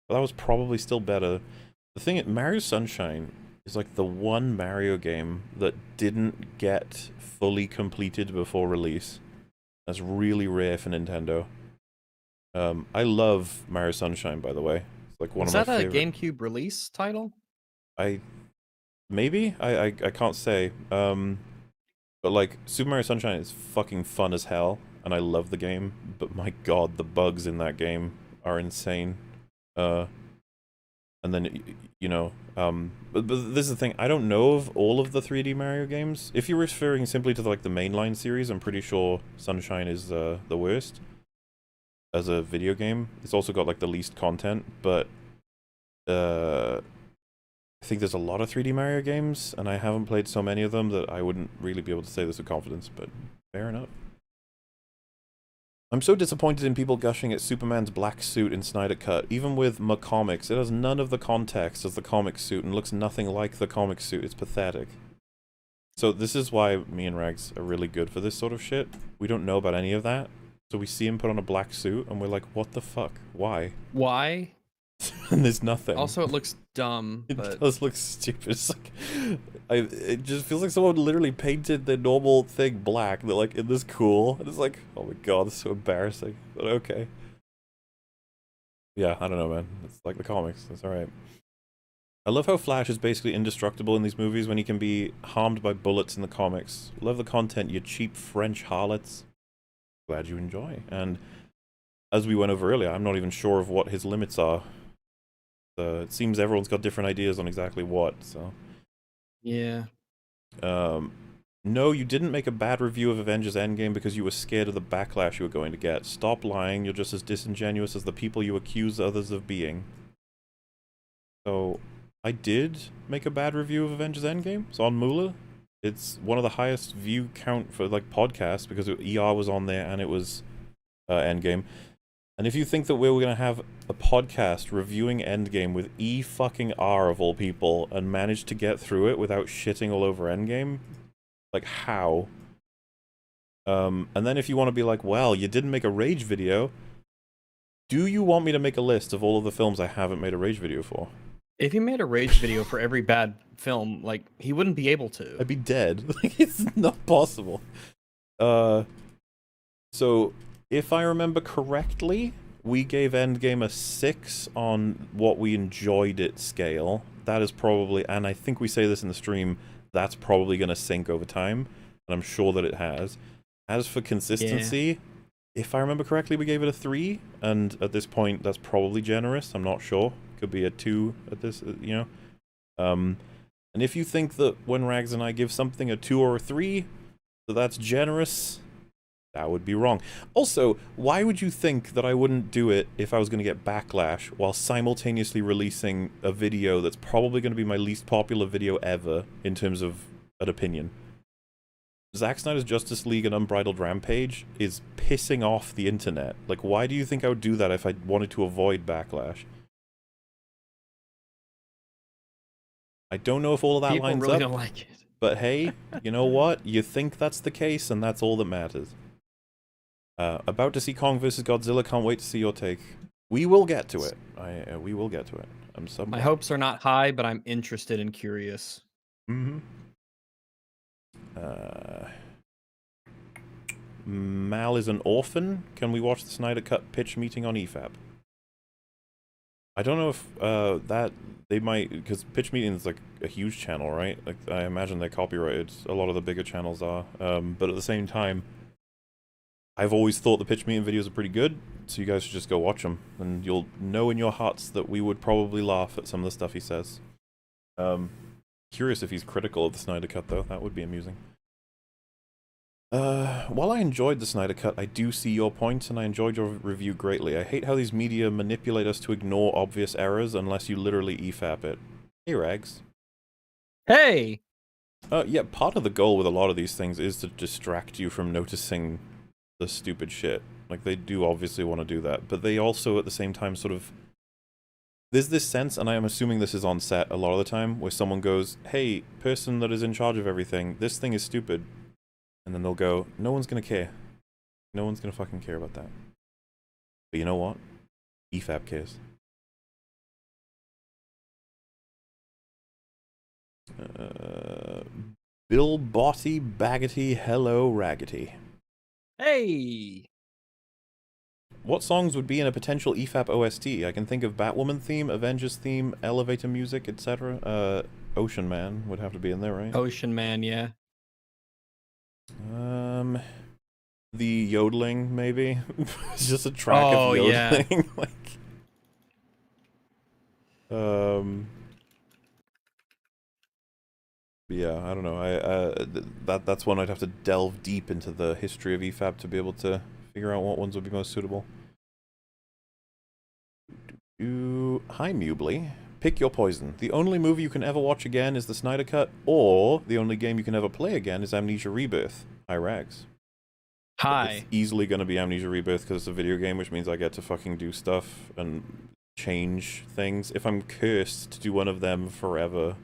But that was probably still better. The thing is, Mario Sunshine is, like, the one Mario game that didn't get fully completed before release. That's really rare for Nintendo. I love Mario Sunshine, by the way. It's like one of my favorite. Is that a GameCube release title? Maybe? I can't say. But like, Super Mario Sunshine is fucking fun as hell, and I love the game, but my god, the bugs in that game are insane. And then, you know, but this is the thing, I don't know of all of the 3D Mario games. If you're referring simply to, like, the mainline series, I'm pretty sure Sunshine is the worst as a video game. It's also got, like, the least content, but I think there's a lot of 3D Mario games, and I haven't played so many of them that I wouldn't really be able to say this with confidence, but fair enough. I'm so disappointed in people gushing at Superman's black suit in Snyder Cut. Even with McComics, it has none of the context as the comic suit and looks nothing like the comic suit. It's pathetic. So this is why me and Rags are really good for this sort of shit. We don't know about any of that. So we see him put on a black suit, and we're like, what the fuck? Why? Why? And there's nothing. Also, it looks dumb. It but... does look stupid. It's like, it just feels like someone literally painted the normal thing black. They're like, isn't this cool? And it's like, oh my god, it's so embarrassing. But okay. Yeah, I don't know, man. It's like the comics. It's alright. I love how Flash is basically indestructible in these movies when he can be harmed by bullets in the comics. Love the content, you cheap French harlots. Glad you enjoy. And as we went over earlier, I'm not even sure of what his limits are. It seems everyone's got different ideas on exactly what, so... Yeah. No, you didn't make a bad review of Avengers Endgame because you were scared of the backlash you were going to get. Stop lying, you're just as disingenuous as the people you accuse others of being. So, I did make a bad review of Avengers Endgame. It's on Moolah. It's one of the highest view count for, like, podcasts, because ER was on there and it was Endgame. And if you think that we were going to have a podcast reviewing Endgame with E-fucking-R of all people and manage to get through it without shitting all over Endgame, like, how? And then if you want to be like, well, you didn't make a Rage video, do you want me to make a list of all of the films I haven't made a Rage video for? If he made a Rage video for every bad film, like, he wouldn't be able to. I'd be dead. Like, it's not possible. So, if I remember correctly, we gave Endgame a 6 on what we enjoyed it scale. That is probably, and I think we say this in the stream, that's probably going to sink over time, and I'm sure that it has. As for consistency, if I remember correctly, we gave it a 3, and at this point, that's probably generous. I'm not sure. Could be a 2 at this, you know. And if you think that when Rags and I give something a 2 or a 3, that's generous, that would be wrong. Also, why would you think that I wouldn't do it if I was going to get backlash while simultaneously releasing a video that's probably going to be my least popular video ever in terms of an opinion? Zack Snyder's Justice League and Unbridled Rampage is pissing off the internet. Like, why do you think I would do that if I wanted to avoid backlash? I don't know if all of that People lines really up, don't like it. but hey, you know what? You think that's the case, and that's all that matters. About to see Kong vs. Godzilla. Can't wait to see your take. We will get to it. We will get to it. My hopes are not high, but I'm interested and curious. Mm-hmm. Mal is an orphan. Can we watch the Snyder Cut pitch meeting on EFAP? I don't know if that they might, because pitch meeting is like a huge channel, right? Like, I imagine they're copyrighted. A lot of the bigger channels are. But at the same time, I've always thought the pitch meeting videos are pretty good, so you guys should just go watch them, and you'll know in your hearts that we would probably laugh at some of the stuff he says. Curious if he's critical of the Snyder Cut, though. That would be amusing. While I enjoyed the Snyder Cut, I do see your point, and I enjoyed your review greatly. I hate how these media manipulate us to ignore obvious errors unless you literally EFAP it. Hey, Rags. Hey! Yeah, part of the goal with a lot of these things is to distract you from noticing the stupid shit. Like, they do obviously want to do that, but they also, at the same time, sort of... There's this sense, and I am assuming this is on set a lot of the time, where someone goes, hey, person that is in charge of everything, this thing is stupid. And then they'll go, no one's gonna care. No one's gonna fucking care about that. But you know what? EFAP cares. Bill Botty Baggety Hello Raggety. Hey! What songs would be in a potential EFAP OST? I can think of Batwoman theme, Avengers theme, elevator music, etc. Ocean Man would have to be in there, right? Ocean Man, yeah. The yodeling, maybe? It's just a track of yodeling. Yeah. Like, yeah, I don't know. That's one I'd have to delve deep into the history of EFAP to be able to figure out what ones would be most suitable. Hi, Mubly. Pick your poison. The only movie you can ever watch again is the Snyder Cut, or the only game you can ever play again is Amnesia Rebirth. Hi, Rags. Hi. It's easily going to be Amnesia Rebirth because it's a video game, which means I get to fucking do stuff and change things. If I'm cursed to do one of them forever,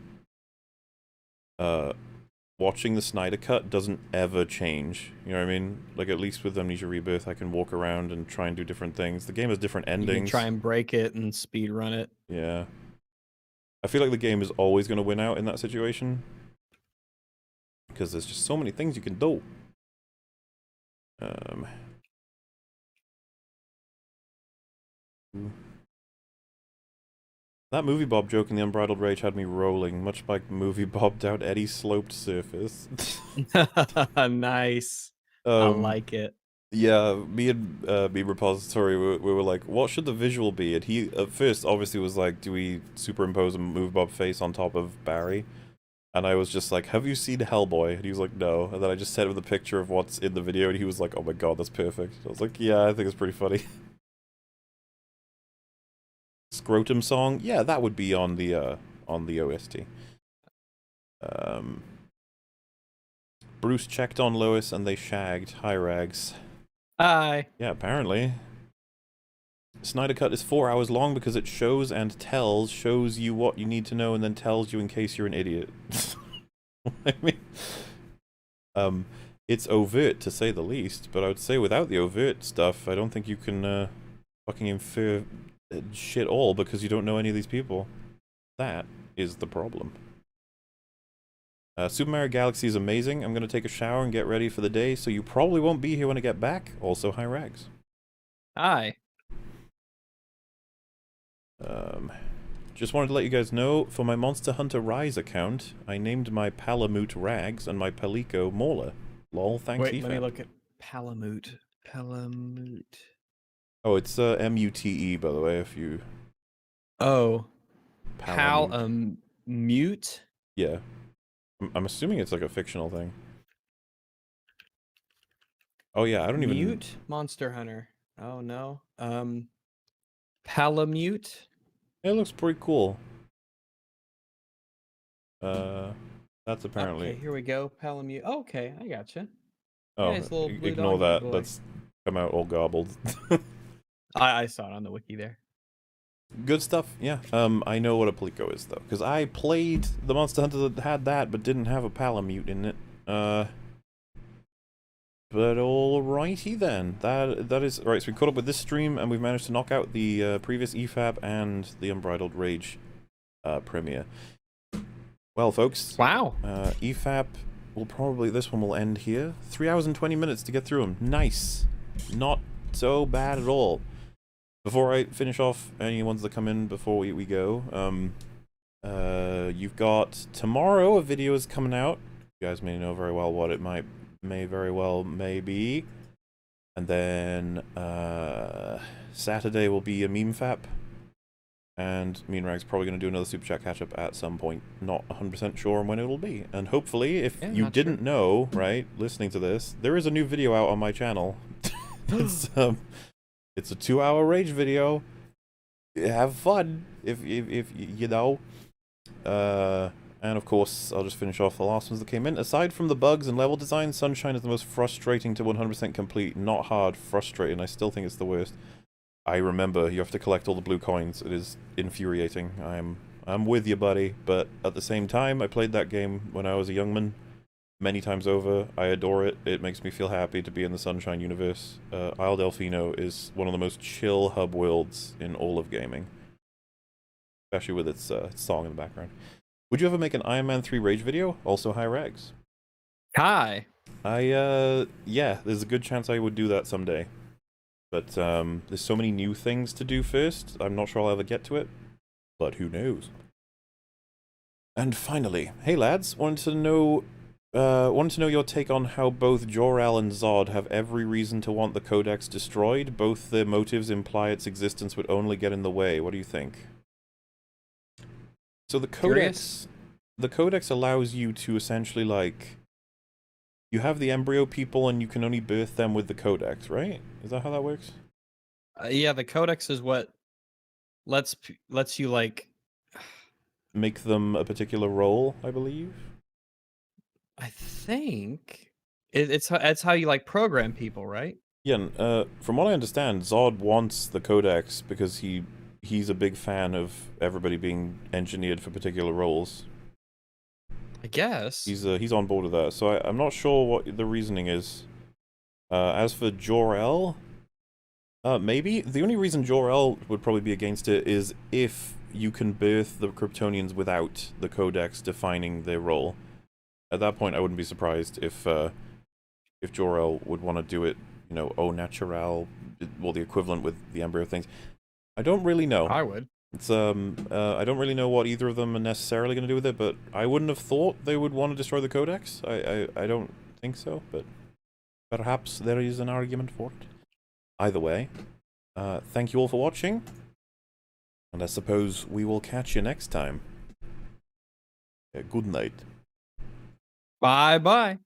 watching the Snyder Cut doesn't ever change. You know what I mean? Like, at least with Amnesia Rebirth, I can walk around and try and do different things. The game has different endings. You can try and break it and speed run it. Yeah. I feel like the game is always going to win out in that situation. Because there's just so many things you can do. That Movie Bob joke in the Unbridled Rage had me rolling, much like Movie Bob down Eddie's sloped surface. Nice. I like it. Yeah, me and me Repository, we were like, what should the visual be? And he, at first, obviously was like, do we superimpose a Movie Bob face on top of Barry? And I was just like, have you seen Hellboy? And he was like, no. And then I just sent him the picture of what's in the video, and he was like, oh my god, that's perfect. I was like, yeah, I think it's pretty funny. scrotum song, yeah, that would be on the OST. Bruce checked on Lois and they shagged. Hi, Rags. Hi. Yeah, apparently. Snyder Cut is 4 hours long because it shows you what you need to know, and then tells you in case you're an idiot. I mean, it's overt to say the least, but I would say without the overt stuff, I don't think you can fucking infer shit all because you don't know any of these people. That is the problem. Super Mario Galaxy is amazing. I'm gonna take a shower and get ready for the day, so you probably won't be here when I get back. Also, hi, Rags. Hi. Just wanted to let you guys know, for my Monster Hunter Rise account, I named my Palamute Rags and my Palico Mauler. Lol, thanks, Wait, EFAP. let me look at Palamute. Palamute. Oh, it's M-U-T-E, by the way, if you... Oh. Palamute. Mute? Yeah. I'm assuming it's like a fictional thing. Oh yeah, I don't even... Mute? Monster Hunter. Oh, no. Palamute? It looks pretty cool. That's apparently... Okay, here we go. Palamute. Oh, okay, I gotcha. Oh, nice little blue ignore doggy that. boy. Let's come out all gobbled. I saw it on the wiki there. Good stuff, yeah. I know what a Palico is, though, because I played the Monster Hunter that had that, but didn't have a Palamute in it. But alrighty then. That is... Right, so we caught up with this stream, and we've managed to knock out the previous EFAP and the Unbridled Rage premiere. Well, folks. Wow. EFAP will probably... This one will end here. 3 hours and 20 minutes to get through them. Nice. Not so bad at all. Before I finish off any ones that come in before we go, you've got tomorrow a video is coming out. You guys may know very well what it may be. And then Saturday will be a meme fap. And me and Rag's probably going to do another Super Chat catch-up at some point. Not 100% sure on when it will be. And hopefully, if you didn't know, right, listening to this, there is a new video out on my channel. It's a 2-hour Rage video. Have fun, if you know. And of course, I'll just finish off the last ones that came in. Aside from the bugs and level design, Sunshine is the most frustrating to 100% complete. Not hard, frustrating. I still think it's the worst. I remember you have to collect all the blue coins. It is infuriating. I'm with you, buddy. But at the same time, I played that game when I was a young man. Many times over. I adore it. It makes me feel happy to be in the Sunshine universe. Isle Delfino is one of the most chill hub worlds in all of gaming. Especially with its song in the background. Would you ever make an Iron Man 3 Rage video? Also, hi, Rags. Hi. Yeah, there's a good chance I would do that someday. But, there's so many new things to do first, I'm not sure I'll ever get to it. But who knows? And finally, hey lads, wanted to know your take on how both Jor-El and Zod have every reason to want the Codex destroyed. Both their motives imply its existence would only get in the way. What do you think? So the Codex allows you to essentially, like, you have the embryo people and you can only birth them with the Codex, right? Is that how that works? Yeah, the Codex is what lets you, like, make them a particular role, I believe. I think it's how you, like, program people, right? Yeah, from what I understand, Zod wants the Codex because he's a big fan of everybody being engineered for particular roles. I guess. He's on board with that, so I'm not sure what the reasoning is. As for Jor-El, maybe. The only reason Jor-El would probably be against it is if you can birth the Kryptonians without the Codex defining their role. At that point, I wouldn't be surprised if Jor-El would want to do it, you know, au naturel, well, the equivalent with the embryo things. I don't really know. I would. It's I don't really know what either of them are necessarily going to do with it, but I wouldn't have thought they would want to destroy the Codex. I don't think so, but perhaps there is an argument for it. Either way, thank you all for watching, and I suppose we will catch you next time. Good night. Bye-bye.